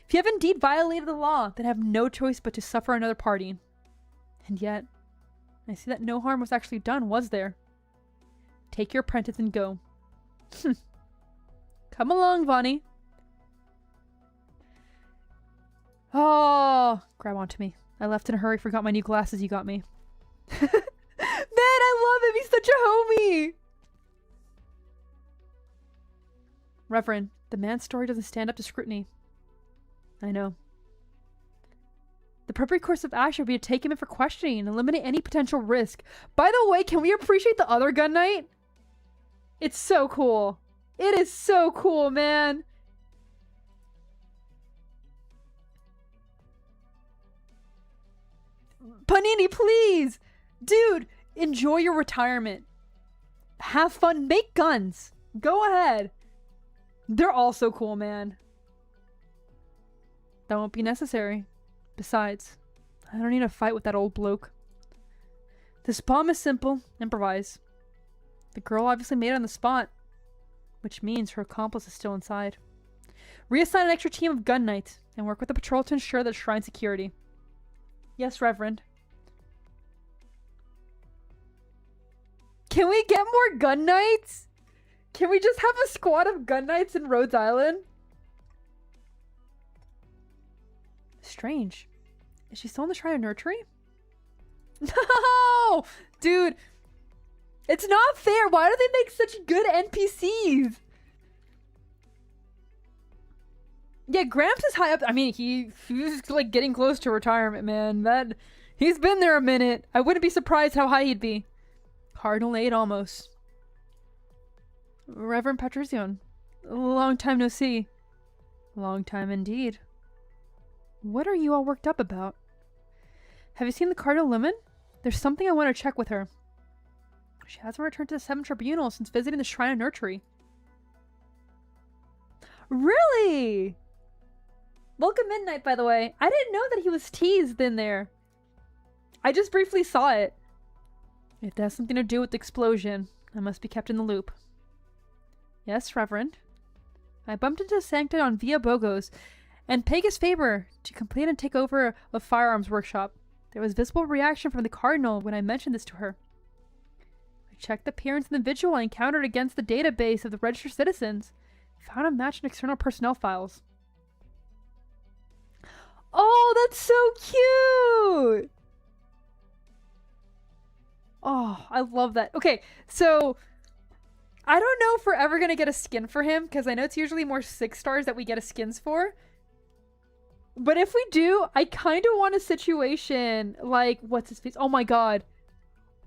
Speaker 2: If you have indeed violated the law, then I have no choice but to suffer another party. And yet, I see that no harm was actually done, was there? Take your apprentice and go. Come along, Vani. Oh, grab onto me. I left in a hurry, forgot my new glasses you got me. Man, I love him. He's such a homie. Reverend, the man's story doesn't stand up to scrutiny. I know. The appropriate course of action would be to take him in for questioning and eliminate any potential risk. By the way, can we appreciate the other gun knight? It's so cool. It is so cool, man. Panini, please! Dude, enjoy your retirement. Have fun. Make guns. Go ahead. They're all so cool, man. That won't be necessary. Besides, I don't need to fight with that old bloke. This bomb is simple. Improvise. The girl obviously made it on the spot, which means her accomplice is still inside. Reassign an extra team of gun knights and work with the patrol to ensure the shrine security. Yes, Reverend. Can we get more gun knights? Can we just have a squad of gun knights in Rhodes Island? Strange. Is she still in the Shrine of Nurtury? No! Dude. It's not fair. Why do they make such good NPCs? Yeah, Gramps is high up. I mean, he's like getting close to retirement, man. He's been there a minute. I wouldn't be surprised how high he'd be. Cardinal 8 almost. Reverend Patricion. Long time no see. Long time indeed. What are you all worked up about? Have you seen the Cardinal Lemon? There's something I want to check with her. She hasn't returned to the 7th Tribunal since visiting the Shrine of Nurtury. Really? Welcome Midnight, by the way. I didn't know that he was teased in there. I just briefly saw it. If that has something to do with the explosion, I must be kept in the loop. Yes, Reverend. I bumped into Sancta on Via Bogos and Pegasus Faber to complete and take over a firearms workshop. There was visible reaction from the Cardinal when I mentioned this to her. I checked the appearance of the individual I encountered against the database of the registered citizens. Found a match in external personnel files. Oh, that's so cute! Oh, I love that. Okay, so I don't know if we're ever gonna get a skin for him, because I know it's usually more 6 stars that we get a skins for. But if we do, I kind of want a situation like, what's his face? Oh my god.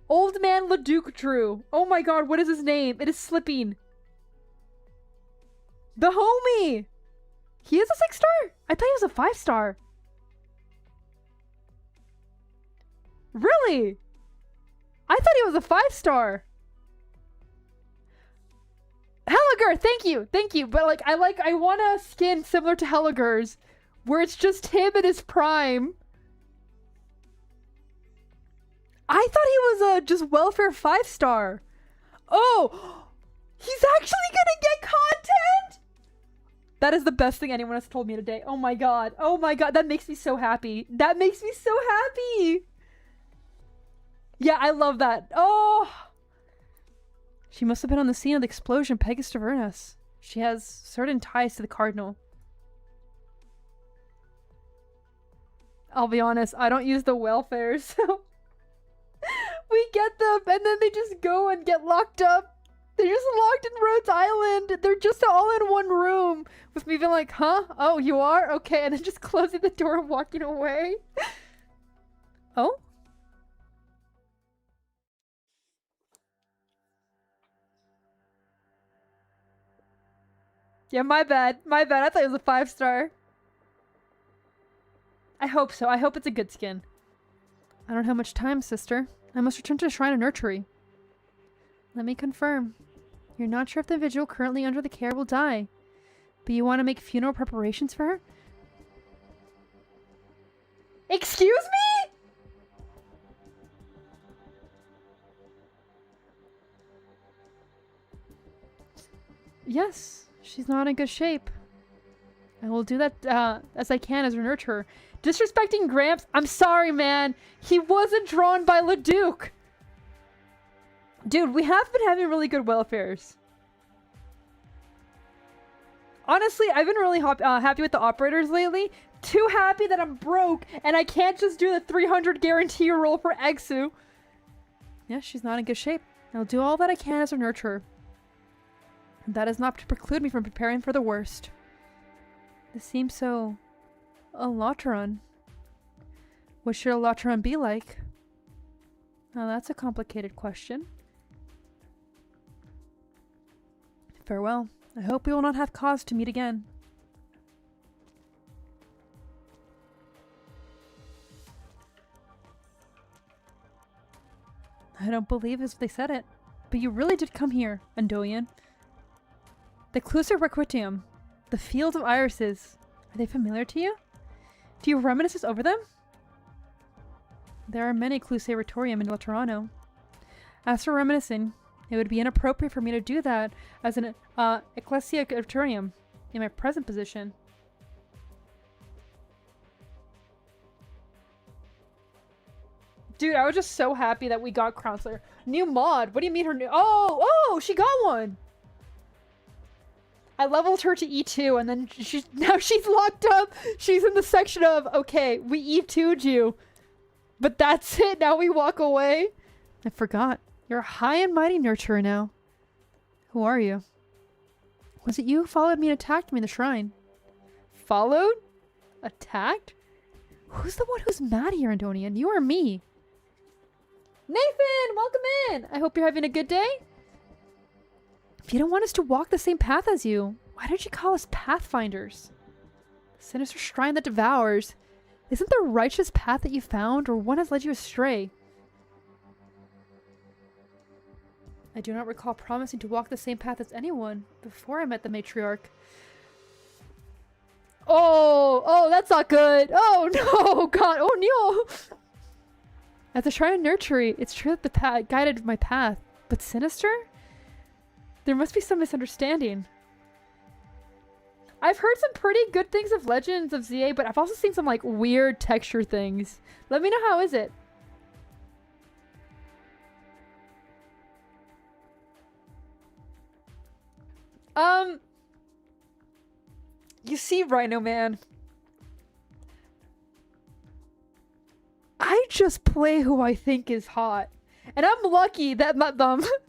Speaker 2: Old Man Leduc Drew. Oh my god, what is his name? It is slipping. The homie! He is a 6 star? I thought he was a 5 star. Really? I thought he was a 5 star. Helliger, thank you. Thank you. But like I want a skin similar to Helliger's where it's just him in his prime. I thought he was a just welfare 5 star. Oh, he's actually gonna get content? That is the best thing anyone has told me today. Oh my god. Oh my god. That makes me so happy. That makes me so happy. Yeah, I love that. Oh. She must have been on the scene of the explosion Pegasus Tavernus. She has certain ties to the Cardinal. I'll be honest, I don't use the welfare, so we get them and then they just go and get locked up. They're just locked in Rhodes Island. They're just all in one room with me being like, huh? Oh, you are? Okay. And then just closing the door and walking away. Oh? Yeah, my bad. My bad. I thought it was a 5 star. I hope so. I hope it's a good skin. I don't have much time, sister. I must return to the Shrine of Nurtury. Let me confirm. You're not sure if the individual currently under the care will die, but you want to make funeral preparations for her? Excuse me? Yes, she's not in good shape. I will do that as I can as her nurturer. Disrespecting Gramps? I'm sorry, man. He wasn't drawn by Leduc. Dude, we have been having really good welfares. Honestly, I've been really happy with the operators lately. Too happy that I'm broke and I can't just do the 300 guarantee roll for Exu. Yeah, she's not in good shape. I'll do all that I can as her nurturer. And that is not to preclude me from preparing for the worst. This seems so... Elatron. What should Elatron be like? Now that's a complicated question. Farewell. I hope we will not have cause to meet again. I don't believe as they said it, but you really did come here, Andoian. The Clusic Requitium, the Field of Irises, are they familiar to you? Do you have reminiscences over them? There are many Clusatorium in Laterano. As for reminiscing, it would be inappropriate for me to do that as an Ecclesiatorium in my present position. Dude, I was just so happy that we got Crownslayer. New mod. What do you mean her new? Oh, she got one. I leveled her to E2 and then now she's locked up. She's in the section of, okay, we E2'd you. But that's it. Now we walk away. I forgot. You're a high and mighty nurturer now. Who are you? Was it you who followed me and attacked me in the shrine? Followed? Attacked? Who's the one who's mad here, Andonian? You or me? Nathan, welcome in. I hope you're having a good day. If you don't want us to walk the same path as you, why did you call us pathfinders? The sinister shrine that devours. Isn't the righteous path that you found, or one has led you astray? I do not recall promising to walk the same path as anyone before I met the matriarch. Oh, that's not good. Oh no, God, oh no. As a shrine of nurtury, it's true that the path guided my path, but sinister? There must be some misunderstanding. I've heard some pretty good things of Legends of ZA, but I've also seen some like weird texture things. Let me know, how is it? You see, Rhino Man, I just play who I think is hot. And I'm lucky that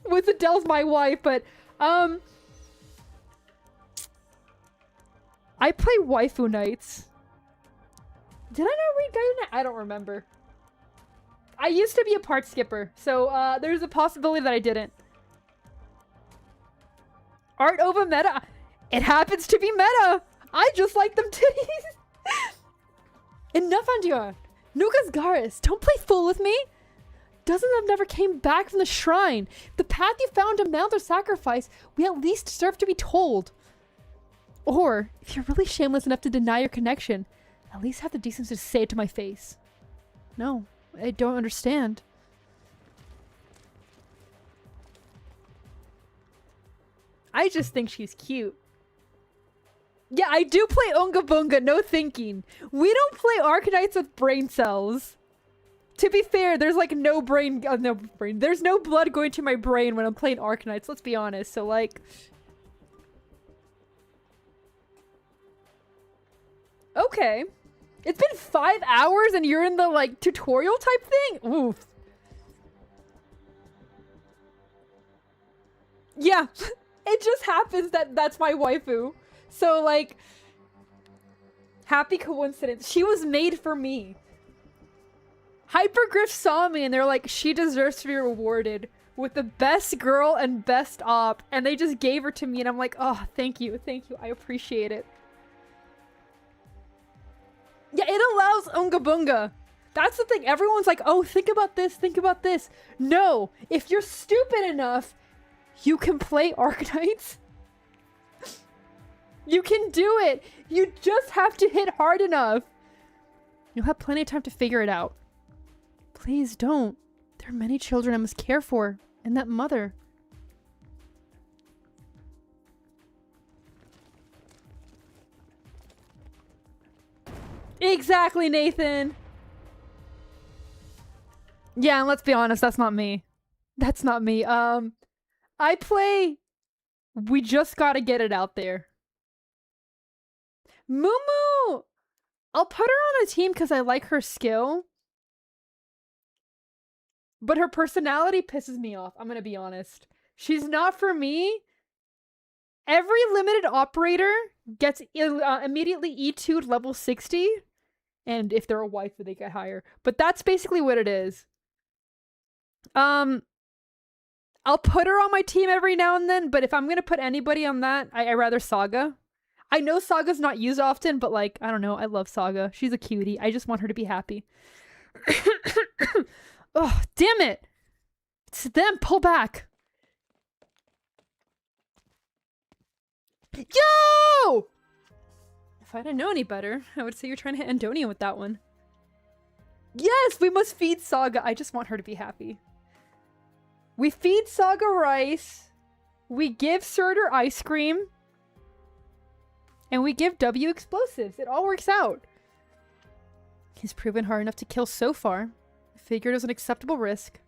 Speaker 2: with Adele's my wife, but I play waifu nights. Did I not read Guide Night? I don't remember. I used to be a part skipper, so there's a possibility that I didn't. Art over meta. It happens to be meta. I just like them titties. Enough, Andrea. Nukas Garis, don't play fool with me. Doesn't have never came back from the shrine. The path you found to mount their sacrifice, we at least deserve to be told. Or, if you're really shameless enough to deny your connection, at least have the decency to say it to my face. No, I don't understand. I just think she's cute. Yeah, I do play Unga Bunga, no thinking. We don't play Arknights with brain cells. To be fair, there's like no brain, there's no blood going to my brain when I'm playing Arknights, let's be honest. So like... Okay. It's been 5 hours and you're in the like tutorial type thing? Oof. Yeah. It just happens that that's my waifu. So, like, happy coincidence. She was made for me. Hypergriff saw me and they're like, she deserves to be rewarded with the best girl and best op. And they just gave her to me and I'm like, oh, thank you. Thank you. I appreciate it. Yeah, it allows Unga Bunga. That's the thing. Everyone's like, oh, think about this. Think about this. No. If you're stupid enough, you can play Arknights. You can do it! You just have to hit hard enough! You'll have plenty of time to figure it out. Please don't. There are many children I must care for. And that mother. Exactly, Nathan! Yeah, and let's be honest, that's not me. That's not me. I play... We just gotta get it out there. Mumu! I'll put her on a team because I like her skill. But her personality pisses me off, I'm gonna be honest. She's not for me. Every limited operator gets immediately E2'd level 60. And if they're a waifu, they get higher. But that's basically what it is. I'll put her on my team every now and then, but if I'm gonna put anybody on that, I rather Saga. I know Saga's not used often, but like, I don't know, I love Saga. She's a cutie. I just want her to be happy. Oh, damn it! It's them, pull back! Yo! If I didn't know any better, I would say you're trying to hit Andonia with that one. Yes, we must feed Saga. I just want her to be happy. We feed Saga rice. We give Surtur ice cream. And we give W explosives. It all works out. He's proven hard enough to kill so far. I figured it was an acceptable risk.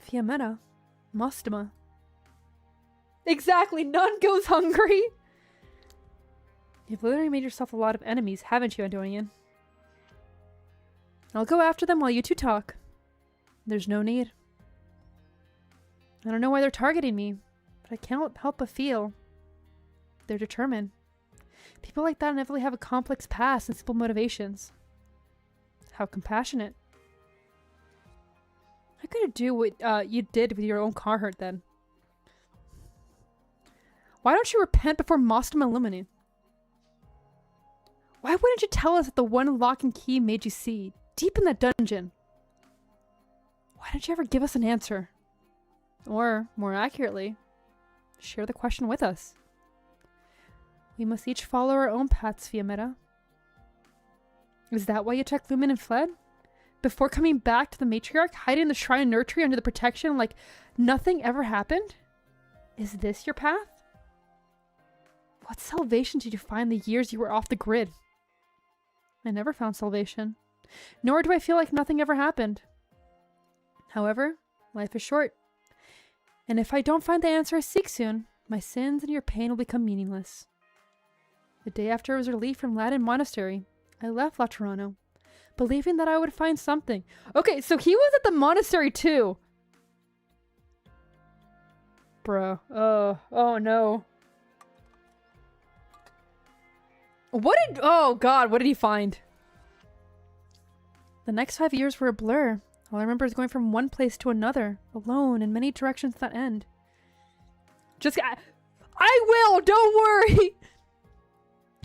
Speaker 2: Fiametta. Mostama. Exactly, none goes hungry. You've literally made yourself a lot of enemies, haven't you, Andonian? I'll go after them while you two talk. There's no need. I don't know why they're targeting me, but I can't help but feel they're determined. People like that inevitably have a complex past and simple motivations. How compassionate. How could you do what you did with your own Carhart then? Why don't you repent before Mostam Illumine? Why wouldn't you tell us that the one lock and key made you see, deep in that dungeon? Why didn't you ever give us an answer? Or, more accurately, share the question with us. We must each follow our own paths, Fiametta. Is that why you took Lumen and fled? before coming back to the matriarch, hiding in the shrine and nursery under the protection like nothing ever happened? Is this your path? What salvation did you find the years you were off the grid? I never found salvation. Nor do I feel like nothing ever happened. However, life is short. And if I don't find the answer I seek soon, my sins and your pain will become meaningless. The day after I was released from Latin monastery, I left Laterano, believing that I would find something. Okay, so he was at the monastery too. Bro. Oh no. Oh god, what did he find? The next 5 years were a blur. All I remember is going from one place to another, alone, in many directions that end. I will, don't worry!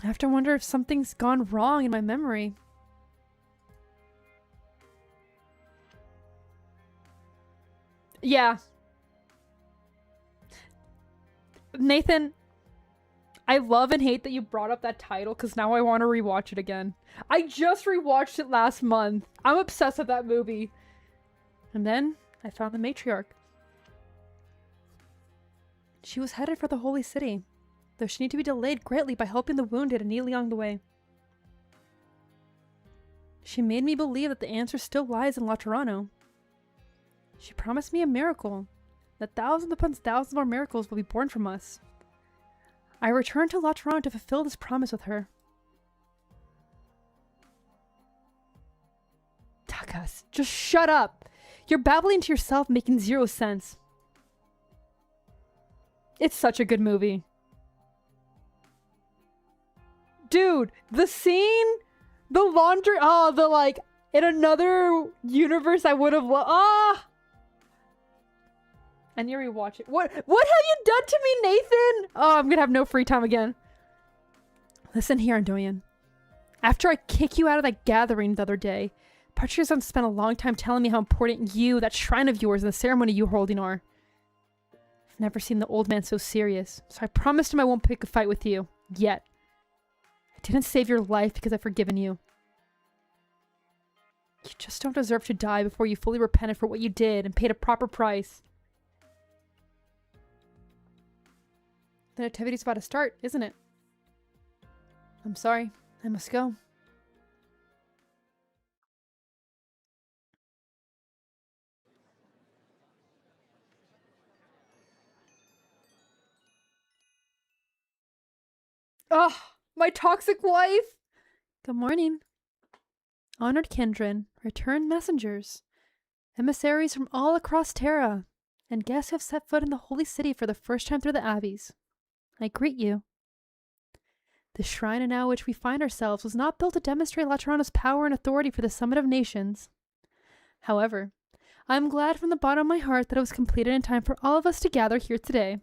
Speaker 2: I have to wonder if something's gone wrong in my memory. Yeah. Nathan, I love and hate that you brought up that title because now I want to rewatch it again. I just rewatched it last month. I'm obsessed with that movie. And then I found the matriarch. She was headed for the holy city, though she needed to be delayed greatly by helping the wounded and kneeling along the way. She made me believe that the answer still lies in Laterano. She promised me a miracle, that thousands upon thousands more miracles will be born from us. I returned to Laterano to fulfill this promise with her. Takas, just shut up! You're babbling to yourself, making zero sense. It's such a good movie. Dude, the scene, the laundry, in another universe I would have I need to rewatch it. What have you done to me, Nathan? Oh, I'm gonna have no free time again. Listen here, Andoyan. After I kick you out of that gathering the other day, Patriarch spent a long time telling me how important you, that shrine of yours, and the ceremony you're holding are. I've never seen the old man so serious, so I promised him I won't pick a fight with you. Yet. I didn't save your life because I've forgiven you. You just don't deserve to die before you fully repented for what you did and paid a proper price. The nativity's about to start, isn't it? I'm sorry. I must go. Ugh, my toxic wife! Good morning. Honored kindred, returned messengers, emissaries from all across Terra, and guests who have set foot in the holy city for the first time through the abbeys. I greet you. The shrine in now which we find ourselves was not built to demonstrate Laterano's power and authority for the summit of nations. However, I am glad from the bottom of my heart that it was completed in time for all of us to gather here today.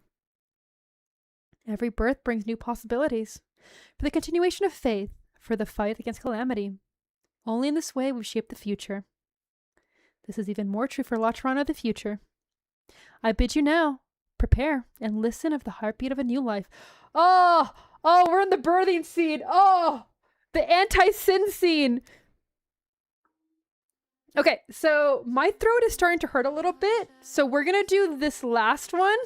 Speaker 2: Every birth brings new possibilities, for the continuation of faith, for the fight against calamity. Only in this way we shape the future. This is even more true for Laterano of the future. I bid you now, prepare and listen of the heartbeat of a new life. Oh, we're in the birthing scene. Oh, the anti-sin scene. Okay, so my throat is starting to hurt a little bit, so we're gonna do this last one.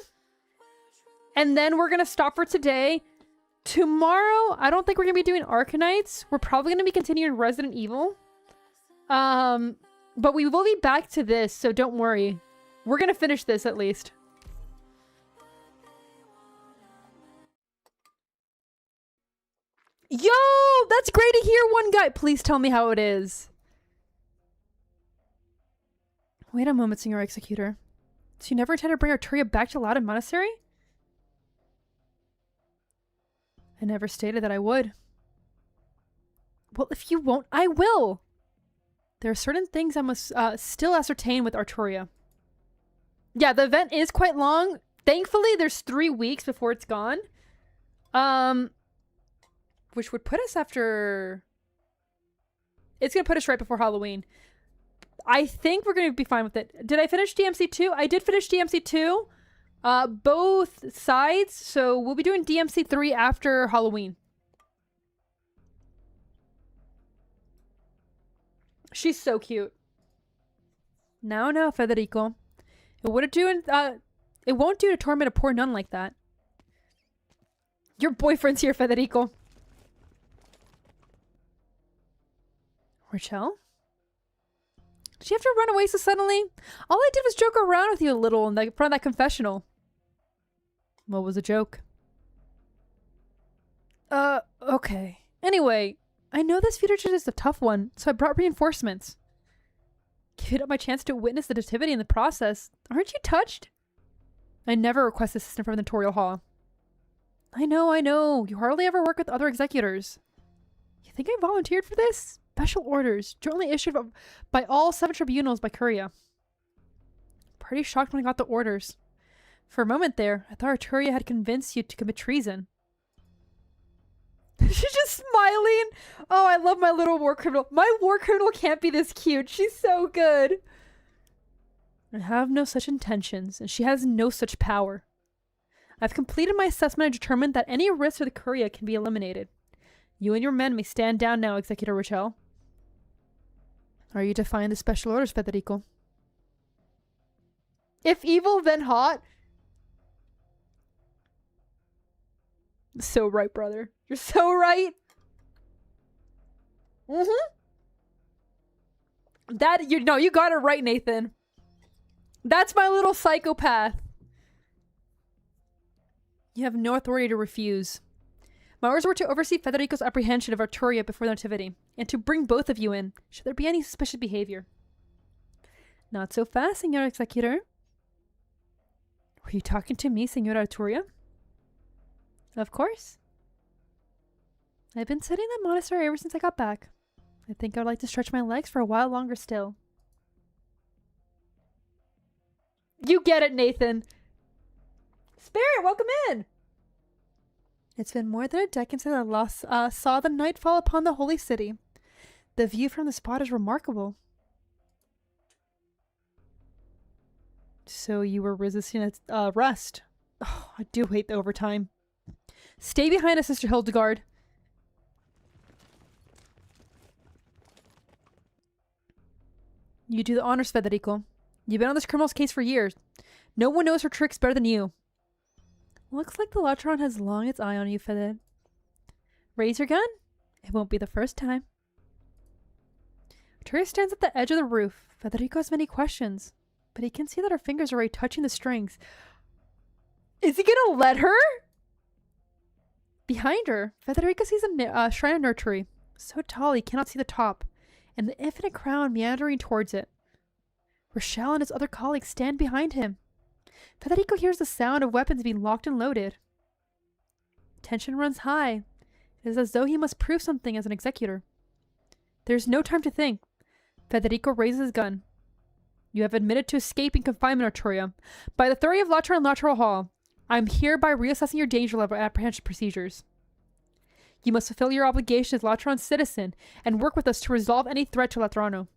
Speaker 2: And then we're going to stop for today. Tomorrow, I don't think we're going to be doing ARKNIGHTS. We're probably going to be continuing Resident Evil. But we will be back to this, so don't worry. We're going to finish this at least. Yo! That's great to hear, one guy. Please tell me how it is. Wait a moment, Senor Executor. So you never intend to bring Arturia back to Latin Monastery? I never stated that I would. Well, if you won't, I will! There are certain things I must still ascertain with Arturia. Yeah, the event is quite long. Thankfully, there's 3 weeks before it's gone. Which would put us after... It's going to put us right before Halloween. I think we're going to be fine with it. Did I finish DMC 2? I did finish DMC 2. Both sides. So we'll be doing DMC 3 after Halloween. She's so cute. No, Federico. It wouldn't do. It won't do to torment a poor nun like that. Your boyfriend's here, Federico. Rochelle? Did you have to run away so suddenly? All I did was joke around with you a little in front of that confessional. What was a joke? Okay. Anyway, I know this future is a tough one, so I brought reinforcements. Giving up my chance to witness the nativity in the process. Aren't you touched? I never request assistance from the notarial hall. I know. You hardly ever work with other executors. You think I volunteered for this? Special orders, jointly issued by all 7 tribunals by Curia. Pretty shocked when I got the orders. For a moment there, I thought Arturia had convinced you to commit treason. She's just smiling. Oh, I love my little war criminal. My war criminal can't be this cute. She's so good. I have no such intentions, and she has no such power. I've completed my assessment and determined that any risk to the Curia can be eliminated. You and your men may stand down now, Executor Rochelle. Are you defying the special orders, Federico? If evil, then hot. So right, brother. You're so right. You got it right, Nathan. That's my little psychopath. You have no authority to refuse. My orders were to oversee Federico's apprehension of Arturia before the nativity, and to bring both of you in, should there be any suspicious behavior. Not so fast, Senor Executor. Were you talking to me, Senor Arturia? Of course. I've been studying the monastery ever since I got back. I think I'd like to stretch my legs for a while longer still. You get it, Nathan. Spirit, welcome in. It's been more than a decade since I saw the night fall upon the holy city. The view from the spot is remarkable. So you were resisting arrest. Oh, I do hate the overtime. Stay behind us, Sister Hildegard. You do the honors, Federico. You've been on this criminal's case for years. No one knows her tricks better than you. Looks like the Latron has long its eye on you, Fede. Raise your gun? It won't be the first time. Arturia stands at the edge of the roof. Federico has many questions, but he can see that her fingers are already touching the strings. Is he gonna let her? Behind her, Federico sees a shrine of nursery, so tall he cannot see the top, and the infinite crown meandering towards it. Rochelle and his other colleagues stand behind him. Federico hears the sound of weapons being locked and loaded. Tension runs high. It is as though he must prove something as an executor. There is no time to think. Federico raises his gun. You have admitted to escaping confinement, Arturia. By the authority of Latron and Lateral Hall, I am hereby reassessing your danger level apprehension procedures. You must fulfill your obligation as Latron's citizen and work with us to resolve any threat to Latrano.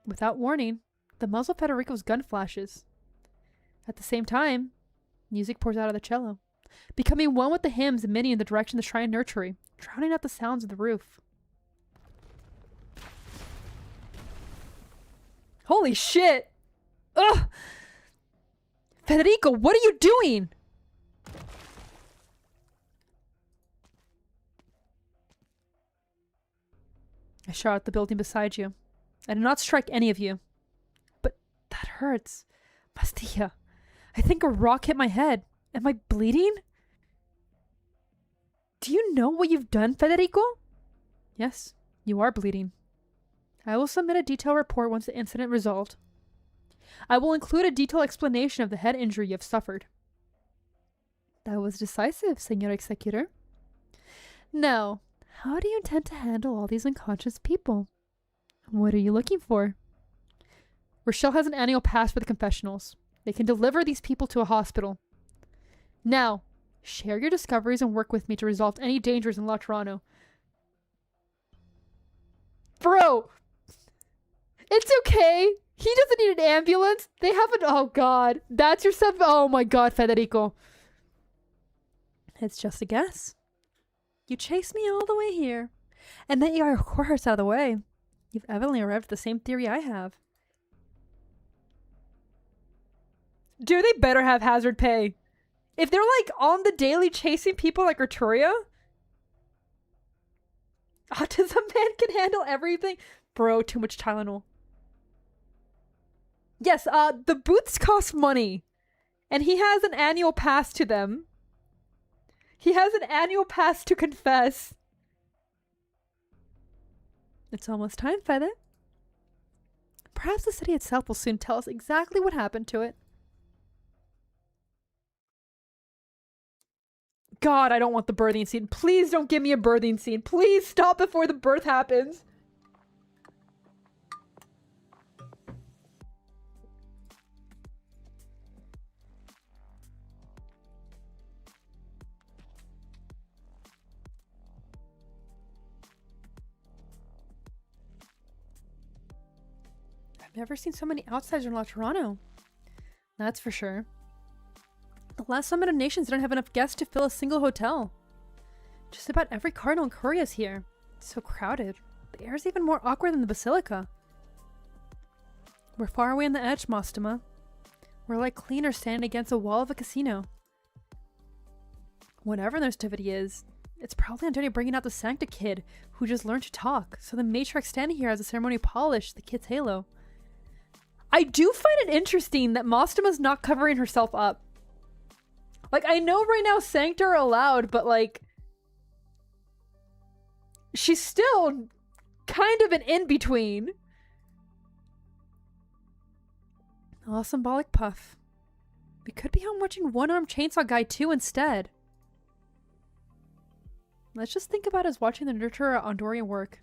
Speaker 2: Without warning, the muzzle of Federico's gun flashes. At the same time, music pours out of the cello, becoming one with the hymns emitting in the direction of the shrine nursery, drowning out the sounds of the roof. Holy shit! Ugh! Federico, what are you doing? I shot at the building beside you. I did not strike any of you. But that hurts. Bastilla. I think a rock hit my head. Am I bleeding? Do you know what you've done, Federico? Yes, you are bleeding. I will submit a detailed report once the incident resolved. I will include a detailed explanation of the head injury you have suffered. That was decisive, Senor Executor. Now, how do you intend to handle all these unconscious people? What are you looking for? Rochelle has an annual pass for the confessionals. They can deliver these people to a hospital. Now, share your discoveries and work with me to resolve any dangers in Laterano. Bro! It's okay! He doesn't need an ambulance! They have an— oh god. That's your stuff— oh my god, Federico. It's just a guess. You chased me all the way here, and then you got your horse out of the way. You've evidently arrived at the same theory I have.
Speaker 1: Dude, they better have hazard pay. If they're like on the daily chasing people like Arturia, autism man can handle everything. Bro, too much Tylenol. Yes, the booths cost money. And he has an annual pass to them. He has an annual pass to confess.
Speaker 2: It's almost time, Feather. Perhaps the city itself will soon tell us exactly what happened to it.
Speaker 1: God, I don't want the birthing scene. Please don't give me a birthing scene. Please stop before the birth happens.
Speaker 2: I've never seen so many outsiders in La Toronto. That's for sure. The last Summit of Nations didn't have enough guests to fill a single hotel. Just about every cardinal and curia is here. It's so crowded. The air is even more awkward than the Basilica. We're far away on the edge, Mostema. We're like cleaners standing against a wall of a casino. Whatever the nativity is, it's probably Antonio bringing out the Sancta kid who just learned to talk, so the matriarch standing here has a ceremony to polish the kid's halo.
Speaker 1: I do find it interesting that Mostema's not covering herself up. Like, I know right now Sancta are allowed, but like, she's still kind of an in-between.
Speaker 2: Oh, symbolic puff. We could be home watching One-Armed Chainsaw Guy 2 instead. Let's just think about us watching the nurturer Andorian work.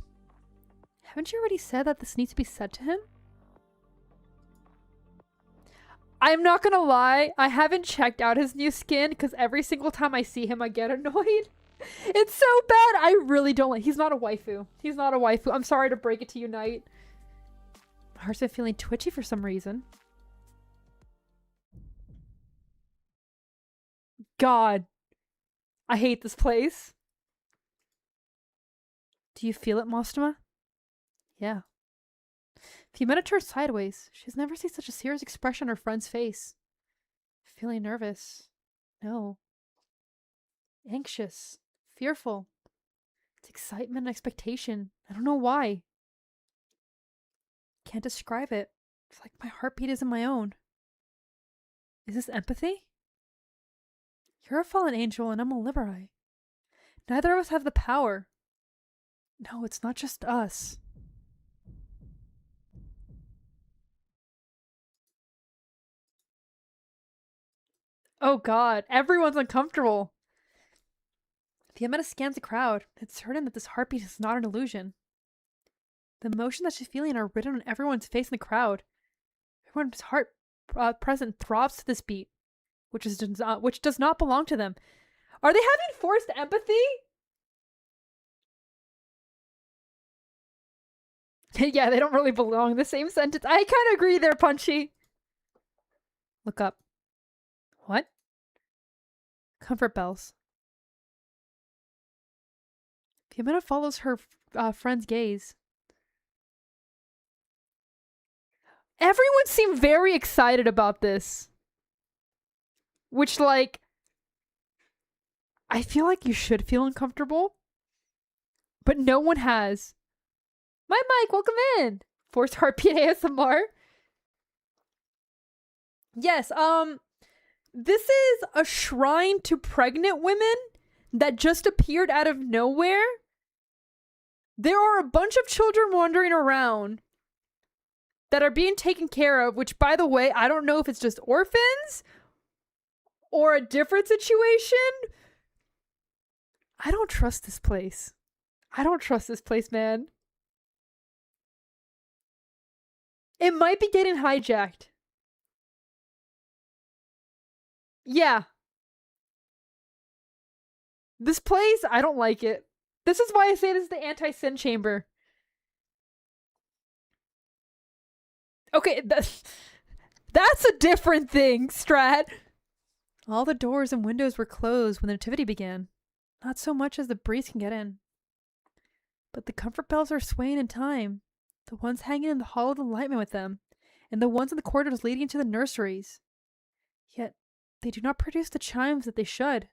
Speaker 2: Haven't you already said that this needs to be said to him?
Speaker 1: I'm not gonna lie, I haven't checked out his new skin because every single time I see him I get annoyed. It's so bad. I really don't like. He's not a waifu. He's not a waifu. I'm sorry to break it to you, Knight.
Speaker 2: My heart's been feeling twitchy for some reason.
Speaker 1: God. I hate this place.
Speaker 2: Do you feel it, Mostema? Yeah. If you met her sideways, she's never seen such a serious expression on her friend's face. Feeling nervous. No. Anxious. Fearful. It's excitement and expectation. I don't know why. Can't describe it. It's like my heartbeat isn't my own. Is this empathy? You're a fallen angel and I'm a Liberai. Neither of us have the power. No, it's not just us.
Speaker 1: Oh God, everyone's uncomfortable.
Speaker 2: Fiametta scans the crowd. It's certain that this heartbeat is not an illusion. The emotions that she's feeling are written on everyone's face in the crowd. Everyone's heart present throbs to this beat, which does not belong to them.
Speaker 1: Are they having forced empathy? Yeah, they don't really belong in the same sentence. I kind of agree there, Punchy.
Speaker 2: Look up. What? Comfort bells. Fiametta follows her friend's gaze.
Speaker 1: Everyone seemed very excited about this. Which, like, I feel like you should feel uncomfortable. But no one has. My Mike, welcome in. Forced heartbeat ASMR. Yes, this is a shrine to pregnant women that just appeared out of nowhere. There are a bunch of children wandering around that are being taken care of, which, by the way, I don't know if it's just orphans or a different situation. I don't trust this place. I don't trust this place, man. It might be getting hijacked. Yeah. This place, I don't like it. This is why I say this is the anti-sin chamber. Okay, that's a different thing, Strat.
Speaker 2: All the doors and windows were closed when the nativity began. Not so much as the breeze can get in. But the comfort bells are swaying in time. The ones hanging in the hall of the lightman with them, and the ones in the corridors leading into the nurseries. Yet, they do not produce the chimes that they should.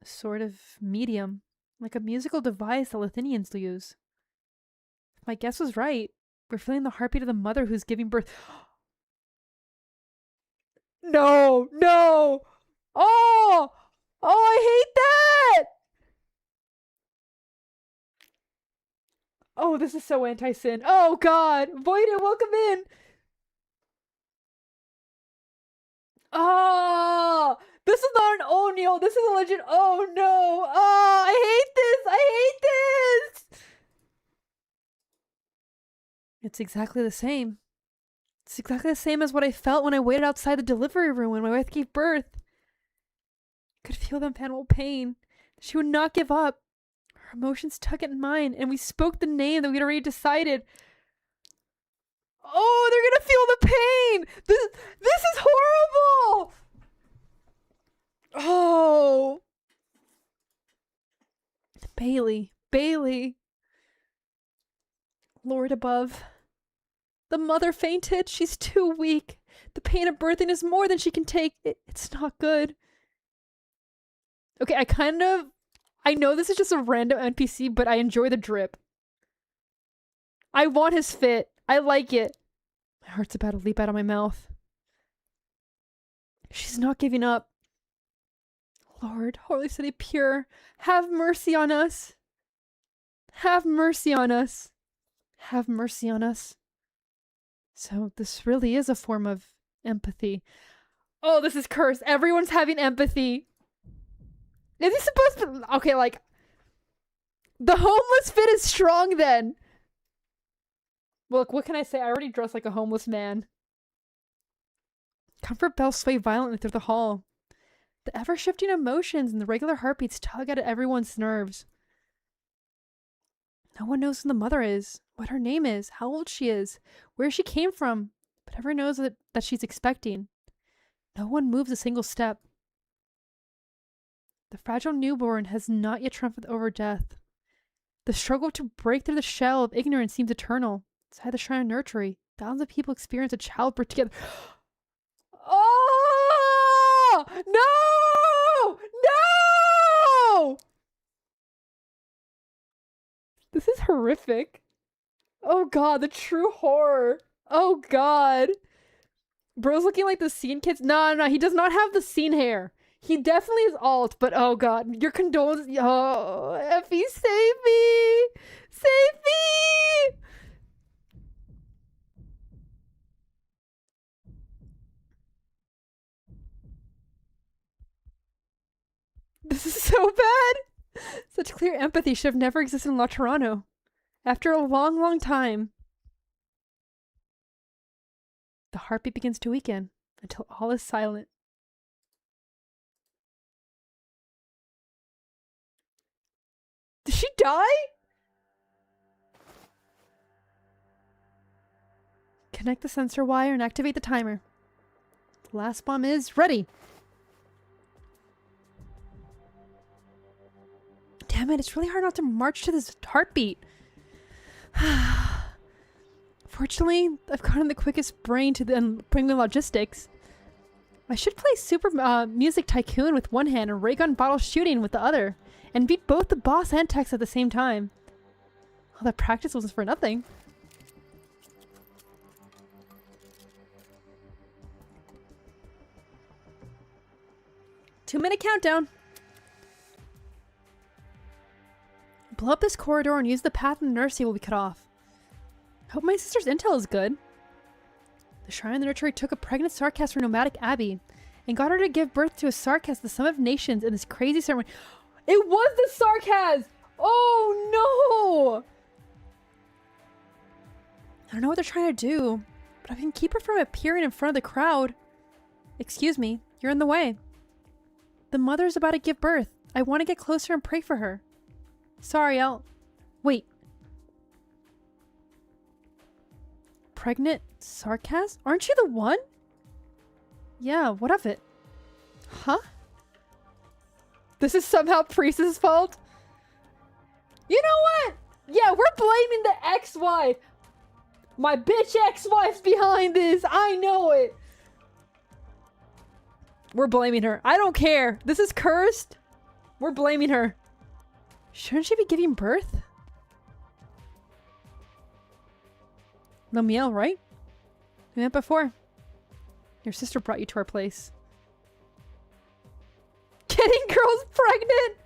Speaker 2: A sort of medium, like a musical device the Lithinians use. If my guess was right, we're feeling the heartbeat of the mother who's giving birth. No! No! Oh! Oh, I hate that! Oh, this is so anti-sin. Oh, God! Voida, welcome in! Oh! This is not an O'Neill. This is a legend. Oh, no! Oh, I hate this! I hate this! It's exactly the same. It's exactly the same as what I felt when I waited outside the delivery room when my wife gave birth. I could feel the animal pain. She would not give up. Her emotions tugged at mine, and we spoke the name that we'd already decided. Oh, they're gonna feel the pain! This is horrible! Oh! Bailey. Bailey. Lord above. The mother fainted. She's too weak. The pain of birthing is more than she can take. It's not good. Okay, I know this is just a random NPC, but I enjoy the drip. I want his fit. I like it. My heart's about to leap out of my mouth. She's not giving up. Lord, Holy City Pure, have mercy on us. Have mercy on us. Have mercy on us. So this really is a form of empathy. Oh, this is cursed. Everyone's having empathy. Is he supposed to... Okay, like... The homeless fit is strong then. Look, what can I say? I already dress like a homeless man. Comfort bells sway violently through the hall. The ever-shifting emotions and the regular heartbeats tug at everyone's nerves. No one knows who the mother is, what her name is, how old she is, where she came from, but everyone knows that she's expecting. No one moves a single step. The fragile newborn has not yet triumphed over death. The struggle to break through the shell of ignorance seems eternal. Inside the shrine of nursery, thousands of people experience a childbirth together. Oh! No! No! This is horrific. Oh god, the true horror. Oh god. Bro's looking like the scene kids. No, he does not have the scene hair. He definitely is alt, but oh god, your condolences. Oh, Effie, save me! Save me! This is so bad! Such clear empathy should have never existed in La Toronto. After a long, long time, the heartbeat begins to weaken until all is silent. Did she die? Connect the sensor wire and activate the timer. The last bomb is ready. Damn it, it's really hard not to march to this heartbeat. Fortunately, I've gotten the quickest brain to bring the logistics. I should play Super Music Tycoon with one hand and ray gun bottle shooting with the other, and beat both the boss and Tex at the same time. All that practice wasn't for nothing. Two-minute countdown. Blow up this corridor and use the path in the nursery will be cut off. Hope my sister's intel is good. The shrine of the nursery took a pregnant Sarkaz from nomadic Abbey and got her to give birth to a Sarkaz, the sum of nations, in this crazy ceremony. It was the Sarkaz! Oh no! I don't know what they're trying to do, but I can keep her from appearing in front of the crowd. Excuse me, you're in the way. The mother's about to give birth. I want to get closer and pray for her. Sorry, I'll... Wait. Pregnant Sarkaz? Aren't you the one? Yeah, what of it? Huh? This is somehow Priest's fault? You know what?
Speaker 1: Yeah, we're blaming the ex-wife. My bitch ex-wife's behind this. I know it. We're blaming her. I don't care. This is cursed. We're blaming her.
Speaker 2: Shouldn't she be giving birth? Lomiel, right? We met before. Your sister brought you to our place.
Speaker 1: Getting girls pregnant?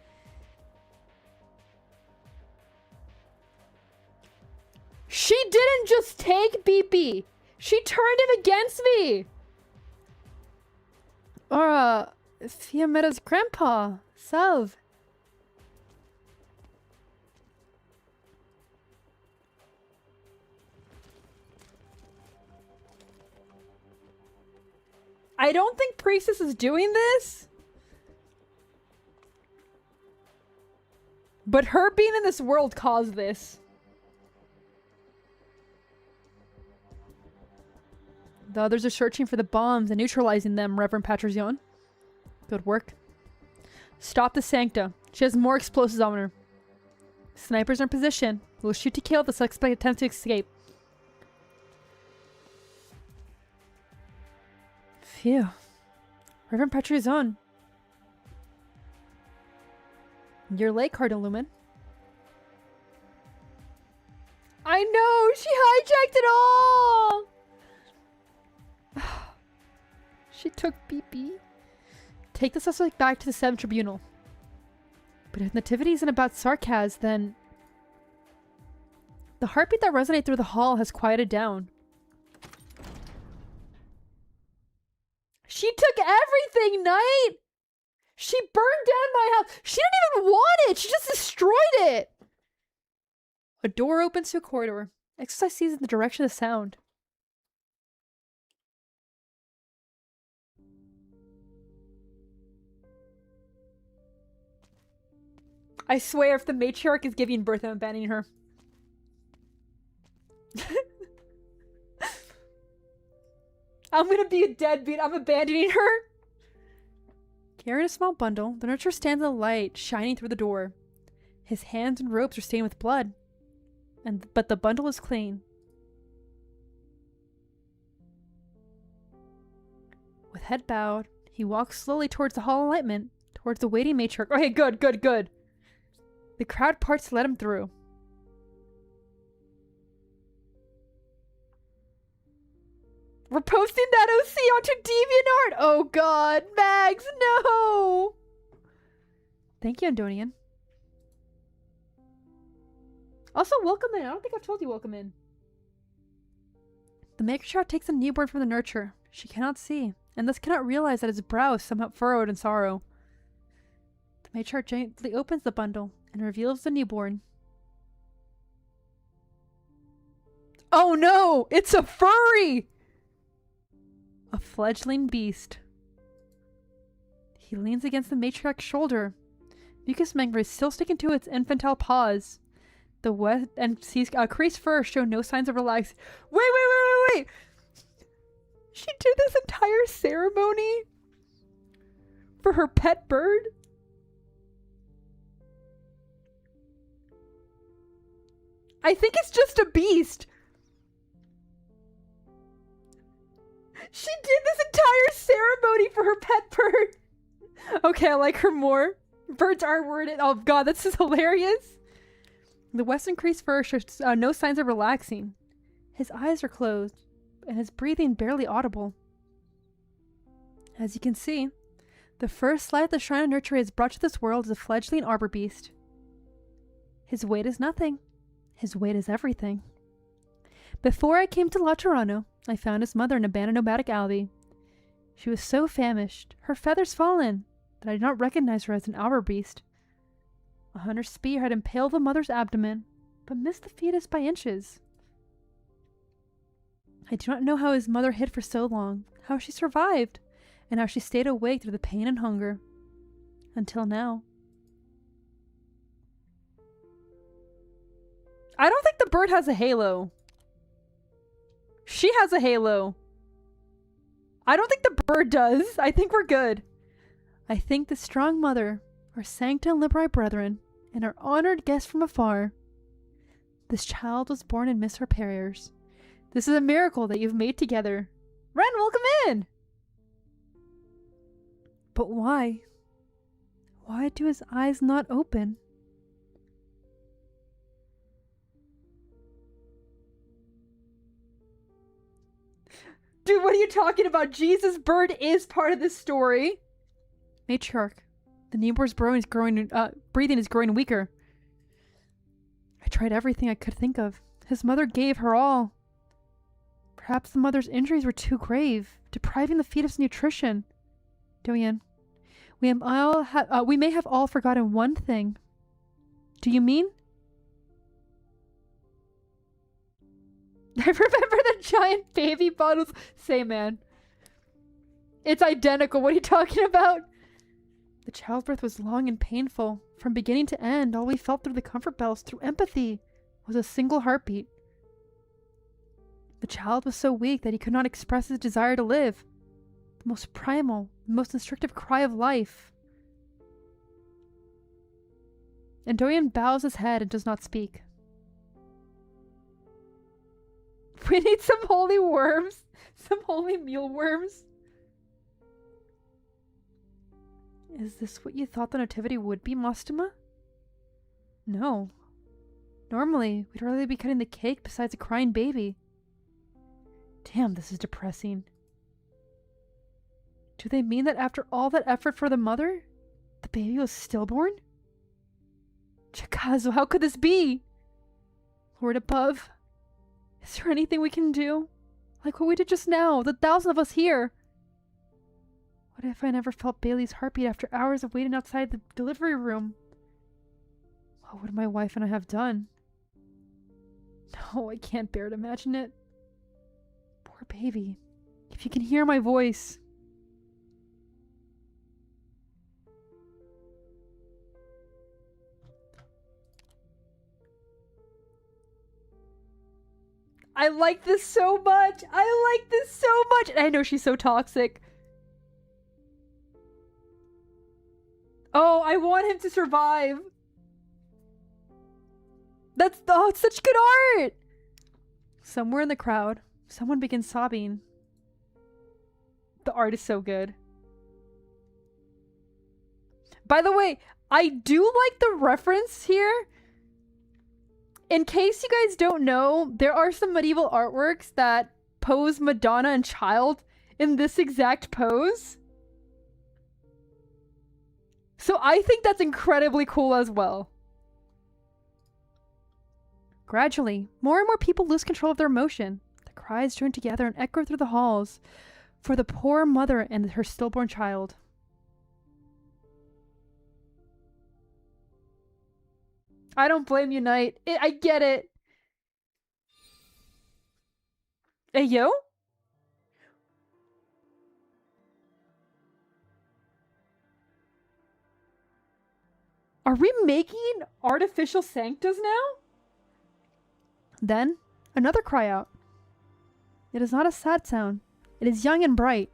Speaker 1: She didn't just take BP. She turned him against me.
Speaker 2: Or, Fiametta's grandpa, Salve.
Speaker 1: I don't think Priestess is doing this. But her being in this world caused this.
Speaker 2: The others are searching for the bombs and neutralizing them, Reverend Patrician. Good work. Stop the Sancta. She has more explosives on her. Snipers are in position. We'll shoot to kill if the suspect attempts to escape. Phew. Reverend Patrician. You're late, Cardinal Lumen.
Speaker 1: I know! She hijacked it all!
Speaker 2: She took BP. Take the suspect back to the 7th Tribunal. But if Nativity isn't about Sarkaz, then... The heartbeat that resonated through the hall has quieted down.
Speaker 1: She took everything, Knight! She burned down my house! She didn't even want it! She just destroyed it!
Speaker 2: A door opens to a corridor. Exercise sees in the direction of the sound.
Speaker 1: I swear if the matriarch is giving birth, I'm abandoning her. I'm gonna be a deadbeat. I'm abandoning her.
Speaker 2: Carrying a small bundle, the nurturer stands in the light, shining through the door. His hands and robes are stained with blood. But the bundle is clean. With head bowed, he walks slowly towards the hall enlightenment, towards the waiting matriarch.
Speaker 1: Okay, good, good, good.
Speaker 2: The crowd parts to let him through.
Speaker 1: We're posting that OC onto DeviantArt! Oh god, Mags, no!
Speaker 2: Thank you, Andonian.
Speaker 1: Also, welcome in. I don't think I've told you welcome in.
Speaker 2: The matriarch takes the newborn from the nurture. She cannot see, and thus cannot realize that his brow is somewhat furrowed in sorrow. The matriarch gently opens the bundle and reveals the newborn.
Speaker 1: Oh no! It's a furry!
Speaker 2: A fledgling beast. He leans against the matriarch's shoulder. Mucus membrane is still sticking to its infantile paws. The wet and sees creased fur show no signs of relaxing.
Speaker 1: Wait! She did this entire ceremony for her pet bird? I think it's just a beast. She did this entire ceremony for her pet bird. Okay, I like her more. Birds are worded. Oh god, this is hilarious.
Speaker 2: The western creased fur shows no signs of relaxing. His eyes are closed, and his breathing barely audible. As you can see, the first light the Shrine of Nurture has brought to this world is a fledgling arbor beast. His weight is nothing. His weight is everything. Before I came to La Toronto, I found his mother in an abandoned nomadic alley. She was so famished, her feathers fallen, that I did not recognize her as an arbor beast. A hunter's spear had impaled the mother's abdomen, but missed the fetus by inches. I do not know how his mother hid for so long, how she survived, and how she stayed awake through the pain and hunger. Until now.
Speaker 1: I don't think the bird has a halo. She has a halo. I don't think the bird does. I think we're good.
Speaker 2: I thank the strong mother, our Sancta and Liberi brethren, and our honored guests from afar. This child was born amidst our prayers. This is a miracle that you've made together. Ren, welcome in! But why? Why do his eyes not open?
Speaker 1: Dude, what are you talking about? Jesus' bird is part of this story.
Speaker 2: Matriarch, the newborn's breathing is growing weaker. I tried everything I could think of. His mother gave her all. Perhaps the mother's injuries were too grave, depriving the fetus of nutrition. Doyen, we may have all forgotten one thing. Do you mean? I remember the giant baby bottles. Say, man. It's identical. What are you talking about? The childbirth was long and painful. From beginning to end, all we felt through the comfort bells, through empathy, was a single heartbeat. The child was so weak that he could not express his desire to live. The most primal, the most instructive cry of life. And Doyen bows his head and does not speak.
Speaker 1: We need some holy worms. Some holy mealworms.
Speaker 2: Is this what you thought the nativity would be, Mastuma? No. Normally, we'd rather be cutting the cake besides a crying baby. Damn, this is depressing. Do they mean that after all that effort for the mother, the baby was stillborn? Chikazu, how could this be? Lord above, is there anything we can do? Like what we did just now, the 1,000 of us here. What if I never felt Bailey's heartbeat after hours of waiting outside the delivery room? What would my wife and I have done? No, I can't bear to imagine it. Poor baby. If you can hear my voice.
Speaker 1: I like this so much. I like this so much. And I know she's so toxic. Oh, I want him to survive. Oh, it's such good art.
Speaker 2: Somewhere in the crowd, someone begins sobbing.
Speaker 1: The art is so good. By the way, I do like the reference here. In case you guys don't know, there are some medieval artworks that pose Madonna and child in this exact pose. So I think that's incredibly cool as well.
Speaker 2: Gradually, more and more people lose control of their emotion. The cries join together and echo through the halls for the poor mother and her stillborn child.
Speaker 1: I don't blame you, Knight. I get it. Hey, yo? Are we making artificial sanctas now?
Speaker 2: Then, another cry out. It is not a sad sound. It is young and bright.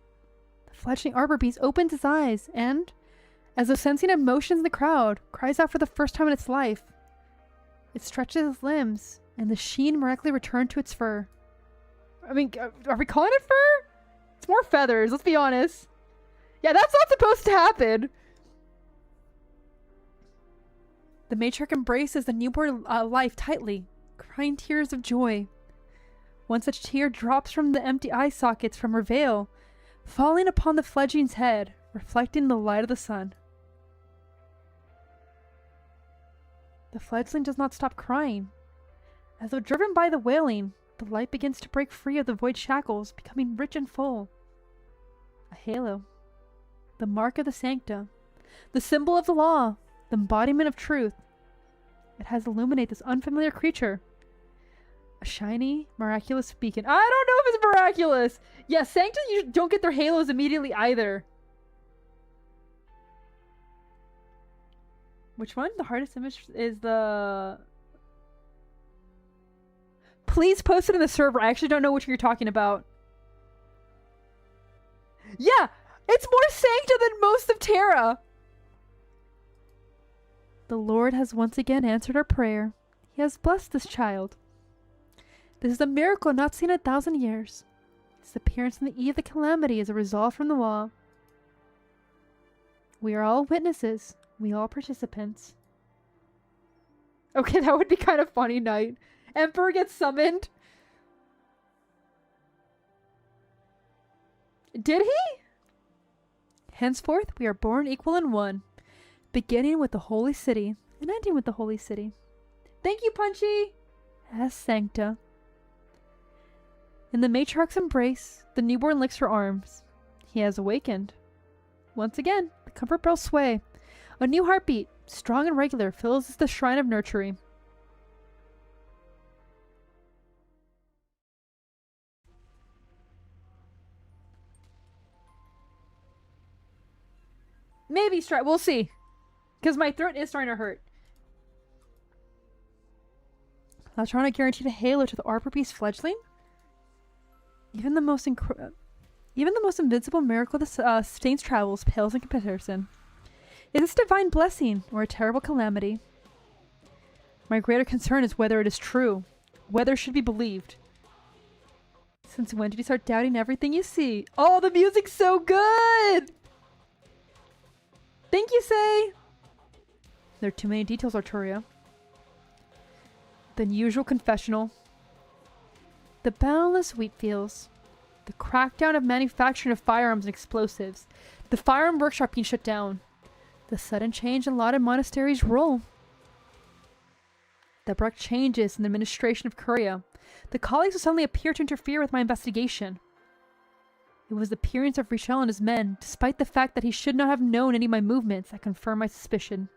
Speaker 2: The fledgling arbor beast opens its eyes and, as though sensing emotions in the crowd, cries out for the first time in its life. It stretches its limbs, and the sheen miraculously returned to its fur.
Speaker 1: I mean, are we calling it fur? It's more feathers, let's be honest. Yeah, that's not supposed to happen.
Speaker 2: The matriarch embraces the newborn life tightly, crying tears of joy. One such tear drops from the empty eye sockets from her veil, falling upon the fledgling's head, reflecting the light of the sun. The fledgling does not stop crying. As though driven by the wailing, the light begins to break free of the void shackles, becoming rich and full. A halo. The mark of the sancta. The symbol of the law. The embodiment of truth. It has illuminated this unfamiliar creature. A shiny, miraculous beacon. I don't know if it's miraculous! Yeah, sancta you don't get their halos immediately either. Which one? The hardest image is the... Please post it in the server. I actually don't know which you're talking about. Yeah! It's more sancta than most of Terra! The Lord has once again answered our prayer. He has blessed this child. This is a miracle not seen in 1,000 years. His appearance on the eve of the calamity is a resolve from the law. We are all witnesses. We all participants.
Speaker 1: Okay, that would be kind of funny, Knight. Emperor gets summoned. Did he?
Speaker 2: Henceforth, we are born equal in one, beginning with the holy city and ending with the holy city.
Speaker 1: Thank you, Punchy.
Speaker 2: As Sancta. In the matriarch's embrace, the newborn licks her arms. He has awakened. Once again, the comfort bells sway. A new heartbeat, strong and regular, fills the shrine of nurturing.
Speaker 1: Maybe strike. We'll see. Because my throat is starting to hurt.
Speaker 2: Latrana guaranteed a halo to the arbor beast fledgling? Even the most invincible miracle of the Stain's travels pales in comparison. Is this divine blessing or a terrible calamity? My greater concern is whether it is true, whether it should be believed. Since when did you start doubting everything you see?
Speaker 1: Oh, the music's so good! Thank you, Say!
Speaker 2: There are too many details, Arturia. The usual confessional. The boundless wheat fields. The crackdown of manufacturing of firearms and explosives. The firearm workshop being shut down. The sudden change in Lauded Monastery's role. The abrupt changes in the administration of Curia. The colleagues who suddenly appear to interfere with my investigation. It was the appearance of Richel and his men, despite the fact that he should not have known any of my movements, that confirmed my suspicion.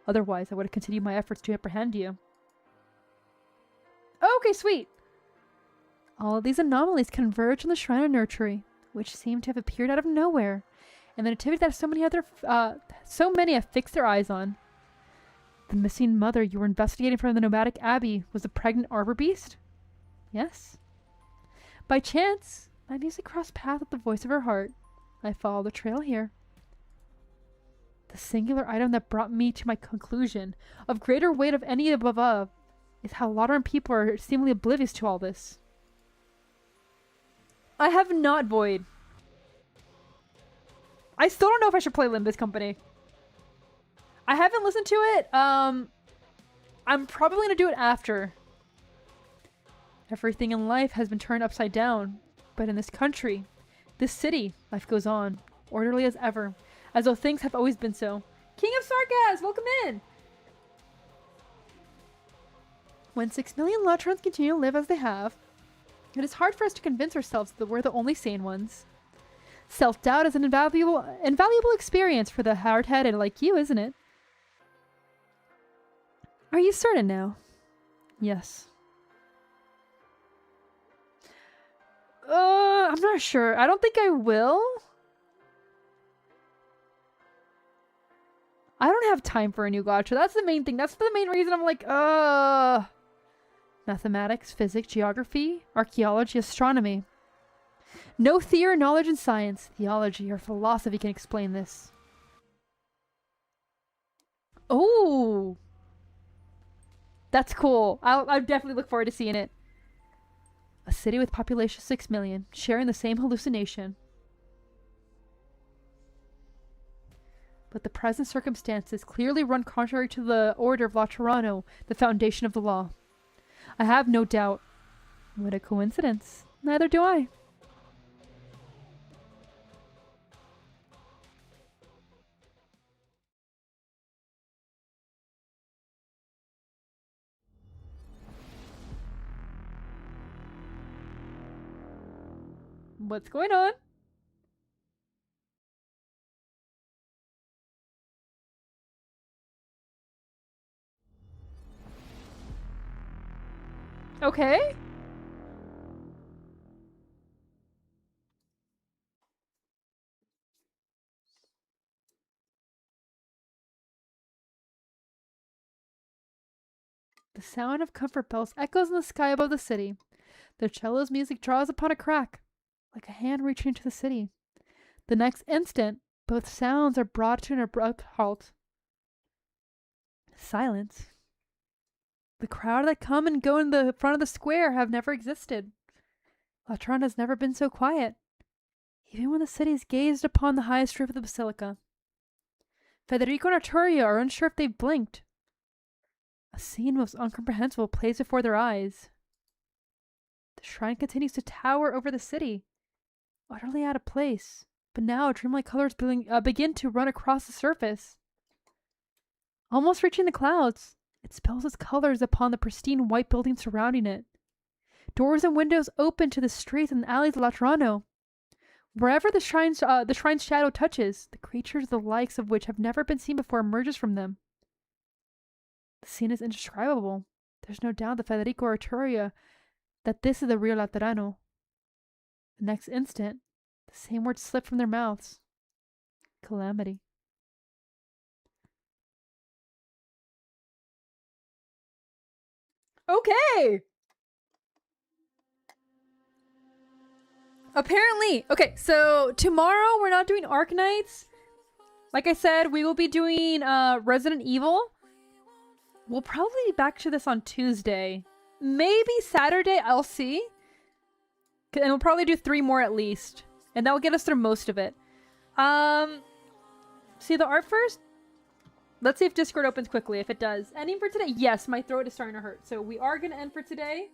Speaker 2: Otherwise, I would have continued my efforts to apprehend you.
Speaker 1: Okay, sweet.
Speaker 2: All of these anomalies converge on the Shrine of Nurturing, which seem to have appeared out of nowhere, and the nativity that so many have fixed their eyes on. The missing mother you were investigating from the nomadic abbey was a pregnant arbor beast? Yes. By chance, my music crossed paths with the voice of her heart. I follow the trail here. The singular item that brought me to my conclusion, of greater weight of any above, is how Lateran people are seemingly oblivious to all this.
Speaker 1: I have not, Void. I still don't know if I should play Limbus Company. I haven't listened to it. I'm probably going to do it after. Everything in life has been turned upside down. But in this country, this city, life goes on, orderly as ever, as though things have always been so. King of Sargas, welcome in!
Speaker 2: When 6 million Latrans continue to live as they have, it is hard for us to convince ourselves that we're the only sane ones. Self-doubt is an invaluable experience for the hard-headed like you, isn't it? Are you certain now? Yes.
Speaker 1: I'm not sure. I don't think I will. I don't have time for a new gacha. That's the main thing. That's the main reason I'm like,
Speaker 2: Mathematics, physics, geography, archaeology, astronomy. No theory or knowledge in science, theology, or philosophy can explain this.
Speaker 1: Oh! That's cool. I'll definitely look forward to seeing it.
Speaker 2: A city with population 6 million, sharing the same hallucination. But the present circumstances clearly run contrary to the order of Laterano, the foundation of the law. I have no doubt. What a coincidence. Neither do I.
Speaker 1: What's going on? Okay.
Speaker 2: The sound of comfort bells echoes in the sky above the city. The cello's music draws upon a crack, like a hand reaching into the city. The next instant, both sounds are brought to an abrupt halt. Silence. The crowd that come and go in the front of the square have never existed. Latran has never been so quiet, even when the cities gazed upon the highest roof of the basilica. Federico and Arturia are unsure if they've blinked. A scene most incomprehensible plays before their eyes. The shrine continues to tower over the city, utterly out of place, but now dreamlike colors begin to run across the surface. Almost reaching the clouds, it spills its colors upon the pristine white building surrounding it. Doors and windows open to the streets and alleys of Laterano. Wherever the shrine's shadow touches, the creatures the likes of which have never been seen before emerges from them. The scene is indescribable. There's no doubt that Federico or Arturia that this is the real Laterano. The next instant, the same words slip from their mouths. Calamity.
Speaker 1: Okay. Apparently, okay, so tomorrow we're not doing Arknights. Like I said, we will be doing Resident Evil. We'll probably be back to this on Tuesday. Maybe Saturday, I'll see. And we'll probably do 3 more at least. And that will get us through most of it. See the art first? Let's see if Discord opens quickly. If it does. Ending for today? Yes, my throat is starting to hurt. So we are going to end for today.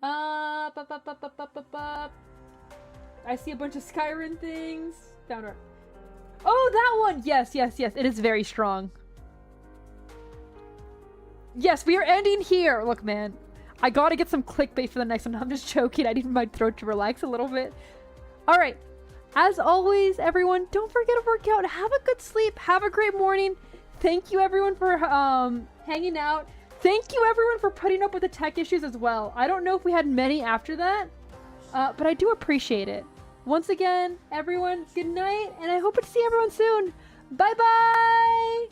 Speaker 1: I see a bunch of Skyrim things. Down art. Oh, that one! Yes, yes, yes. It is very strong. Yes, we are ending here. Look, man. I gotta get some clickbait for the next one. I'm just joking. I need my throat to relax a little bit. Alright. As always, everyone, don't forget to work out. Have a good sleep. Have a great morning. Thank you, everyone, for hanging out. Thank you, everyone, for putting up with the tech issues as well. I don't know if we had many after that, but I do appreciate it. Once again, everyone, good night, and I hope to see everyone soon. Bye-bye!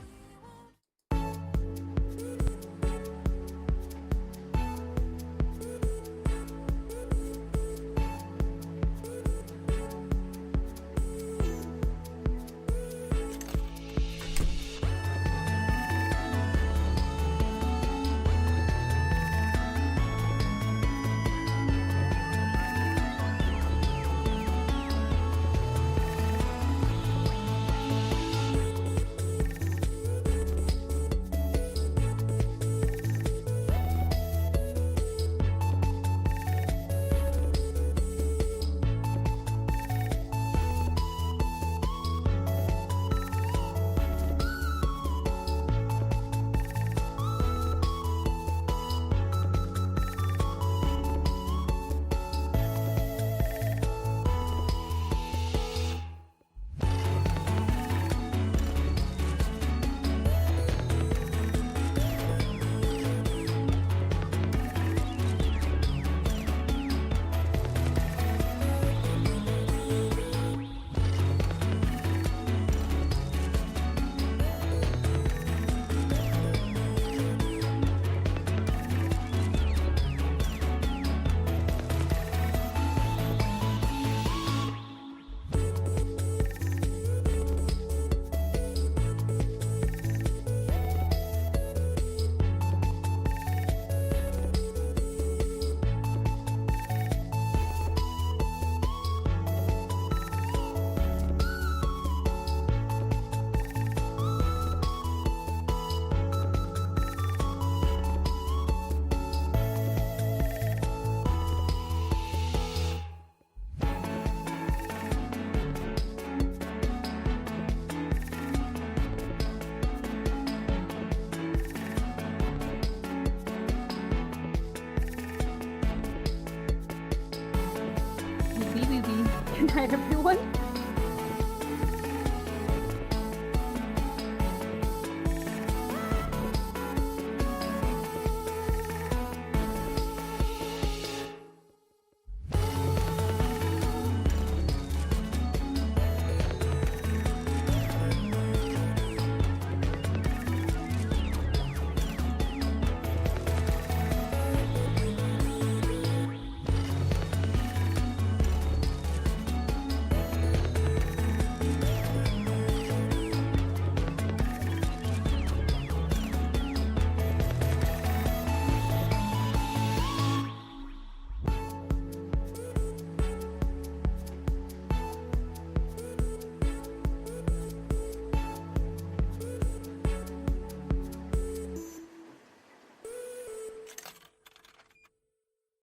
Speaker 1: Good night, everyone.